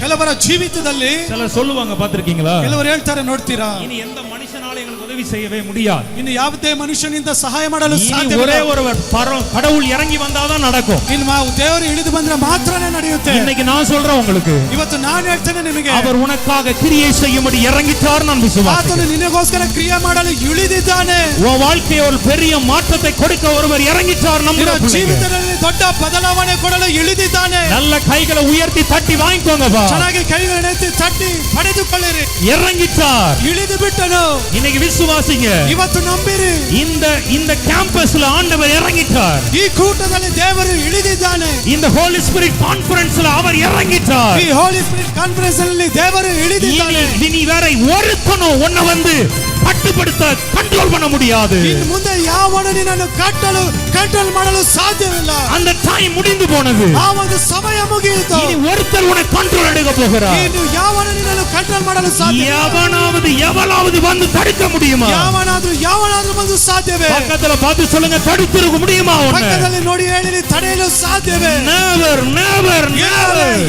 S2: ಕೆಲವರ ಜೀವಿತದಲ್ಲಿ
S1: சிலர் சொல்லுவாங்க, பாத்திருக்கீங்களா?
S2: ಕೆಲವರು ಹೇಳ್ತಾರೆ ನೋಡ್ತೀರಾ,
S1: இனி எந்த மனுஷனால எங்களுக்கு உதவி செய்யவே முடியாது.
S2: ಇನ್ನು ಯಾವುದೇ ಮನುಷ್ಯನಿಂದ ಸಹಾಯ ಮಾಡಲು
S1: இனி
S2: ಸಾಧ್ಯವಿಲ್ಲ.
S1: ஒரே ஒருவர் கடவுள் இறங்கி வந்தாதான் நடக்கும்.
S2: ಇನ್ನು ದೇವರು ಇಳಿದು ಬಂದ್ರೆ ಮಾತ್ರನೇ ನಡೆಯುತ್ತೆ.
S1: இன்னைக்கு நான் சொல்றேன் உங்களுக்கு,
S2: ಇವತ್ತು ನಾನು ಹೇಳ್ತೇನೆ ನಿಮಗೆ,
S1: அவர் உனக்காக கிரியை செய்யும்படி இறங்கிட்டார். நான் விசுவாசிக்கிறேன்.
S2: ಆತನು ನಿನಗೋಸ್ಕರ ಕ್ರಿಯೆ ಮಾಡಲು ಇಳಿದಿದ್ದಾನೆ.
S1: உன் வாழ்க்கையில் ஒரு பெரிய மாற்றத்தை கொடுக்க ஒருவர் இறங்கிட்டார். நம்ம
S2: ಜೀವಿತದಲ್ಲಿ ದೊಡ್ಡ ಬದಲಾವಣೆ ಕೊಡಲು ಇಳಿದಿದ್ದಾನೆ.
S1: நல்ல கைகளை உயர்த்தி தட்டி வாங்கிக்கோங்கப்பா.
S2: ಚೆನ್ನಾಗಿ ಕೈಗಳನ್ನೆತ್ತಿ ತಟ್ಟಿ ಪಡೆದುಕೊಳ್ಳಿರಿ.
S1: இறங்கிட்டார்,
S2: ಇಳಿದು ಬಿಟ್ಟನು.
S1: இன்னைக்கு விசுவாசிங்க,
S2: ಇವತ್ತು ನಂಬಿರಿ.
S1: இந்த கேம்பஸ்ல ஆண்டவர் இறங்கிட்டார்.
S2: ಈ ಕೂಟದಲ್ಲಿ ದೇವರು ಇಳಿದಿದ್ದಾನೆ.
S1: இந்த ஹோலி ஸ்பிரிட் கான்ஃபரன்ஸ்ல அவர் இறங்கிட்டார்.
S2: ಈ ಹೋಲಿ ಸ್ಪಿರಿಟ್ ಕಾನ್ಫರೆನ್ಸ್ ಅಲ್ಲಿ ದೇವರು ಇಳಿದಿದ್ದಾನೆ.
S1: இனி வேற ஒருத்தனும் உன்னை வந்து கட்டுப்படுத்த கண்ட்ரோல் பண்ண முடியாது.
S2: ಇನ್ನು ಮುಂದೆ ಯಾವನು ನಿನ್ನನ್ನು ಕಂಟ್ರೋಲ್ ಮಾಡಲು ಸಾಧ್ಯವಿಲ್ಲ.
S1: அந்த டைம் முடிந்து போனது.
S2: ಆ ಒಂದು ಸಮಯ ಮುಗಿಯಿತು.
S1: இனி ஒருத்தர் உன்னை கண்ட்ரோல் எடுக்க போகிறார்.
S2: ಇನ್ನು ಯಾವನು ನಿನ್ನನ್ನು ಕಂಟ್ರೋಲ್ ಮಾಡಲು ಸಾಧ್ಯ?
S1: எவனாவது வந்து தடுக்க முடியுமா?
S2: ಯಾವನಾದ್ರೂ ಬಂದು ಸಾಧ್ಯವೇ?
S1: பக்கத்துல பார்த்து சொல்லுங்க, தடுத்திருக்க முடியுமா?
S2: ಪಕ್ಕದಲ್ಲಿ ನೋಡಿ ಹೇಳಿ, ತಡೆಯಲು ಸಾಧ್ಯವೇ?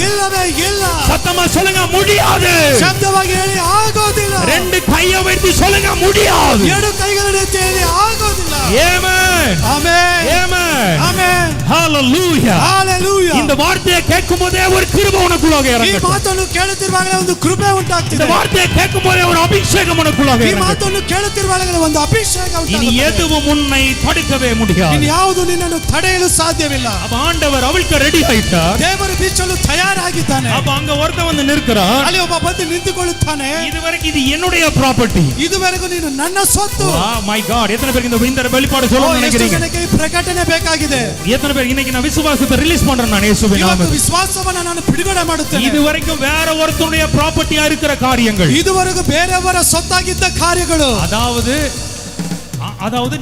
S2: ಇಲ್ಲವೇ ಇಲ್ಲ.
S1: சத்தமா சொல்லுங்க, முடியாது.
S2: ಶಬ್ದವಾಗಿ ಹೇಳಿ, ಆಗೋದಿಲ್ಲ.
S1: 2 கையை வைத்து சொல்லுங்க, முடியாது.
S2: 2 ಕೈಗಳನ್ನು ಎತ್ತಿ ಹೇಳಿ, ಆಗೋದಿಲ್ಲ.
S1: ஆமென்,
S2: ಆಮೆನ್,
S1: ஆமென்,
S2: ಆಮೆನ್,
S1: ஹalleluya,
S2: ஹalleluya.
S1: இந்த வார்த்தையை கேட்கும்போதே ஒரு கிருபை உனக்குள்ளாக
S2: ಈ
S1: இறங்கட்டும்.
S2: ಮಾತನ್ನು ಕೇಳುತ್ತಿರುವಾಗಲೇ ಒಂದು ಕೃಪೆ
S1: இந்த
S2: ಉಂಟಾಗ್ತಿದೆ.
S1: வார்த்தையை கேட்கும்போதே ஒரு அபிஷேகம் உனக்குள்ளாக
S2: ಈ
S1: இறங்கட்டும்.
S2: ಮಾತನ್ನು ಕೇಳುತ್ತಿರುವಾಗಲೇ ಒಂದು ಅಭಿಷೇಕ
S1: இனி
S2: ಉಂಟಾಗುತ್ತದೆ.
S1: எதுவும் உன்னை தடுக்கவே முடியாது.
S2: ಇನ್ನು ಯಾವುದು ನಿನ್ನನ್ನು ತಡೆಯಲು ಸಾಧ್ಯವಿಲ್ಲ.
S1: அப்ப ஆண்டவர் அவிழ்க்க ரெடி ஆயிட்டார்.
S2: ದೇವರು ಬಿಚ್ಚಲು ತಯಾರಾಗಿದ್ದಾನೆ.
S1: அப்ப அங்க ஒருத்தன் வந்து நிற்கிறான்.
S2: ಅಲ್ಲಿ ಒಬ್ಬ ಬಂದು ನಿಂತುಕೊಳ್ಳುತ್ತಾನೆ.
S1: இதுவரைக்கும் இது என்னுடைய ப்ராப்பர்ட்டி.
S2: ಇದುವರೆಗೂ ನೀನು ನನ್ನ ಸ್ವತ್ತು.
S1: மை காட், எத்தனை பேருக்கு இந்த வெளிப்பாடு சொல்ல
S2: ಎಷ್ಟು
S1: நினைக்கிறீங்க?
S2: ಜನಕ್ಕೆ ಈ ಪ್ರಕಟಣೆ ಬೇಕಾಗಿದೆ?
S1: எத்தனை பேர் இன்னைக்கு நான் விசுவாசத்தை ரிலீஸ் பண்றேன்? நான் இயேசுவின்
S2: ಇವತ್ತು
S1: நாமத்தில்
S2: ವಿಶ್ವಾಸವನ್ನು ನಾನು ಬಿಡುಗಡೆ ಮಾಡುತ್ತೇನೆ.
S1: இதுவரைக்கும் வேற ஒருத்தருடைய ப்ராப்பர்ட்டியா இருக்கிற காரியங்கள்,
S2: ಇದುವರೆಗೂ ಬೇರೆಯವರ ಸೊತ್ತಾಗಿದ್ದ ಕಾರ್ಯಗಳು,
S1: அதாவது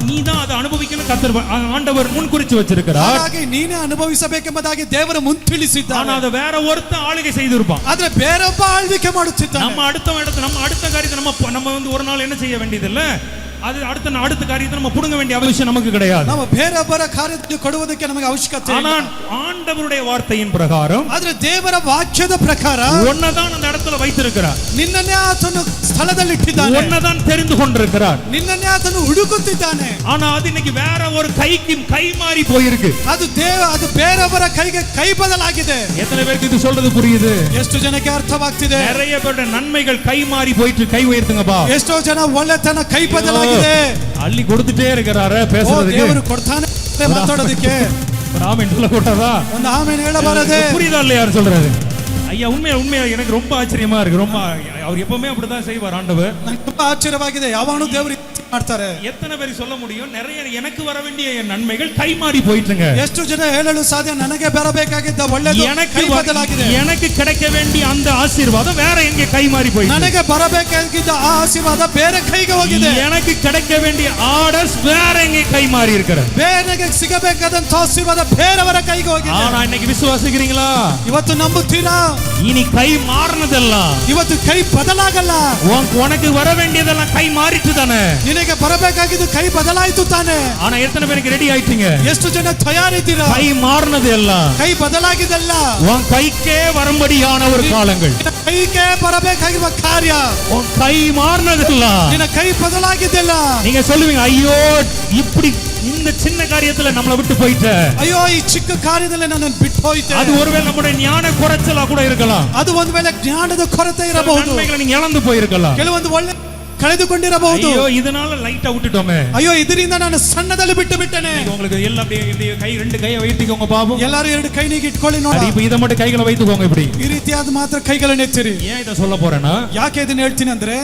S1: நீதான் அதை அனுபவிக்கணும். கர்த்தர் ஆண்டவர் முன் குறிச்சு வச்சிருக்கிறார்.
S2: ಹಾಗಾಗಿ ನೀನೇ ಅನುಭವಿಸಬೇಕೆಂಬುದಾಗಿ ದೇವರು ಮುಂತಿಳಿಸಿದ್ದಾನೆ.
S1: ஆனா அதை வேற ஒருத்தன் ஆளுகை செய்திருப்பான்.
S2: ಆದ್ರೆ ಬೇರೊಬ್ಬ ಆಳ್ವಿಕೆ ಮಾಡುತ್ತಿದ್ದಾನೆ.
S1: நம்ம அடுத்த காரியத்தை நம்ம வந்து ஒரு நாள் என்ன செய்ய வேண்டியதில்லை, அது அடுத்த காரியத்தை நம்ம புடுங்க வேண்டிய அவசியம் நமக்கு கிடையாது.
S2: ನಾವು ಬೇರೊಬ್ಬರ ಕಾರ್ಯದಲ್ಲಿ ಕೊಡುವುದಕ್ಕೆ ನಮಗೆ ಅವಶ್ಯಕತೆ ಇಲ್ಲ.
S1: ஆனால் ஆண்டவருடைய வார்த்தையின் பிரகாரம்,
S2: ಆದ್ರೆ ದೇವರ ವಾಕ್ಯದ ಪ್ರಕಾರ
S1: ஒன்னதான் அந்த இடத்துல வைத்திருக்கிறார்,
S2: ನಿನ್ನನ್ನೇ ಆತನು ಸ್ಥಳದಲ್ಲಿ ಇಟ್ಟಿದ್ದಾನೆ,
S1: ஒன்னதான் தெரிந்து கொண்டிருக்கிறார்.
S2: ನಿನ್ನನ್ನೇ ಆತನು ಹುಡುಕುತ್ತಿದ್ದಾನೆ.
S1: ஆனா அது இன்னைக்கு வேற ஒரு கைக்கு கை மாறி போயிருக்கு.
S2: ಅದು ಬೇರೊಬ್ಬರ ಕೈಗೆ ಕೈ ಬದಲಾಗಿದೆ.
S1: எத்தனை பேருக்கு இது சொல்றது புரியுது?
S2: ಎಷ್ಟು ಜನಕ್ಕೆ ಅರ್ಥವಾಗ್ತಿದೆ?
S1: நிறைய பேருடைய நன்மைகள் கை மாறி போயிட்டு. கை உயர்த்துங்கப்பா.
S2: ಎಷ್ಟೋ ಜನ ಒಳ್ಳೆತನ ಕೈ ಬದಲಾಗಿದೆ.
S1: அள்ளி கொடுத்துட்டே இருக்கிறாரு பேசுறதுக்கு.
S2: ದೇವರು ಕೊಡ್ತಾನೆ ಮಾತಾಡೋದಕ್ಕೆ.
S1: ஆமென் சொல்ல கூடாதா?
S2: ಒಂದು ಆಮೆನ್ ಹೇಳಬಾರದೆ?
S1: புரியுதா இல்லையா யார் சொல்றாரு? ஐயா உண்மையா எனக்கு ரொம்ப ஆச்சரியமா இருக்கு. ரொம்ப அவர் எப்பவுமே அப்படிதான் செய்வார் ஆண்டவர்.
S2: ನನಗೆ ತುಂಬಾ ಆಶ್ಚರ್ಯವಾಗಿದೆ. ಯಾವಾಗಲೂ ದೇವರು ಮಾಡ್ತಾರೆ.
S1: எத்தனை பேர் சொல்ல முடியும்? நிறைய எனக்கு வர வேண்டிய நன்மைகள் கை மாறி போயிட்டுங்க.
S2: ಎಷ್ಟು ಜನ ಹೇಳಲು ಸಾಧ್ಯ? ನನಗೆ ಬರಬೇಕಾಗಿದ್ದ ಒಳ್ಳೆದು ಕೈ ಬದಲಾಗಿದೆ.
S1: எனக்கு கிடைக்க வேண்டிய அந்த ஆசீர்வாதம் வேற எங்கே கை மாறி போயிட்டு.
S2: ನನಗೆ ಬರಬೇಕಾಗಿದ್ದ ಆ ಆಶೀರ್ವಾದ ಬೇರೆ ಕೈಗೆ ಹೋಗಿದೆ.
S1: எனக்கு கிடைக்க வேண்டிய ஆர்டர்ஸ் வேற எங்கே கை மாறி இருக்கிறது.
S2: ಬೇರೆಗೆ ಸಿಗಬೇಕಾದಂತ ಆಶೀರ್ವಾದ ಬೇರೆಯವರ ಕೈಗೆ ಹೋಗಿದೆ.
S1: ஆனா இன்னைக்கு விசுவாசிக்கிறீங்களா?
S2: ಇವತ್ತು ನಂಬುತ್ತೀರಾ?
S1: இனி கை மாறினதெல்லாம்
S2: ಇವತ್ತು ಕೈ ಬದಲಾಗಲ್ಲ.
S1: உனக்கு வர வேண்டியதெல்லாம் கை மாறிட்டு தானே.
S2: ನಿನಗೆ ಬರಬೇಕಾಗಿದ್ದು ಕೈ ಬದಲಾಯಿತು ತಾನೆ.
S1: ஆனா எத்தனை பேருக்கு ரெடி ஆயிட்டீங்க?
S2: ಎಷ್ಟು ಜನ ತಯಾರಿದ್ದೀರಾ?
S1: கை மாறினது எல்லாம்
S2: ಕೈ ಬದಲಾಗಿದೆಲ್ಲ
S1: உன் கைக்கே வரும்படியான ஒரு காலங்கள்.
S2: ಕೈಗೆ ಬರಬೇಕಾಗಿರುವ ಕಾರ್ಯ
S1: உன் கை மாறினதெல்லாம்
S2: ನಿನ್ನ ಕೈ ಬದಲಾಗಿದೆಲ್ಲ.
S1: நீங்க சொல்லுவீங்க, ஐயோ இப்படி இந்த சின்ன காரியத்துல நம்மள விட்டு போயிட்ட.
S2: ಅಯ್ಯೋ ಈ ಚಿಕ್ಕ ಕಾರ್ಯದಲ್ಲಿ ನನ್ನನ್ನು ಬಿಟ್ಟು ಹೋಯಿತೆ.
S1: அது ஒருவேளை நம்முடைய ஞான குறைச்சலா கூட இருக்கலாம்.
S2: ಅದು ಒಂದು ವೇಳೆ ಜ್ಞಾನದ ಕೊರತೆ ಇರಬಹುದು.
S1: நன்மைகளை நீங்க இழந்து போயிருக்கலாம்.
S2: ಕೆಲವೊಂದು ಒಳ್ಳೆ ಕಳೆದುಕೊಂಡಿರಬಹುದು.
S1: ஐயோ இதனால லைட்டா விட்டுட்டோமே.
S2: ಅಯ್ಯೋ ಇದರಿಂದ ನಾನು ಸಣ್ಣದಲ್ಲಿ ಬಿಟ್ಟು ಬಿಟ್ಟನೆ.
S1: உங்களுக்கு எல்லாம் அப்படியே கை ரெண்டு கையை வைத்துக்கோங்க பாபு.
S2: ಎಲ್ಲರೂ ಎರಡು ಕೈನಿಗೆ ಇಟ್ಕೊಳ್ಳಿ ನೋಡಿ.
S1: இப்போ இத மட்டும் கைகளை வைத்துக்கோங்க இப்படி.
S2: ಈ ರೀತಿಯಾದ ಮಾತ್ರ ಕೈಗಳನ್ನು ಎತ್ತಿರಿ.
S1: ஏன் இத சொல்ல போறேன்னா,
S2: ಯಾಕೆ ಇದನ್ನ ಹೇಳ್ತೀನಿ ಅಂದ್ರೆ,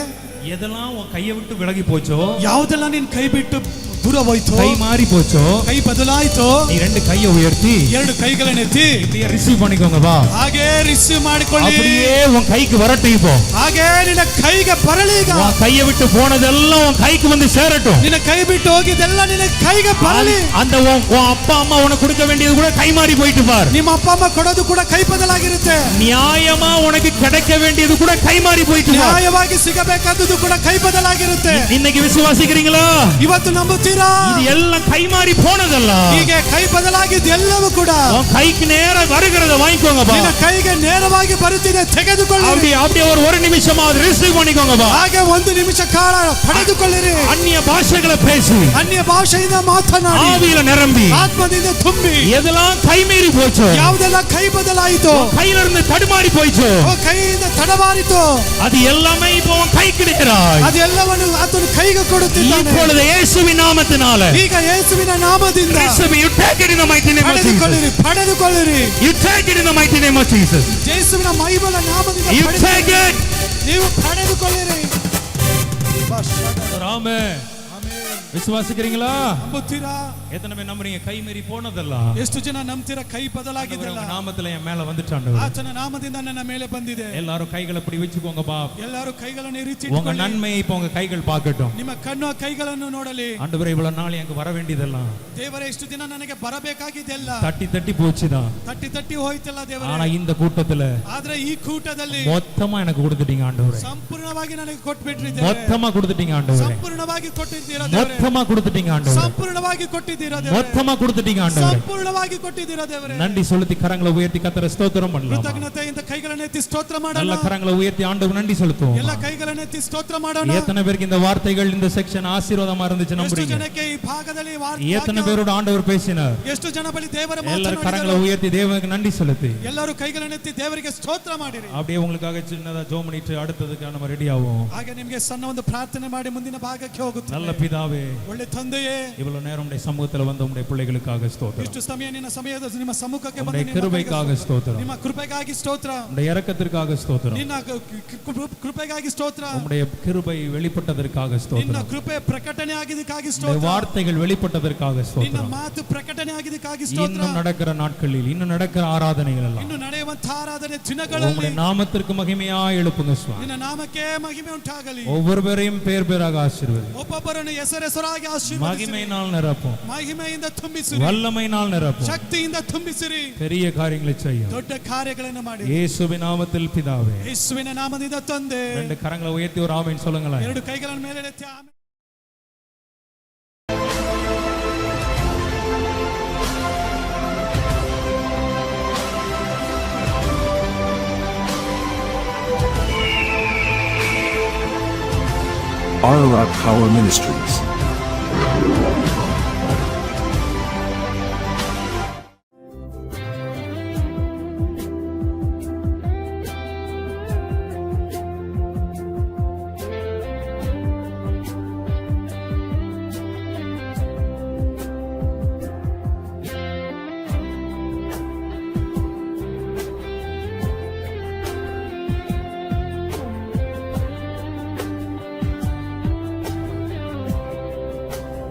S1: எதெல்லாம் உன் கையை விட்டு விலகி போச்சோ,
S2: ಯಾವುದೆಲ್ಲ ನಿನ್ನ ಕೈ ಬಿಟ್ಟು ದೂರ ಹೋಯ್ತು,
S1: கை மாறி போச்சோ,
S2: ಕೈ ಬದಲಾಯಿತು,
S1: நீ ரெண்டு கையை உயர்த்தி
S2: ಎರಡು ಕೈಗಳನ್ನು ಎತ್ತಿ
S1: இப்படியே ரிசீவ் பண்ணிக்கோங்க வா.
S2: ಹಾಗೆ ರಿಸೀವ್ ಮಾಡಿಕೊಳ್ಳಿ.
S1: அப்படியே உன் கைக்கு வரட்டும். இப்போ
S2: ಹಾಗೆ ನಿನ್ನ ಕೈಗೆ ಬರಲಿ. ಈಗ
S1: உன் கையை விட்டு போனதெல்லாம் உன் கைக்கு வந்து சேரட்டும்.
S2: ನಿನ್ನ ಕೈ ಬಿಟ್ಟು ಹೋಗಿದ್ದೆಲ್ಲ ನಿನ್ನ ಕೈಗೆ ಬರಲಿ.
S1: அந்த உன் அப்பா அம்மா உனக்கு கொடுக்க வேண்டியது கூட கை மாறி போயிட்டு பார்.
S2: ನಿಮ್ಮ ಅಪ್ಪ ಅಮ್ಮ ಕೊಡೋದು ಕೂಡ ಕೈ ಬದಲಾಗಿರುತ್ತೆ.
S1: நியாயமா உனக்கு கிடைக்க வேண்டியது கூட கை மாறி போயிட்டு பார்.
S2: ನ್ಯಾಯವಾಗಿ ಸಿಗಬೇಕಾದದ್ದು ಕೂಡ ಕೈ ಬದಲಾಗಿರುತ್ತೆ.
S1: இன்னைக்கு விசுவாசிக்கிறீங்களா?
S2: ಇವತ್ತು ನಂಬುತ್ತೀರಾ?
S1: இது எல்லாம் கை மாறி போனதல்ல.
S2: ಹೀಗೆ ಕೈ ಬದಲಾಗಿದ್ದು ಎಲ್ಲವೂ ಕೂಡ
S1: உன் கைக்கு நேரா வருகிறத வாங்கிக்கோங்க பா.
S2: ನಿನ್ನ ಕೈಗೆ ನೇರವಾಗಿ ಬರುತ್ತಿದೆ, ತೆಗೆದುಕೊಳ್ಳಿ.
S1: அப்படியே ஒரு நிமிஷமாவது ரிசீவ் பண்ணிக்கோங்க பா.
S2: ಹಾಗೆ ಒಂದು ನಿಮಿಷ ಕಾಲ ಪಡೆದುಕೊಳ್ಳಿರಿ.
S1: அந்நிய பாஷைகளை பேசி,
S2: ಅನ್ಯ ಭಾಷೆಯಿಂದ ಮಾತನಾಡಿ,
S1: ஆவியில நிரம்பி,
S2: ಆತ್ಮದಿಂದ ತುಂಬಿ,
S1: எதெல்லாம் கை மீறி போச்சோ,
S2: ಯಾವುದೆಲ್ಲ ಕೈ ಬದಲಾಯಿತು,
S1: கையில இருந்து தடுமாறி போயிச்சோ,
S2: ಕೈಯಿಂದ ತಡವಾರಿತು,
S1: அது எல்லாமே இப்போ உன் கைக்கு நேராய்
S2: ಅದೆಲ್ಲವನ್ನು ಆತನು ಕೈಗೆ ಕೊಡುತ್ತಿದ್ದಾನೆ.
S1: இப்பொழுது இயேசுவின் நாமத்தினால
S2: ಈಗ ಯೇಸುವಿನ ನಾಮದಿಂದ
S1: you take it in the mighty name of Jesus.
S2: ಪಡೆದುಕೊಳ್ಳಿರಿ.
S1: You take it in the mighty name of Jesus.
S2: ಯೇಸುವಿನ ಮಹಿಮೆಯ ನಾಮದಿಂದ
S1: You take it.
S2: ನೀವು ಪಡೆದುಕೊಳ್ಳಿರಿ.
S1: ராமே விசுவாசிக்கிறீங்களா?
S2: ನಂಬುತ್ತೀರಾ?
S1: எத்தனை பேர் நம்புறீங்க? கை மீறி போனதல்ல.
S2: ಎಷ್ಟು ಜನ ನಂಬ್ತೀರಾ? ಕೈ ಬದಲಾಗಿದೆಲ್ಲ
S1: நாமத்துல என் மேல வந்துட்டாண்டவர்.
S2: ಆತನ ನಾಮದಿಂದ ನನ್ನ ಮೇಲೆ ಬಂದಿದೆ.
S1: எல்லாரும் கைகளை இப்படி வச்சுக்கோங்க பா.
S2: ಎಲ್ಲರೂ ಕೈಗಳನ್ನು ಇರಿಸಿ
S1: உங்க நன்மையை இப்போ உங்க கைகள் பார்க்கட்டும்.
S2: ನಿಮ್ಮ ಕಣ್ಣು ಕೈಗಳನ್ನು ನೋಡಲಿ.
S1: ஆண்டவரே இவ்வளவு நாள் எனக்கு வர வேண்டியதெல்லாம்
S2: ದೇವರೇ ಇಷ್ಟು ದಿನ ನನಗೆ ಬರಬೇಕಾಗಿದ್ದೆಲ್ಲ
S1: தட்டி போச்சுதான்.
S2: ತಟ್ಟಿ ಹೋಯ್ತಲ್ಲ ದೇವರೇ.
S1: ஆனா இந்த கூட்டத்துல
S2: ಆದ್ರೆ ಈ ಕೂಟದಲ್ಲಿ
S1: மொத்தமா எனக்கு கொடுத்துட்டீங்க ஆண்டவரே.
S2: ಸಂಪೂರ್ಣವಾಗಿ ನನಗೆ ಕೊಟ್ಬಿಟ್ರಿ ದೇವರೇ.
S1: மொத்தமா கொடுத்துட்டீங்க ஆண்டவரே.
S2: ಸಂಪೂರ್ಣವಾಗಿ ಕೊಟ್ಟಿದ್ದೀರಾ ದೇವರೇ.
S1: மொத்தமா கொடுத்துட்டீங்க ஆண்டவரே.
S2: ಸಂಪೂರ್ಣವಾಗಿ ಕೊಟ್ಟಿದ್ದೀರಾ ದೇವರೇ.
S1: மொத்தமா கொடுத்துட்டீங்க ஆண்டவரே.
S2: ಸಂಪೂರ್ಣವಾಗಿ ಕೊಟ್ಟಿದ್ದೀರಾ ದೇವರೇ.
S1: நன்றி செலுத்தி கரங்களை உயர்த்தி கர்த்தரை ஸ்தோத்திரம் பண்ணலாம்.
S2: ಕೃತಜ್ಞತೆಯಿಂದ ಕೈಗಳನ್ನು ಎತ್ತಿ ಸ್ತೋತ್ರ ಮಾಡೋಣ.
S1: நல்ல கரங்களை உயர்த்தி ஆண்டவர் நன்றி செலுத்துவோம்.
S2: ಎಲ್ಲ ಕೈಗಳನ್ನು ಎತ್ತಿ ಸ್ತೋತ್ರ ಮಾಡೋಣ.
S1: எத்தனை பேருக்கு இந்த வார்த்தைகள் இந்த செக்ஷன் ஆசீர்வாதமா இருந்துச்சு
S2: ಎಷ್ಟು
S1: நம்புறீங்க?
S2: ಜನಕ್ಕೆ ಈ ಭಾಗದಲ್ಲಿ
S1: எத்தனை பேரோட ஆண்டவர் பேசினார்?
S2: ಎಷ್ಟು ಜನ ಬಳಿ ದೇವರ
S1: எல்லாரும் கரங்களை
S2: ಮಾತನಾಡಿದರು.
S1: உயர்த்தி தேவனுக்கு நன்றி செலுத்தி
S2: ಎಲ್ಲರೂ ಕೈಗಳನ್ನು ಎತ್ತಿ ದೇವರಿಗೆ ಸ್ತೋತ್ರ ಮಾಡಿರಿ.
S1: அப்படியே உங்களுக்காக சின்னதா ஜெபம் பண்ணிட்டு அடுத்ததுக்கு நம்ம ரெடி ஆவோம்.
S2: ಹಾಗೆ ನಿಮಗೆ ಸಣ್ಣ ಒಂದು ಪ್ರಾರ್ಥನೆ ಮಾಡಿ ಮುಂದಿನ ಭಾಗಕ್ಕೆ ಹೋಗುತ್ತೇವೆ.
S1: நல்ல பிதாவே,
S2: ಒಳ್ಳೆ ತಂದೆಯೇ,
S1: இவ்வளவு நேரம் உடைய சமூகத்துல வந்து உடைய பிள்ளைகளுக்காக ஸ்தோத்திரம்.
S2: ಇಷ್ಟು ಸಮಯ ನಿನ್ನ ಸಮಯದ ನಿಮ್ಮ ಸಮ್ಮುಖಕ್ಕೆ ಬಂದು
S1: உடைய கிருபைக்காக ஸ்தோத்திரம்.
S2: ನಿಮ್ಮ ಕೃಪೆಗಾಗಿ ಸ್ತೋತ್ರ.
S1: உடைய இரக்கத்திற்காக ஸ்தோத்திரம்.
S2: ನಿನ್ನ ಕೃಪೆಗಾಗಿ ಸ್ತೋತ್ರ.
S1: உடைய கிருபை வெளிப்பட்டதற்காக
S2: ನಿನ್ನ
S1: ஸ்தோத்திரம்.
S2: ಕೃಪೆ ಪ್ರಕಟಣೆ ಆಗಿದ್ದಕ್ಕಾಗಿ
S1: உடைய
S2: ಸ್ತೋತ್ರ.
S1: வார்த்தைகள் வெளிப்பட்டதற்காக
S2: ನಿನ್ನ
S1: ஸ்தோத்திரம்.
S2: ಮಾತು ಪ್ರಕಟಣೆ ಆಗಿದ್ದಕ್ಕಾಗಿ ಸ್ತೋತ್ರ.
S1: இன்னும் நடக்கிற நாட்களில் இன்னும் நடக்கிற ஆராதனைகள் எல்லாம்
S2: ಇನ್ನು ನಡೆಯುವಂತ ಆರಾಧನೆ
S1: உம்முடைய
S2: ದಿನಗಳಲ್ಲಿ
S1: நாமத்திற்கு மகிமையா எழுப்புங்க சுவாமி.
S2: ನಿನ್ನ ನಾಮಕ್ಕೆ ಮಹಿಮೆ ಉಂಟಾಗಲಿ.
S1: ஒவ்வொருவரையும் பேர் பேராக ஆசீர்வதி.
S2: ಒಬ್ಬೊಬ್ಬರನ್ನು ಹೆಸರಾಗಿ ಆಶೀರ್ವದಿಸಿರಿ.
S1: மகிமையினால் நிரப்பும்.
S2: ಮಹಿಮೆಯಿಂದ ತುಂಬಿಸಿರಿ.
S1: வல்லமையினால் நிரப்பும்.
S2: ಶಕ್ತಿಯಿಂದ ತುಂಬಿಸಿರಿ.
S1: பெரிய காரியங்களை செய்யும்.
S2: ದೊಡ್ಡ ಕಾರ್ಯಗಳನ್ನು ಮಾಡಿ.
S1: இயேசுவின் நாமத்தில் பிதாவே.
S2: ಯೇಸುವಿನ ನಾಮದಿಂದ ತಂದೆ.
S1: ரெண்டு கரங்களை உயர்த்தி ஒரு ஆமென் சொல்லுங்களேன்.
S2: ಎರಡು ಕೈಗಳನ್ನು ಮೇಲೆ ಎತ್ತಿ ಆಮೆನ್.
S5: Ararat Power Ministries.